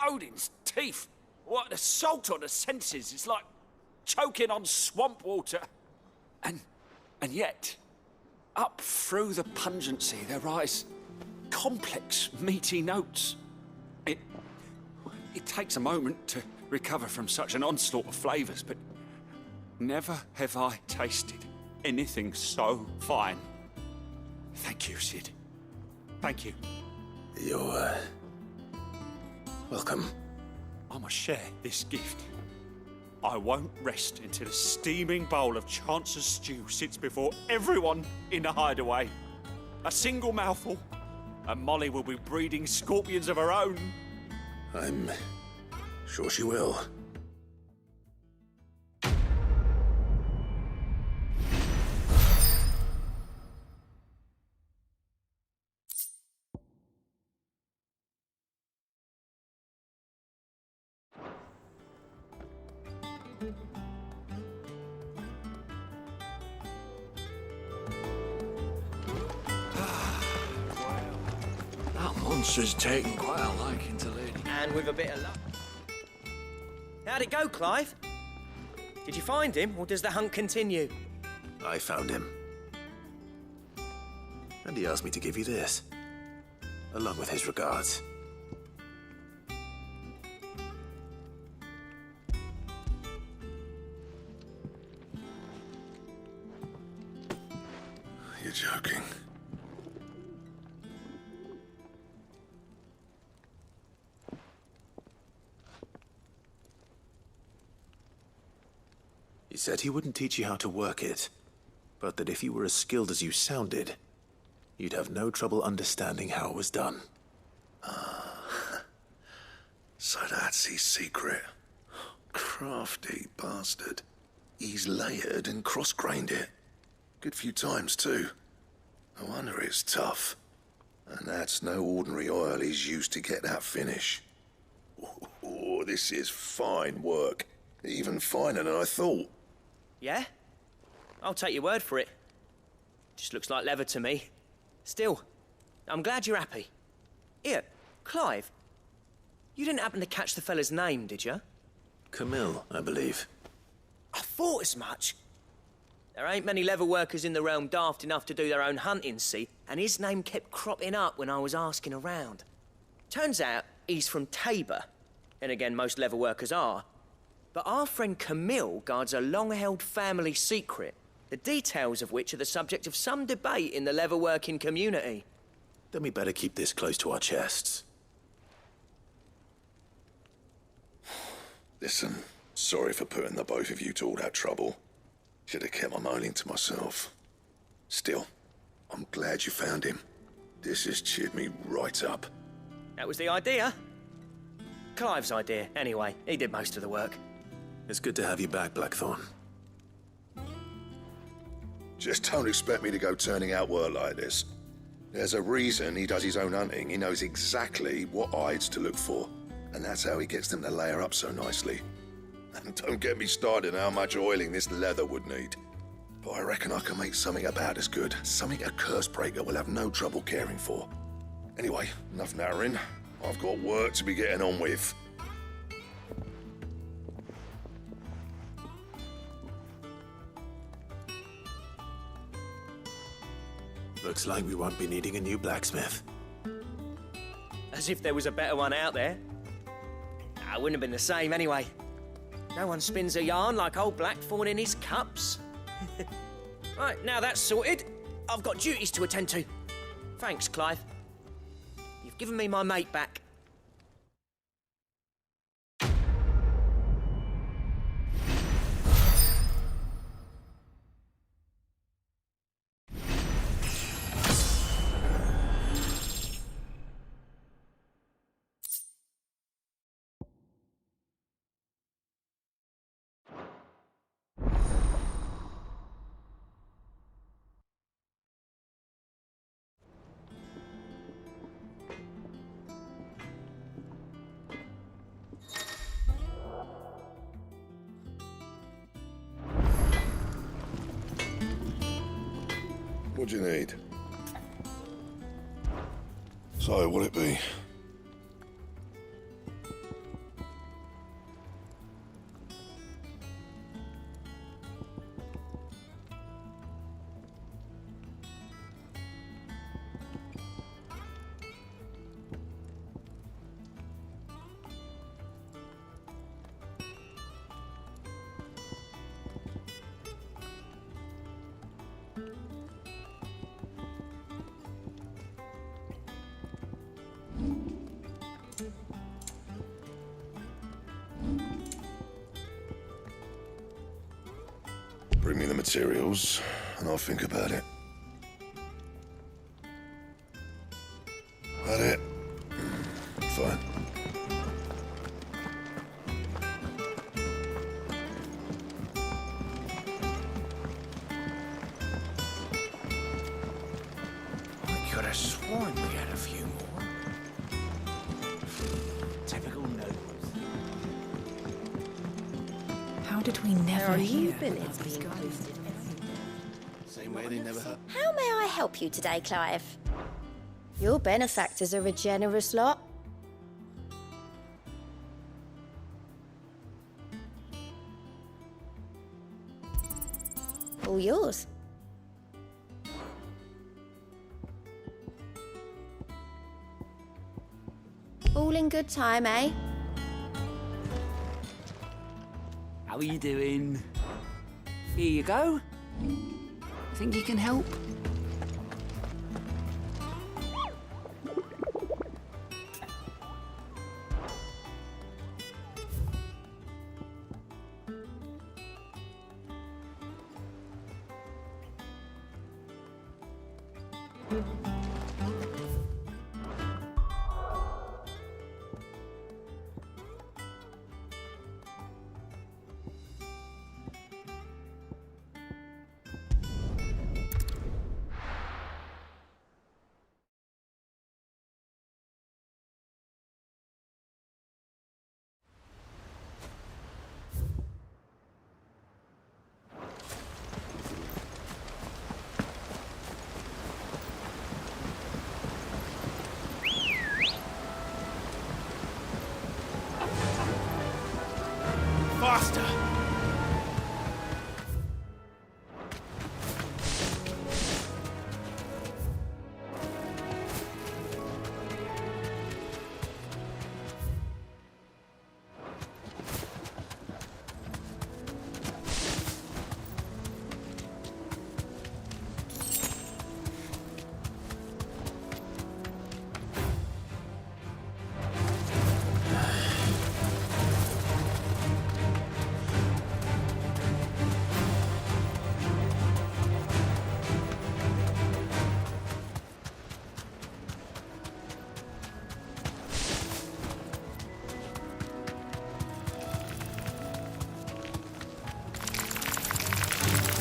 Odin's teeth. What an assault on the senses. It's like choking on swamp water. And yet, up through the pungency, there rise complex, meaty notes. It takes a moment to recover from such an onslaught of flavours, but never have I tasted anything so fine. Thank you, Sid. Thank you. You're, welcome. I must share this gift. I won't rest until a steaming bowl of Chance's stew sits before everyone in the hideaway. A single mouthful, and Molly will be breeding scorpions of her own. I'm sure she will. monster's taken quite a liking to Lady. And with a bit of luck. How'd it go, Clive? Did you find him, or does the hunt continue? I found him. And he asked me to give you this, along with his regards. You're joking. He said he wouldn't teach you how to work it, but that if you were as skilled as you sounded, you'd have no trouble understanding how it was done. So that's his secret. Crafty bastard. He's layered and cross-grained it. Good few times, too. No wonder it's tough. And that's no ordinary oil he's used to get that finish. Oh, this is fine work. Even finer than I thought. Yeah? I'll take your word for it. Just looks like leather to me. Still, I'm glad you're happy. Here, Clive, you didn't happen to catch the fella's name, did you? Camille, I believe. I thought as much. There ain't many leather workers in the realm daft enough to do their own hunting, see, and his name kept cropping up when I was asking around. Turns out he's from Tabor, and again, most leather workers are. But our friend Camille guards a long-held family secret, the details of which are the subject of some debate in the leather-working community. Then we better keep this close to our chests. Listen, sorry for putting the both of you to all that trouble. Should have kept my moaning to myself. Still, I'm glad you found him. This has cheered me right up. That was the idea. Clive's idea, anyway. He did most of the work. It's good to have you back, Blackthorn. Just don't expect me to go turning out work like this. There's a reason he does his own hunting. He knows exactly what hides to look for. And that's how he gets them to layer up so nicely. And don't get me started on how much oiling this leather would need. But I reckon I can make something about as good. Something a Cursebreaker will have no trouble caring for. Anyway, enough narrowing. I've got work to be getting on with. Looks like we won't be needing a new blacksmith. As if there was a better one out there. I wouldn't have been the same anyway. No one spins a yarn like old Blackthorn in his cups. Right, now that's sorted, I've got duties to attend to. Thanks, Clive. You've given me my mate back. What do you need? So, what'll it be? Bring me the materials, and I'll think about it. That it? Fine. I could have sworn we had a few more. Typical nobles. How did we never hear billets being posted? Same way they never have. How may I help you today, Clive? Your benefactors are a generous lot. All yours. All in good time, eh? How are you doing? Here you go. Think you can help? Faster!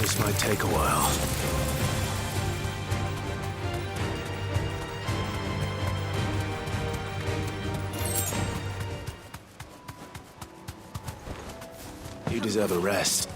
This might take a while. You deserve a rest.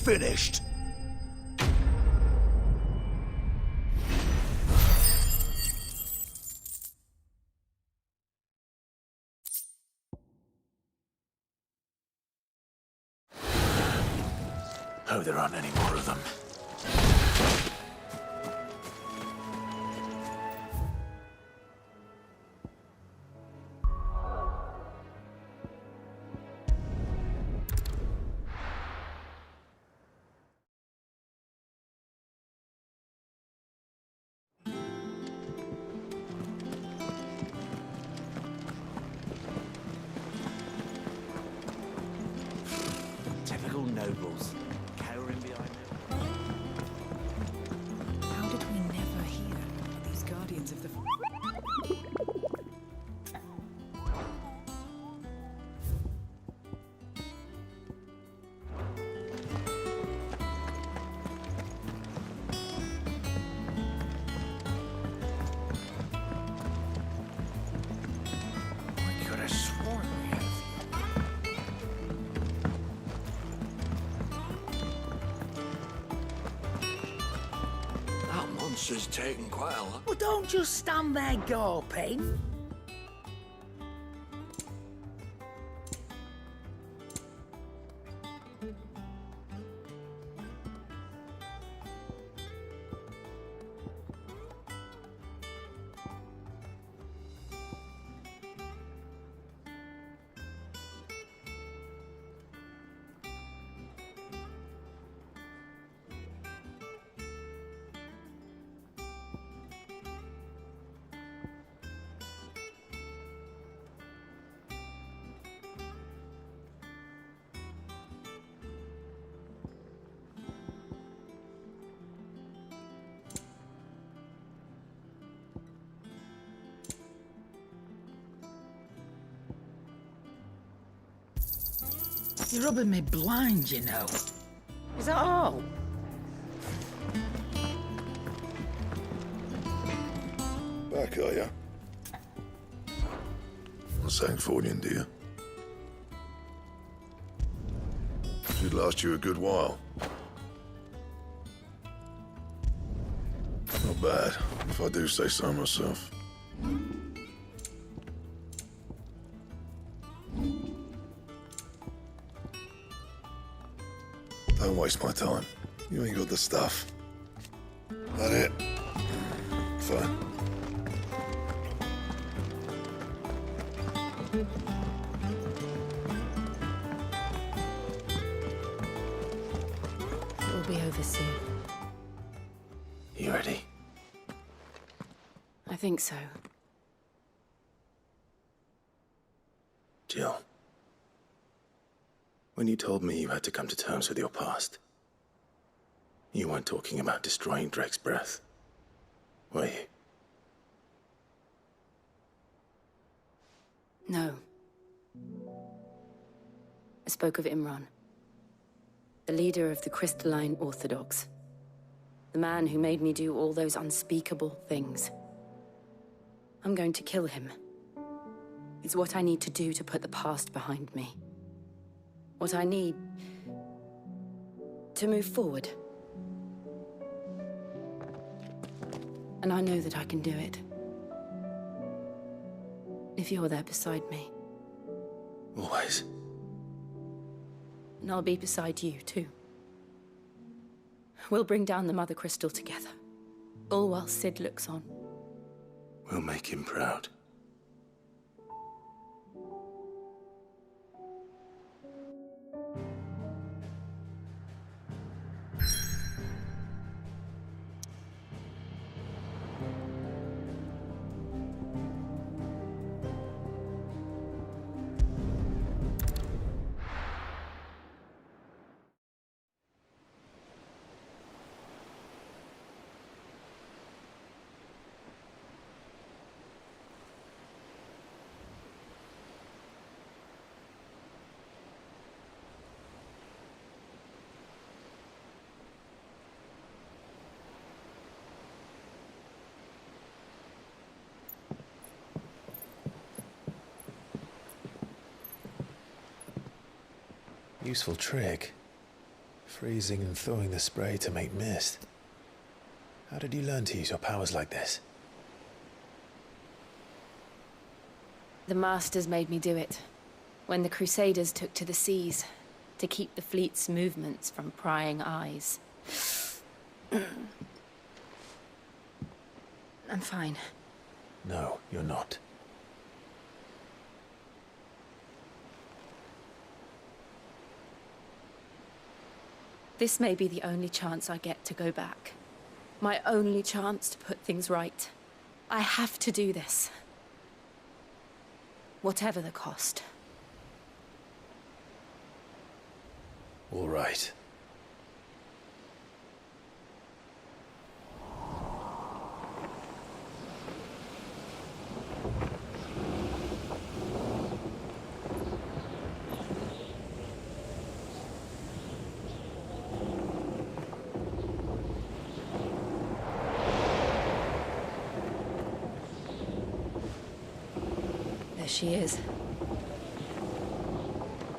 finished. Oh, there aren't any more of them. Typical nobles, cowering behind them. How did we never hear of these guardians of the... I could have sworn we had That monster's taken quite a lot. Well, don't just stand there gawping. You're rubbing me blind, you know. Is that all? Back, are ya? Well, Sancfordian, do you? Should last you a good while. Not bad, if I do say so myself. Don't waste my time. You ain't got the stuff. That it? Fine. It will be over soon. You ready? I think so. Jill. When you told me you had to come to terms with your past, you weren't talking about destroying Drake's breath, were you? No. I spoke of Imran, the leader of the Crystalline Orthodox. The man who made me do all those unspeakable things. I'm going to kill him. It's what I need to do to put the past behind me. What I need to move forward. And I know that I can do it. If you're there beside me. Always. And I'll be beside you, too. We'll bring down the Mother Crystal together. All while Sid looks on. We'll make him proud. Useful trick. Freezing and thawing the spray to make mist. How did you learn to use your powers like this? The Masters made me do it. When the Crusaders took to the seas, to keep the fleet's movements from prying eyes. I'm fine. No, you're not. This may be the only chance I get to go back. My only chance to put things right. I have to do this. Whatever the cost. All right. There she is.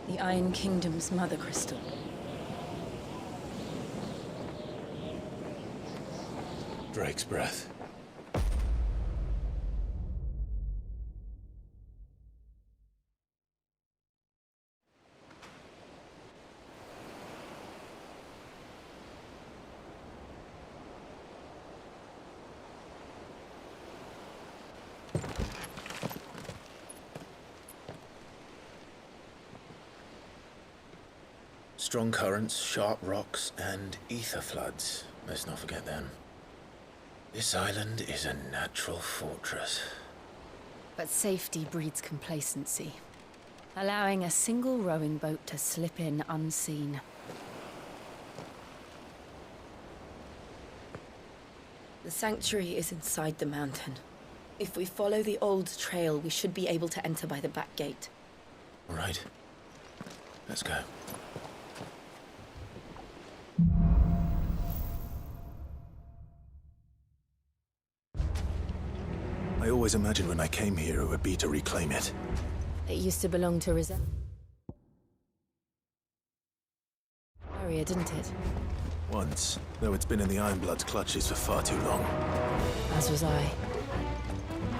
The Iron Kingdom's Mother Crystal. Drake's breath. Strong currents, sharp rocks, and ether floods. Let's not forget them. This island is a natural fortress. But safety breeds complacency. Allowing a single rowing boat to slip in unseen. The sanctuary is inside the mountain. If we follow the old trail, we should be able to enter by the back gate. All right. Let's go. I always imagined when I came here it would be to reclaim it. It used to belong to area, didn't it? Once, though it's been in the Ironblood's clutches for far too long. As was I.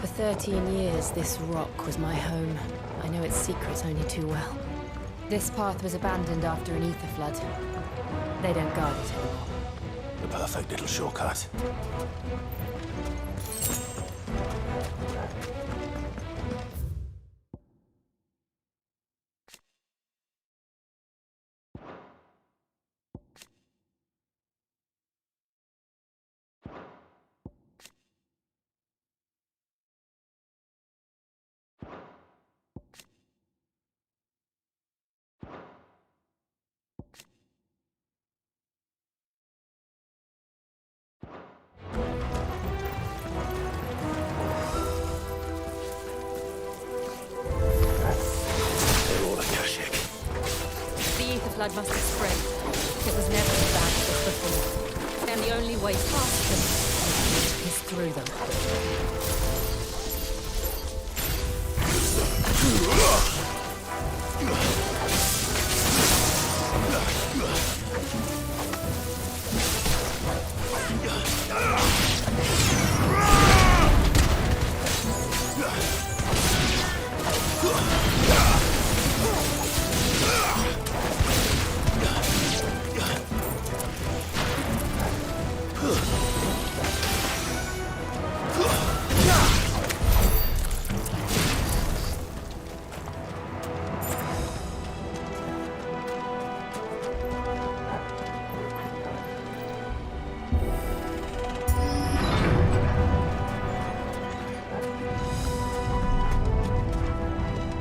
For 13 years, this rock was my home. I know its secrets only too well. This path was abandoned after an ether flood. They don't guard it anymore. The perfect little shortcut. The flood must have spread. It was never as bad as this before. And the only way past them is through them.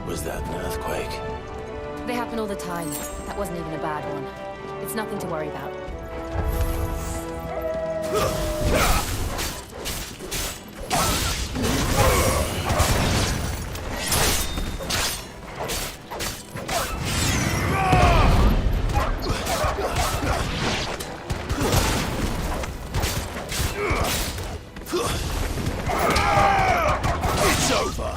Was that an earthquake? They happen all the time. That wasn't even a bad one. It's nothing to worry about. It's over!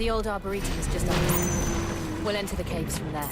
The old arboretum is just up there. We'll enter the caves from there.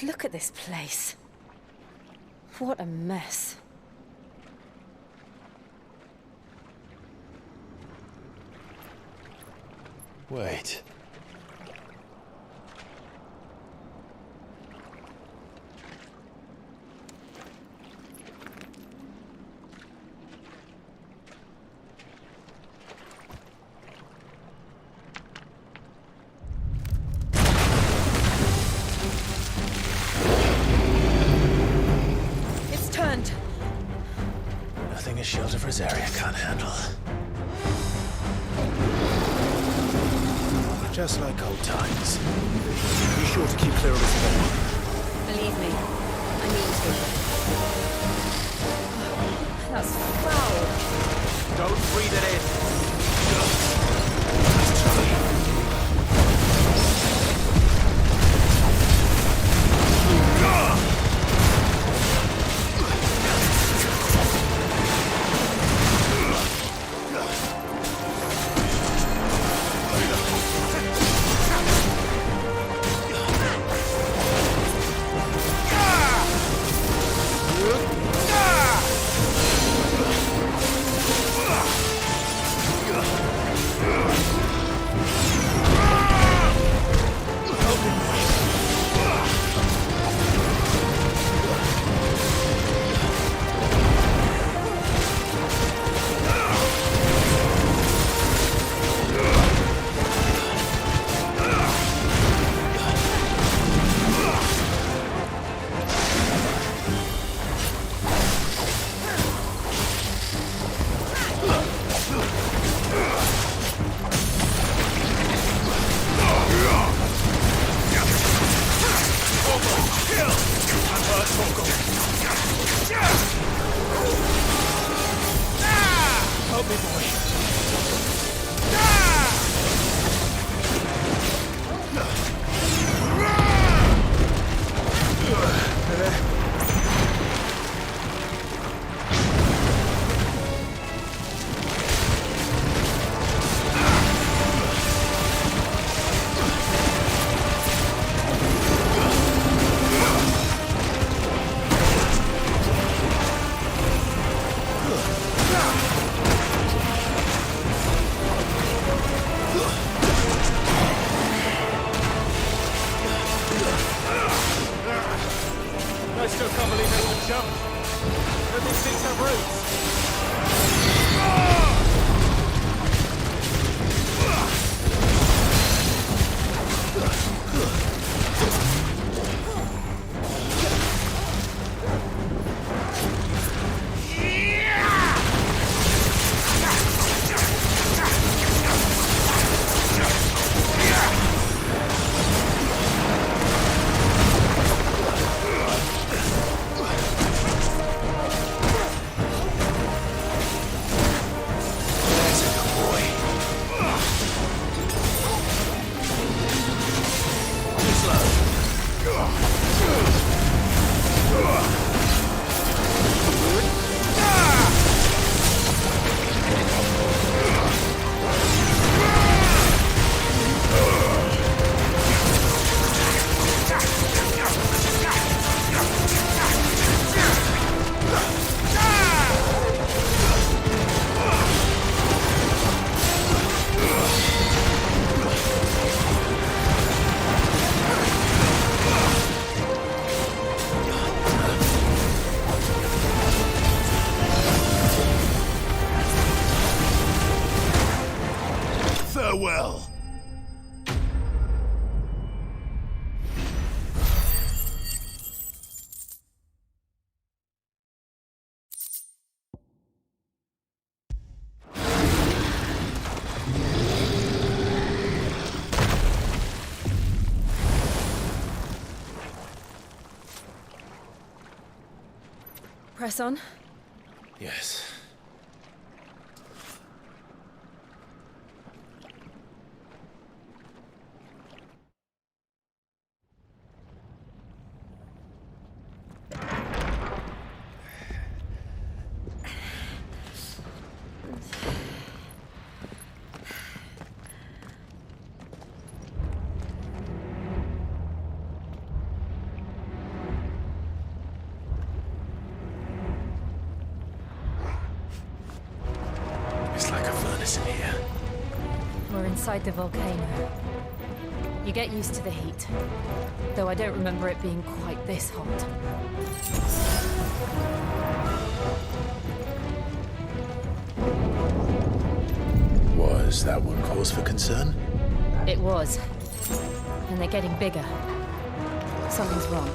Look at this place. What a mess. Wait. Nothing a shield of Rosaria can't handle. Just like old times. Be sure to keep clear of this wall. Believe me, I mean to. That's foul. Don't breathe it in. Farewell. Press on. Yes. It's like a furnace in here. We're inside the volcano. You get used to the heat, though I don't remember it being quite this hot. Was that one cause for concern? It was. And they're getting bigger. Something's wrong.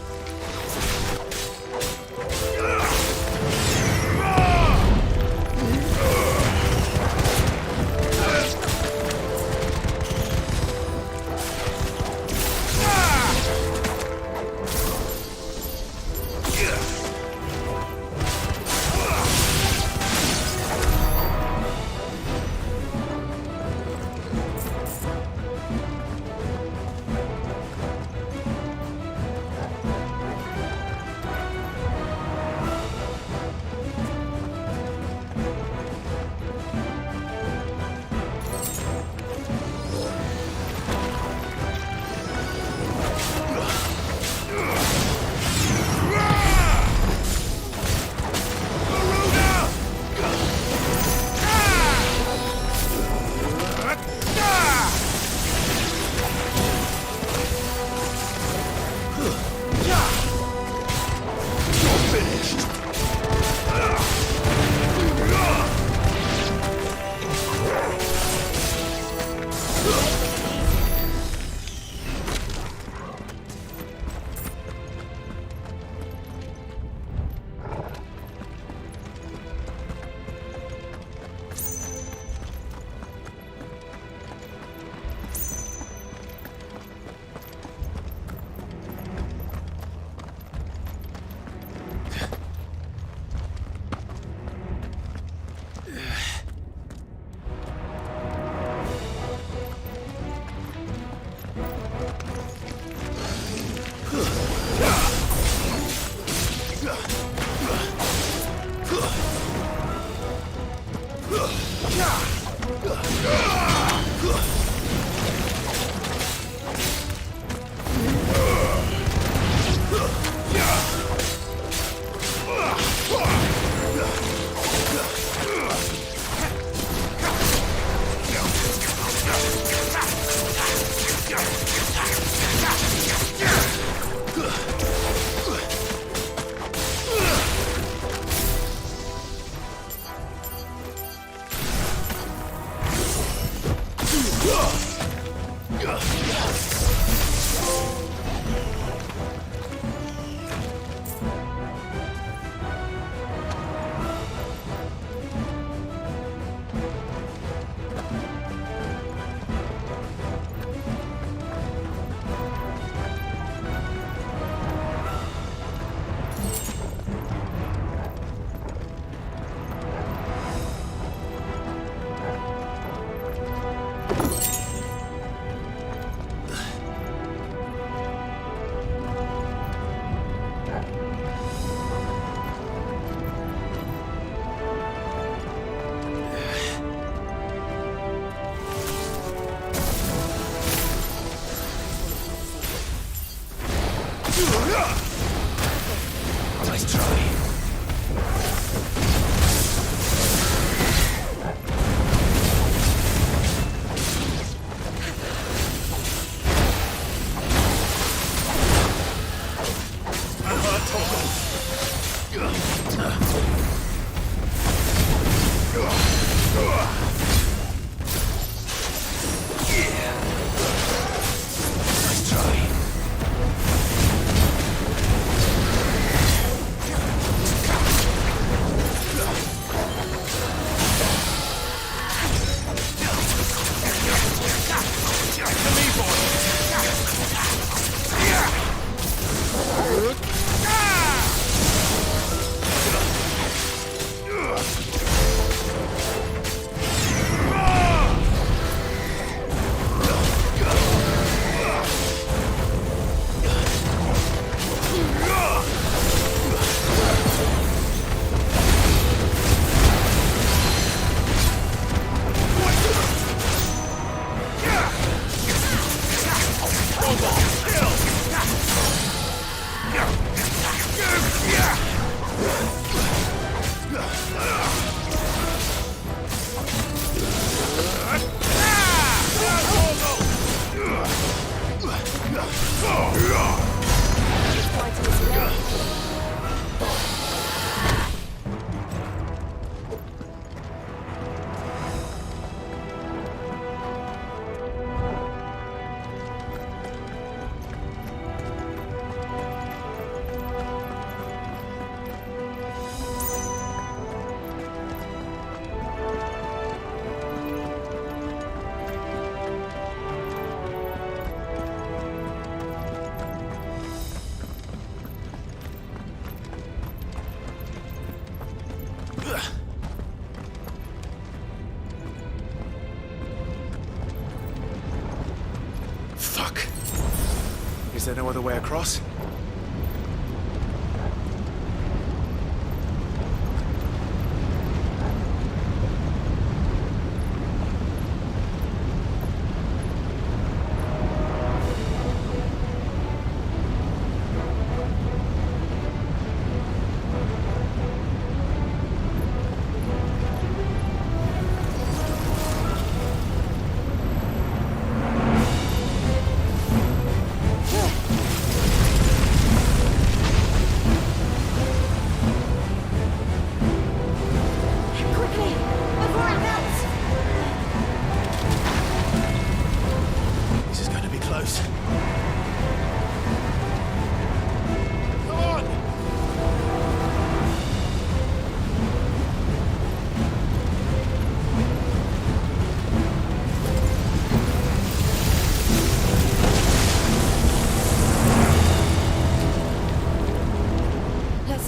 Fuck. Is there no other way across?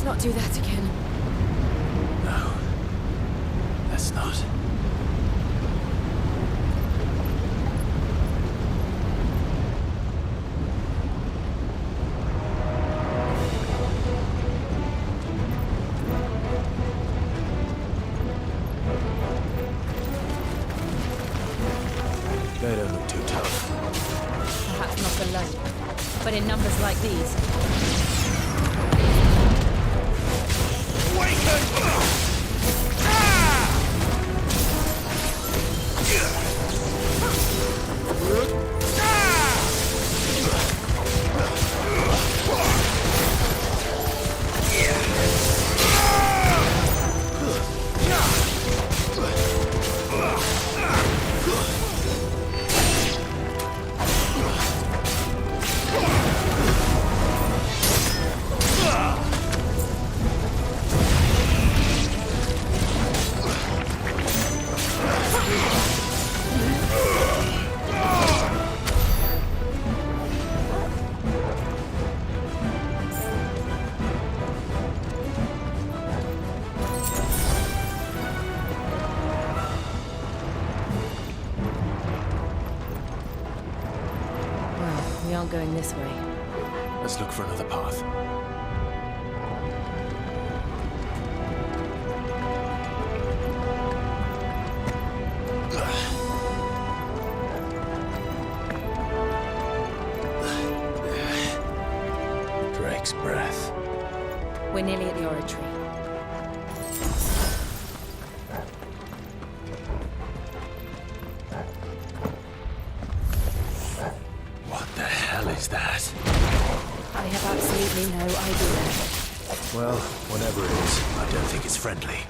Not do that again. No. Let's not. They don't look too tough. Perhaps not alone, but in numbers like these. We aren't going this way. Let's look for another path. Drake's breath. We're nearly at the oratory. What the hell is that? I have absolutely no idea. Well, whatever it is, I don't think it's friendly.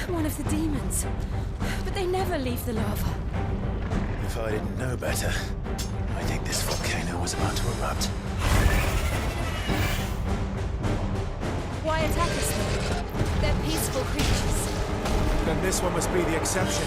One of the demons. But they never leave the lava. If I didn't know better, I think this volcano was about to erupt. Why attack us then? They're peaceful creatures. Then this one must be the exception.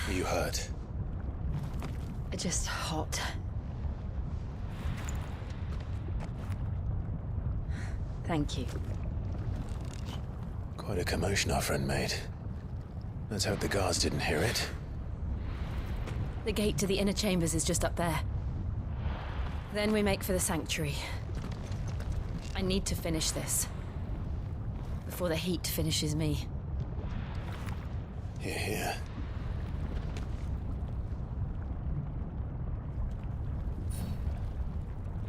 Are you hurt? Just hot. Thank you. Quite a commotion our friend made. Let's hope the guards didn't hear it. The gate to the inner chambers is just up there. Then we make for the sanctuary. I need to finish this. Before the heat finishes me. Hear, hear.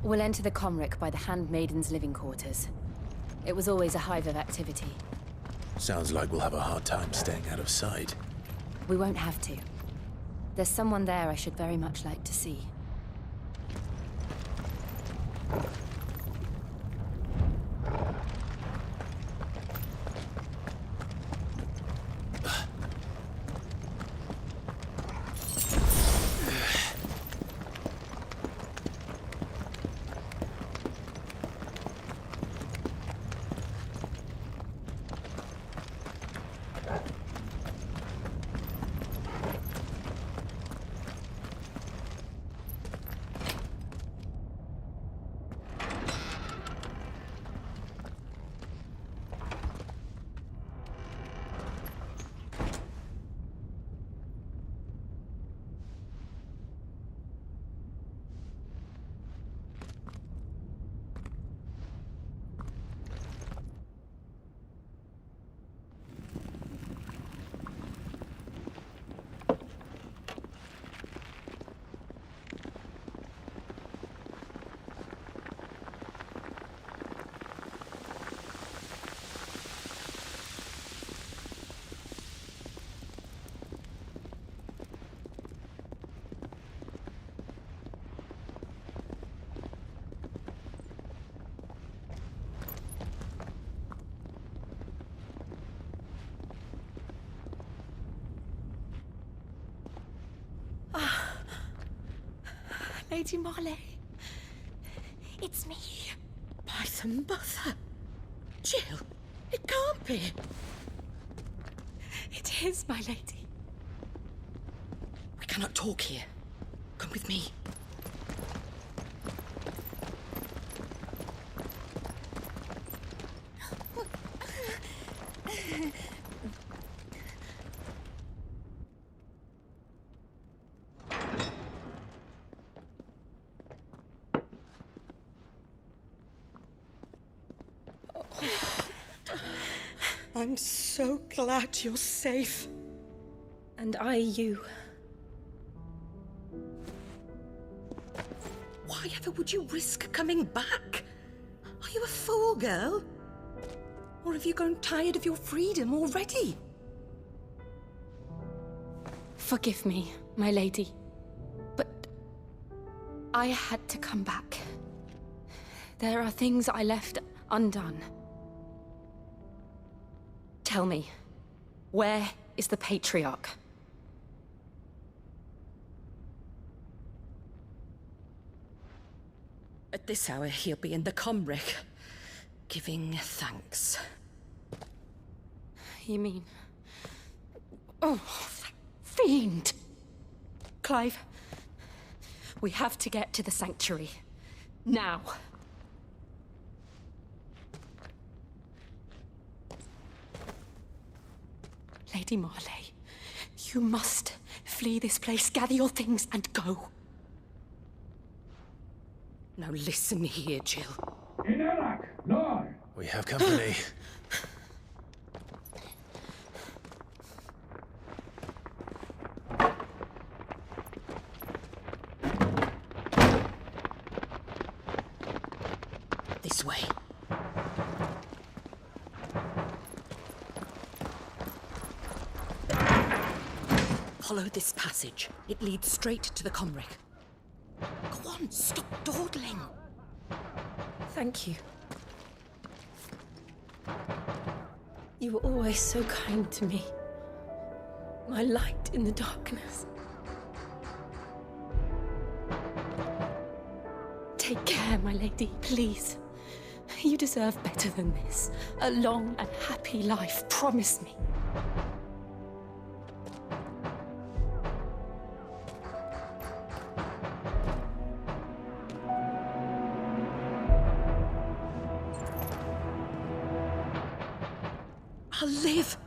We'll enter the Comric by the Handmaiden's living quarters. It was always a hive of activity. Sounds like we'll have a hard time staying out of sight. We won't have to. There's someone there I should very much like to see. Lady Marley. It's me. By the mother. Jill, it can't be. It is, my lady. We cannot talk here. Come with me. I'm so glad you're safe. And I you. Why ever would you risk coming back? Are you a fool, girl? Or have you grown tired of your freedom already? Forgive me, my lady. But I had to come back. There are things I left undone. Tell me, where is the Patriarch? At this hour, he'll be in the Comric, giving thanks. You mean... Oh, fiend! Clive, we have to get to the sanctuary. Now. Lady Marley, you must flee this place, gather your things, and go. Now listen here, Jill. We have company. This way. Follow this passage. It leads straight to the Comric. Go on, stop dawdling. Thank you. You were always so kind to me. My light in the darkness. Take care, my lady, please. You deserve better than this. A long and happy life, promise me. I'll live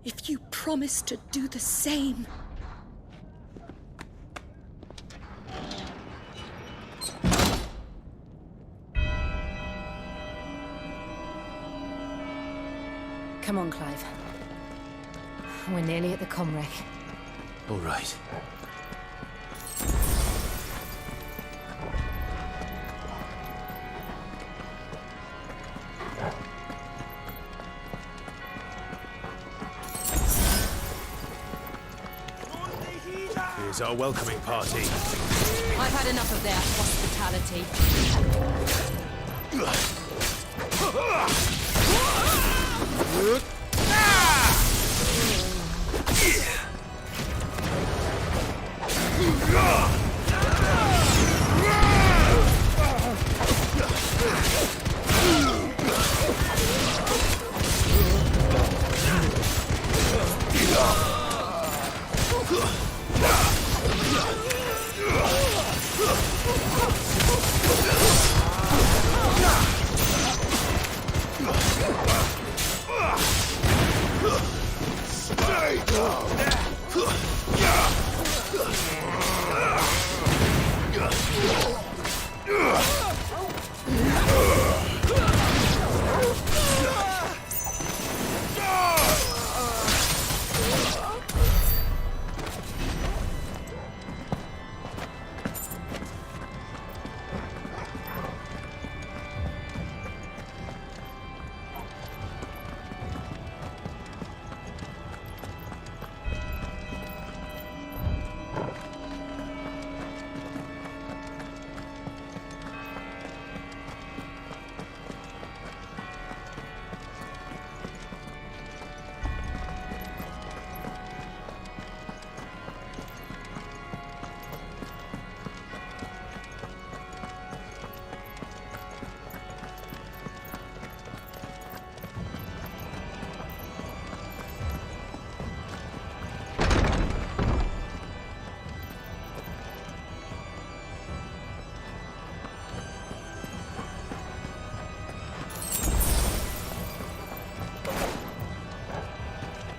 if you promise to do the same. Come on, Clive. We're nearly at the comwreck. All right. Here's our welcoming party. I've had enough of their hospitality.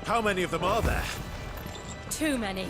How many of them are there? Too many.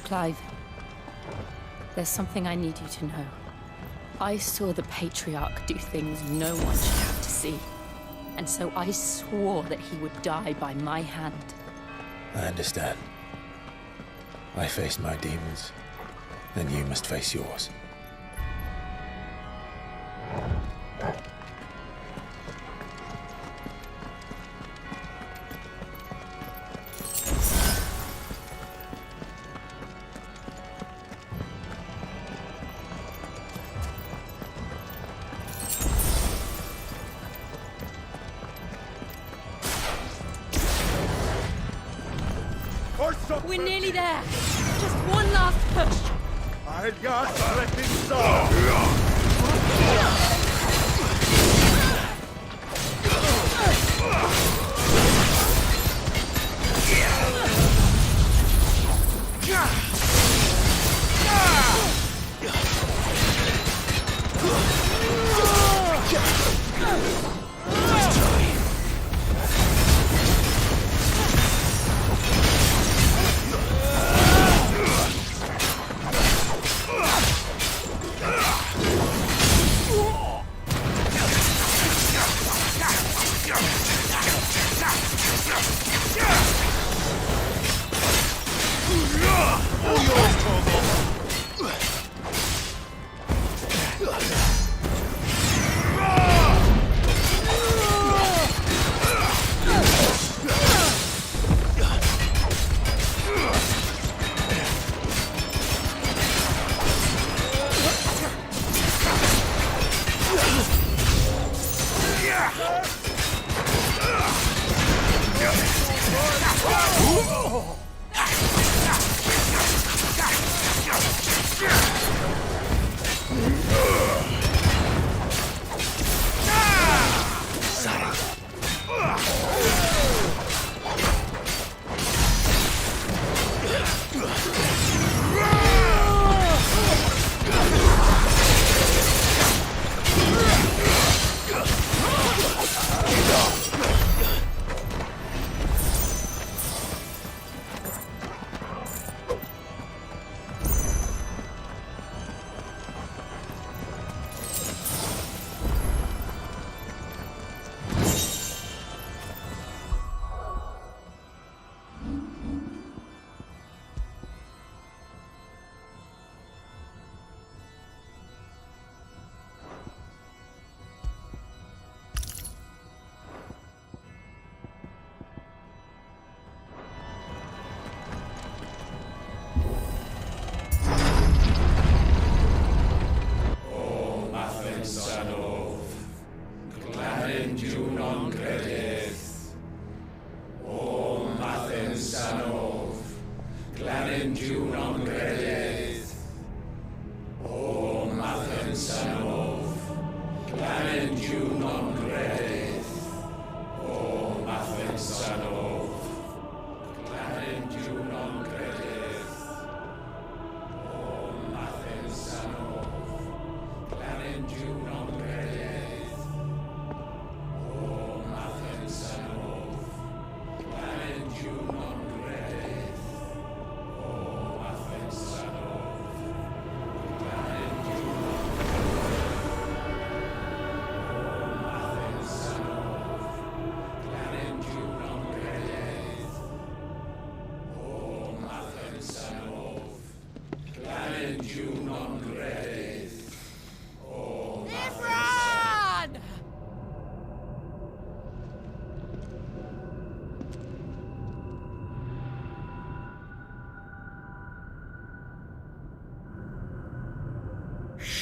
Clive, there's something I need you to know. I saw the Patriarch do things no one should have to see. And so I swore that he would die by my hand. I understand. I faced my demons, then you must face yours. We're nearly there. Just one last push. I've got flipping saw.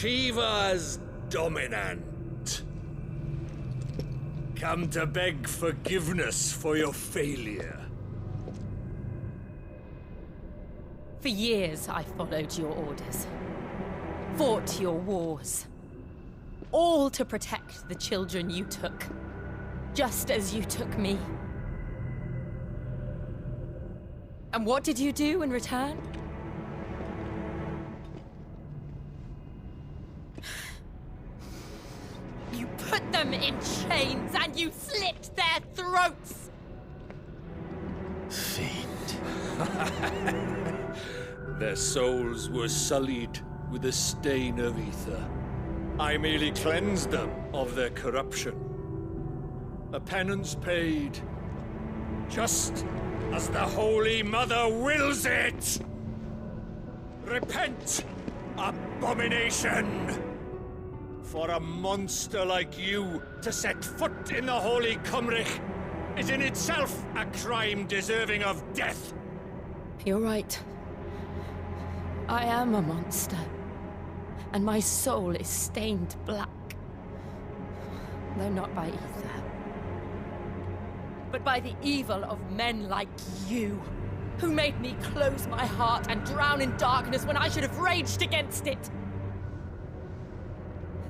Shiva's dominant. Come to beg forgiveness for your failure. For years, I followed your orders, fought your wars, all to protect the children you took, just as you took me. And what did you do in return? You put them in chains and you slit their throats! Fiend. Their souls were sullied with the stain of ether. I merely cleansed them of their corruption. A penance paid, just as the Holy Mother wills it! Repent, abomination! For a monster like you to set foot in the Holy Cymric is in itself a crime deserving of death! You're right. I am a monster. And my soul is stained black. Though not by ether. But by the evil of men like you, who made me close my heart and drown in darkness when I should have raged against it.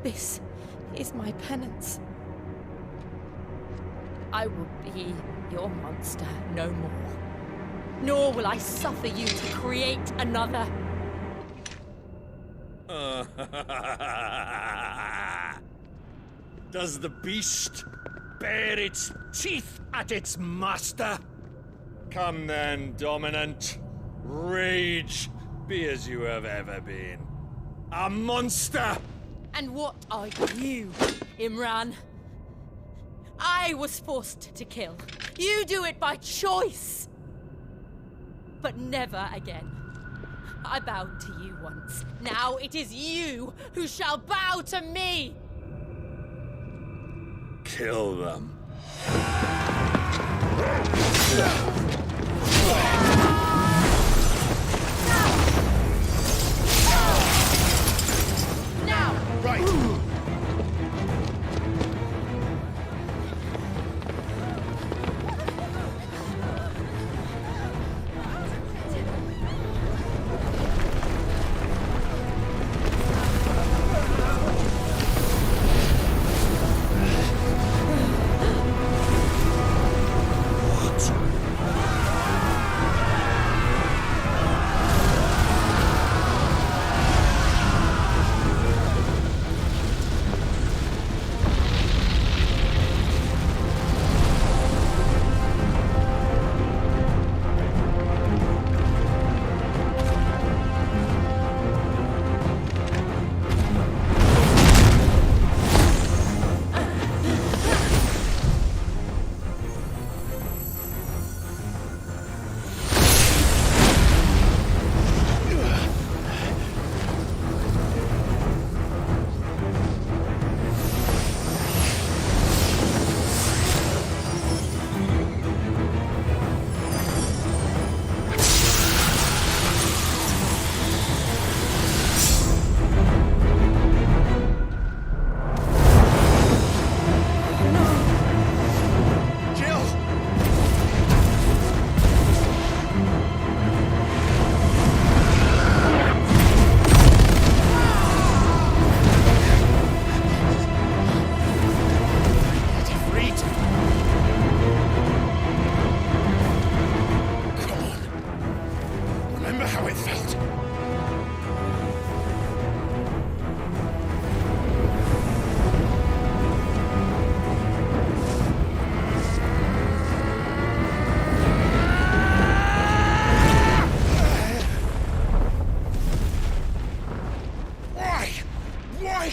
This is my penance. I will be your monster no more. Nor will I suffer you to create another. Does the beast bare its teeth at its master? Come then, Dominant. Rage, be as you have ever been. A monster! And what are you, Imran? I was forced to kill. You do it by choice. But never again. I bowed to you once. Now it is you who shall bow to me! Kill them. Now! Right!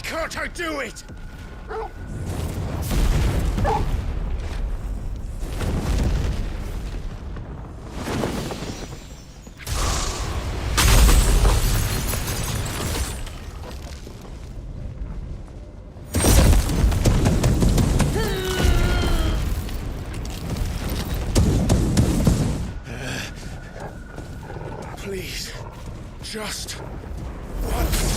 Can't I do it? Please, just once.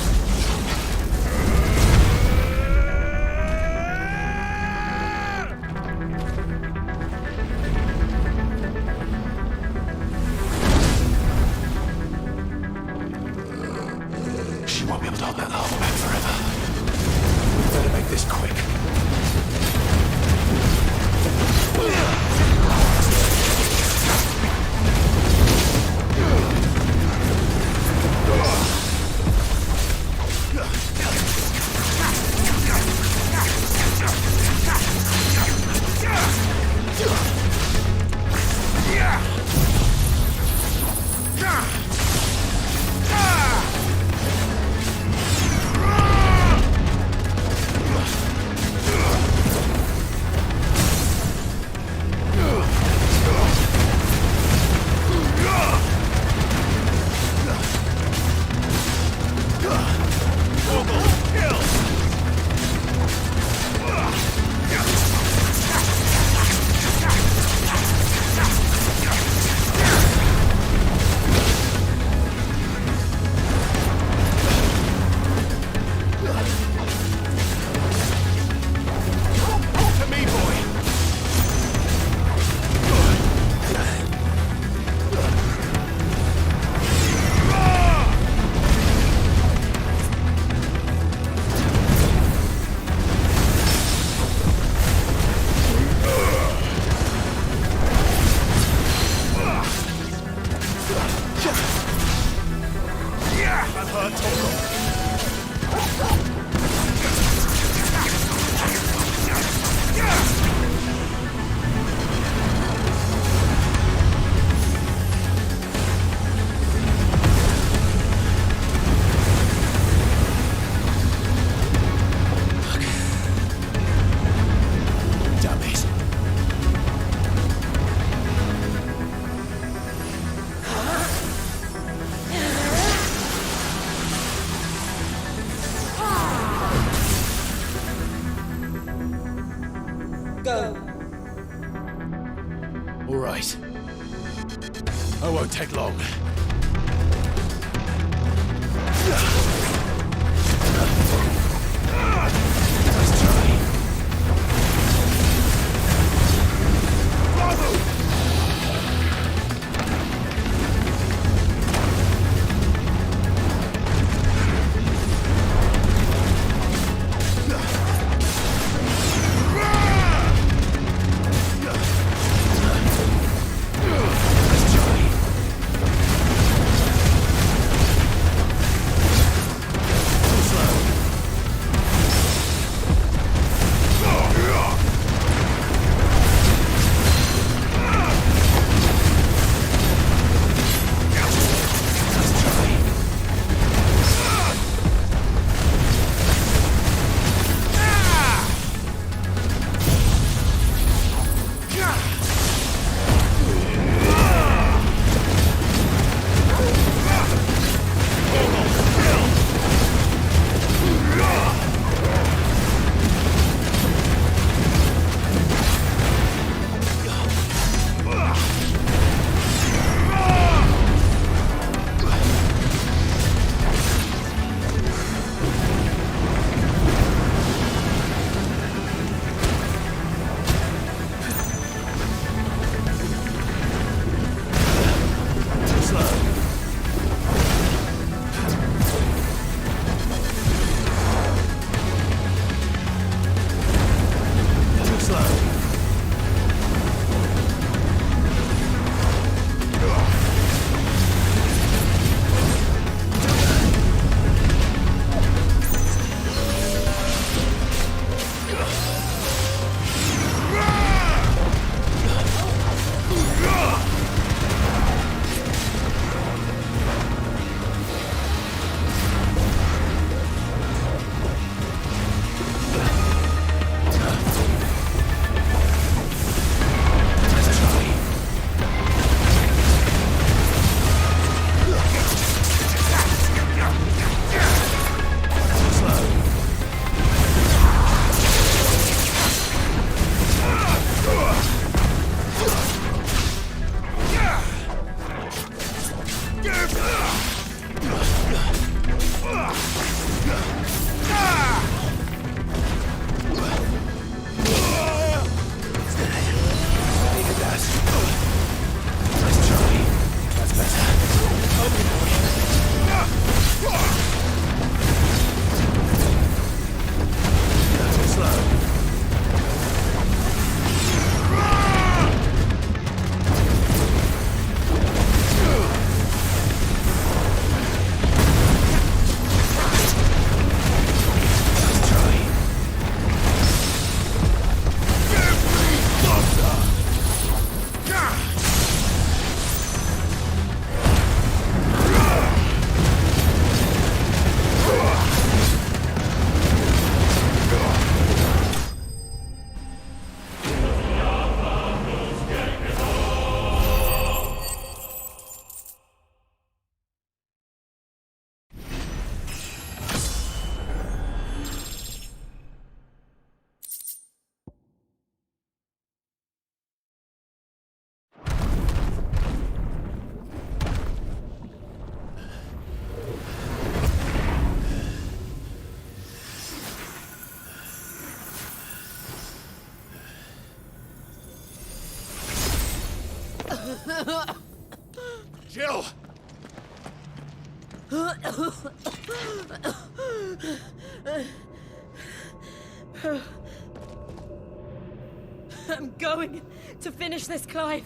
I've heard talk Damn it. Go. All right. I won't take long. Nice try. Bravo! Jill! I'm going to finish this, Clive.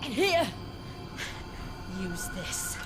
Here! Use this.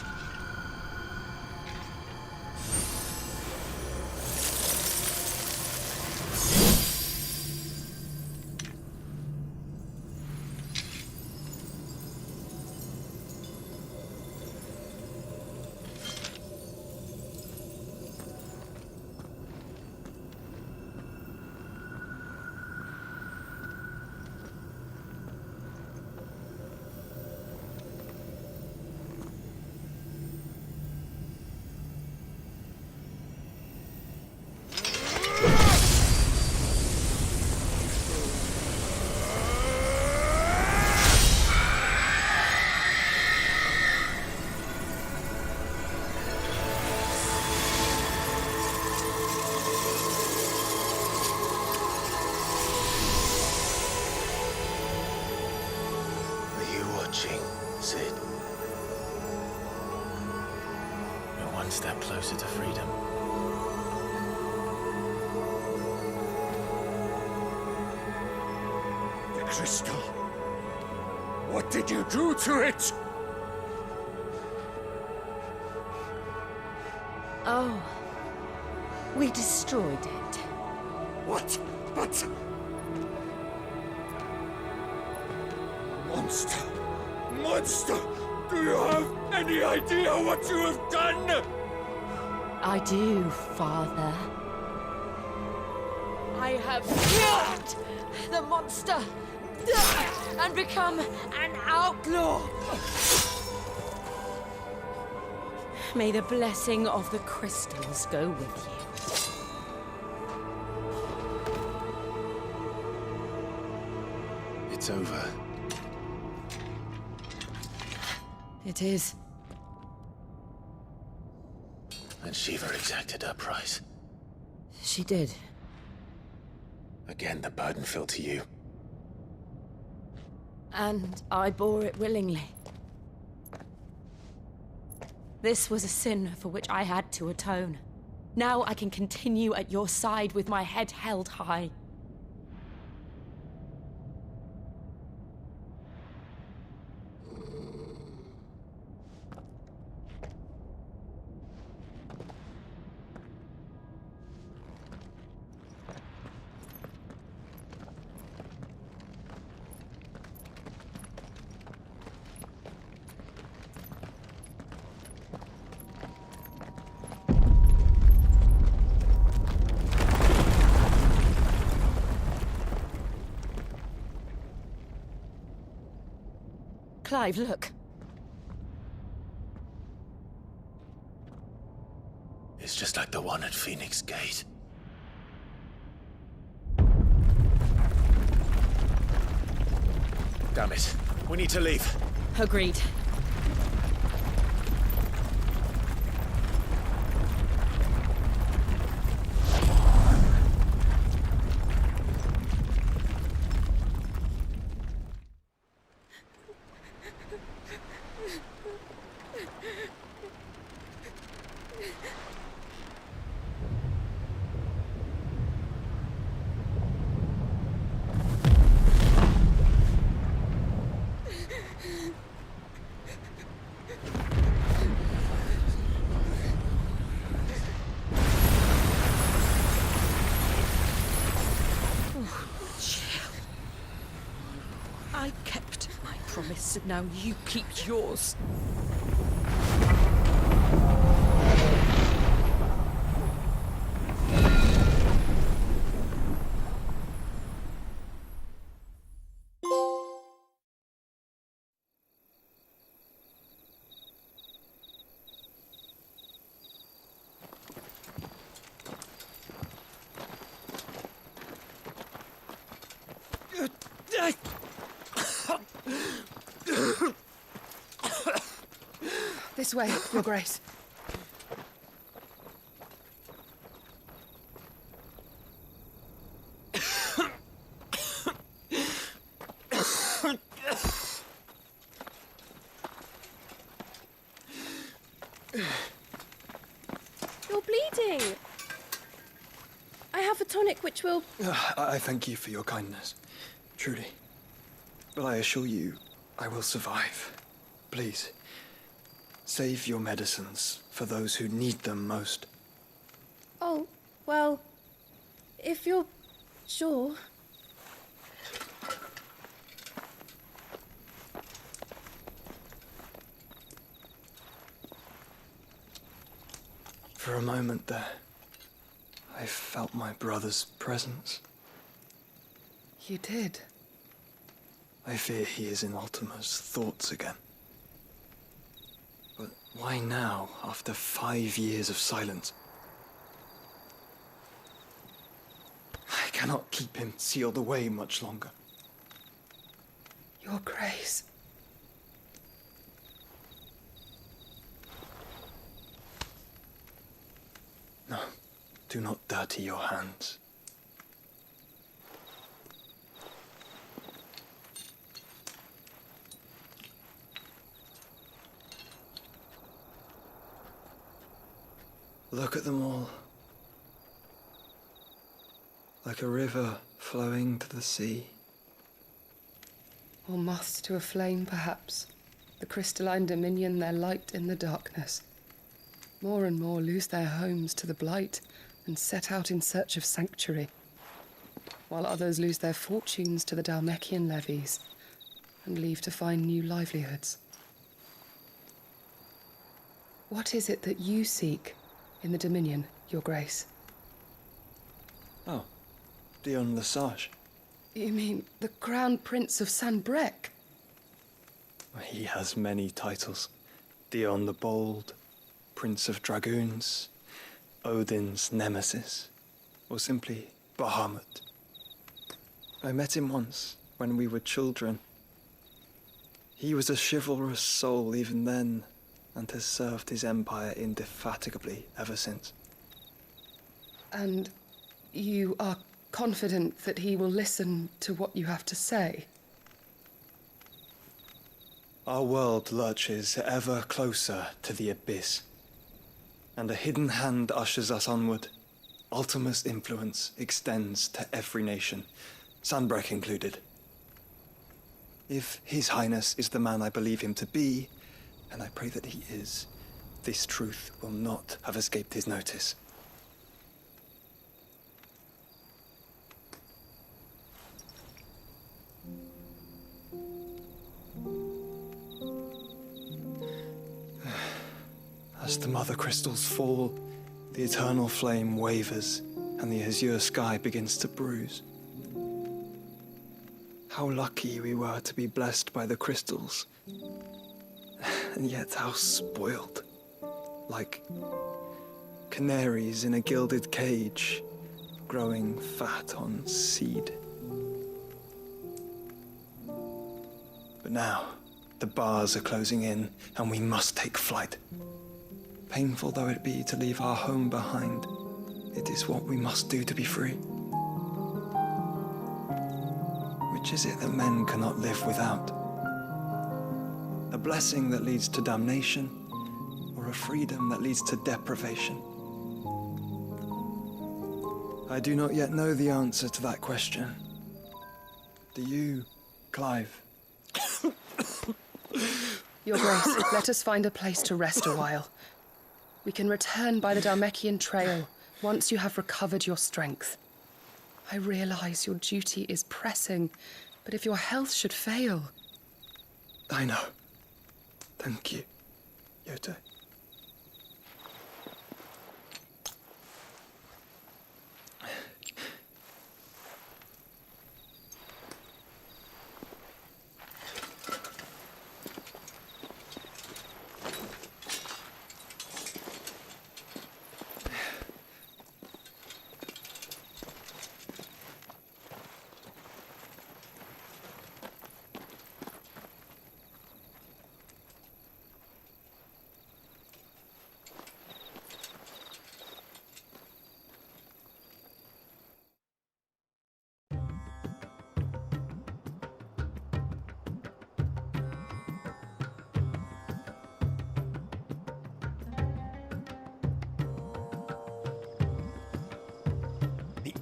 Sid. You're one step closer to freedom. The crystal. What did you do to it? Oh. We destroyed it. What? But... Monster! Monster! Do you have any idea what you have done? I do, Father. I have killed the monster and become an outlaw. May the blessing of the crystals go with you. It's over. It is. And Shiva exacted her price. She did. Again, the burden fell to you. And I bore it willingly. This was a sin for which I had to atone. Now I can continue at your side with my head held high. Clive, look. It's just like the one at Phoenix Gate. Damn it. We need to leave. Agreed. I kept my promise, and now you keep yours. This way, Your Grace. magic which will... I thank you for your kindness, truly. But I assure you, I will survive. Please, save your medicines for those who need them most. Oh, well, if you're sure... For a moment there, I felt my brother's presence. You did? I fear he is in Ultima's thoughts again. But why now, after 5 years of silence? I cannot keep him sealed away much longer. Your Grace. No, do not dirty your hands. Look at them all. Like a river flowing to the sea. Or moths to a flame, perhaps. The crystalline dominion their light in the darkness. More and more lose their homes to the blight and set out in search of sanctuary, while others lose their fortunes to the Dhalmekian levies and leave to find new livelihoods. What is it that you seek in the Dominion, Your Grace? Oh, Dion Lesage. You mean the Crown Prince of Sanbreque? He has many titles. Dion the Bold, Prince of Dragoons, Odin's Nemesis, or simply Bahamut. I met him once, when we were children. He was a chivalrous soul even then, and has served his empire indefatigably ever since. And you are confident that he will listen to what you have to say? Our world lurches ever closer to the abyss, and a hidden hand ushers us onward. Ultima's influence extends to every nation, Sanbreque included. If His Highness is the man I believe him to be, and I pray that he is, this truth will not have escaped his notice. As the mother crystals fall, the eternal flame wavers, and the azure sky begins to bruise. How lucky we were to be blessed by the crystals, and yet how spoiled. Like canaries in a gilded cage, growing fat on seed. But now, the bars are closing in, and we must take flight. Painful though it be to leave our home behind, it is what we must do to be free. Which is it that men cannot live without? A blessing that leads to damnation, or a freedom that leads to deprivation? I do not yet know the answer to that question. Do you, Clive? Your Grace, let us find a place to rest a while. We can return by the Dhalmekian trail once you have recovered your strength. I realize your duty is pressing, but if your health should fail... I know. Thank you, Yote.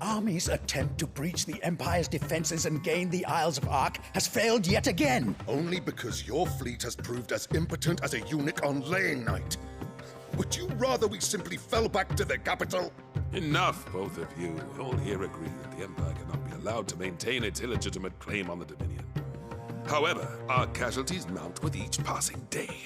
army's attempt to breach the Empire's defenses and gain the Isles of Ark has failed yet again. Only because your fleet has proved as impotent as a eunuch on laying night. Would you rather we simply fell back to the capital? Enough, both of you. All here agree that the Empire cannot be allowed to maintain its illegitimate claim on the Dominion. However, our casualties mount with each passing day.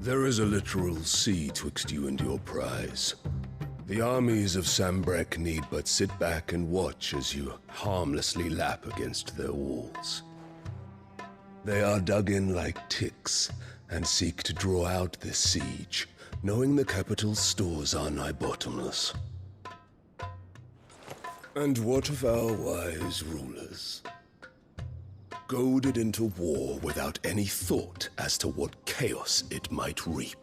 There is a literal sea twixt you and your prize. The armies of Sambrek need but sit back and watch as you harmlessly lap against their walls. They are dug in like ticks and seek to draw out this siege, knowing the capital's stores are nigh bottomless. And what of our wise rulers? Goaded into war without any thought as to what chaos it might reap.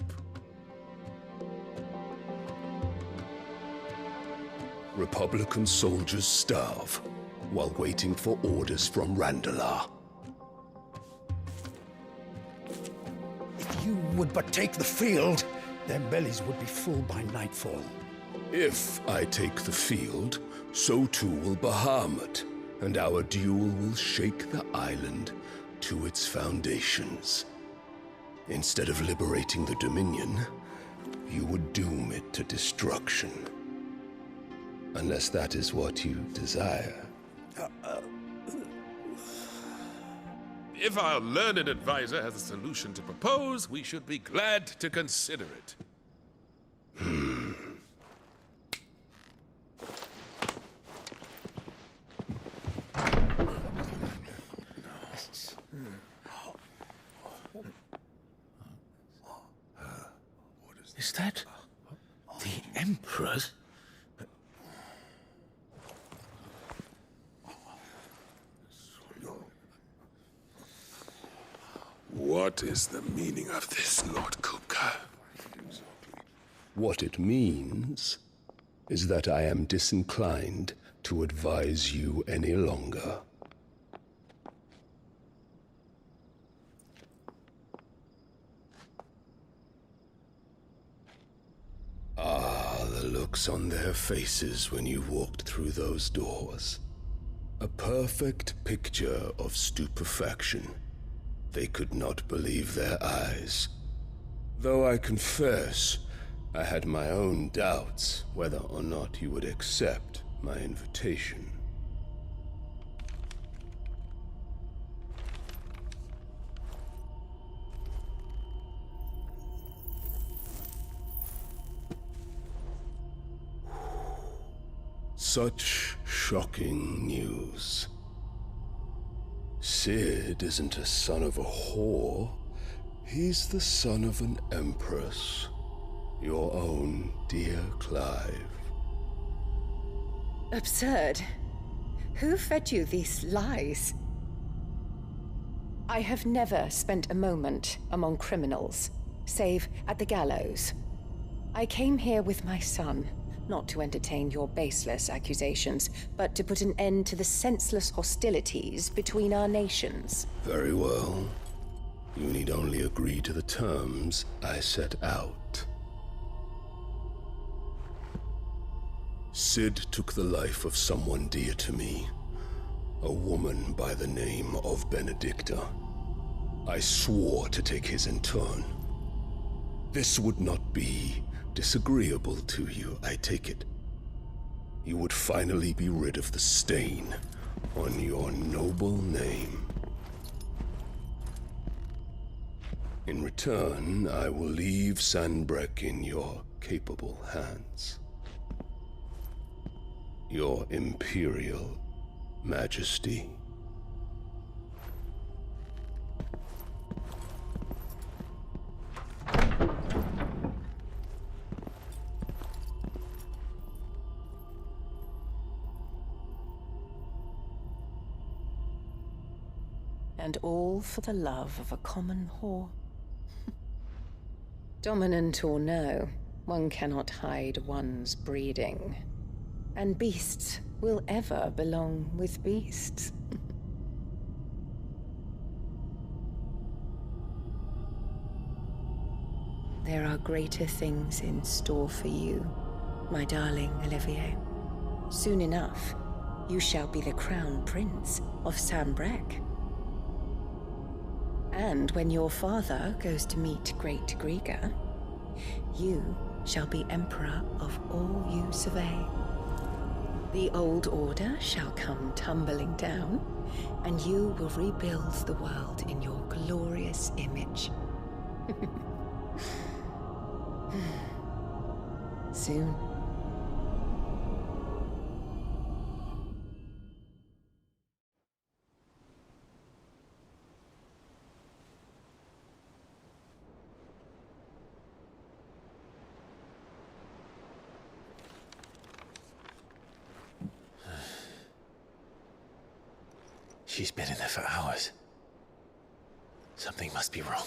Republican soldiers starve while waiting for orders from Randalar. If you would but take the field, their bellies would be full by nightfall. If I take the field, so too will Bahamut, and our duel will shake the island to its foundations. Instead of liberating the Dominion, you would doom it to destruction. Unless that is what you desire. If our learned advisor has a solution to propose, we should be glad to consider it. Is that the Emperor's? What is the meaning of this, Lord Kupka? What it means is that I am disinclined to advise you any longer. Ah, the looks on their faces when you walked through those doors. A perfect picture of stupefaction. They could not believe their eyes. Though I confess, I had my own doubts whether or not you would accept my invitation. Such shocking news. Sid isn't a son of a whore. He's the son of an empress. Your own dear Clive. Absurd. Who fed you these lies? I have never spent a moment among criminals, save at the gallows. I came here with my son, not to entertain your baseless accusations, but to put an end to the senseless hostilities between our nations. Very well. You need only agree to the terms I set out. Sid took the life of someone dear to me, a woman by the name of Benedicta. I swore to take his in turn. This would not be disagreeable to you, I take it. You would finally be rid of the stain on your noble name. In return, I will leave Sanbreque in your capable hands. Your Imperial Majesty. And all for the love of a common whore. Dominant or no, one cannot hide one's breeding. And beasts will ever belong with beasts. There are greater things in store for you, my darling Olivier. Soon enough, you shall be the crown prince of Sambrec. And when your father goes to meet Great Grieger, you shall be emperor of all you survey. The old order shall come tumbling down, and you will rebuild the world in your glorious image. Soon. She's been in there for hours. Something must be wrong.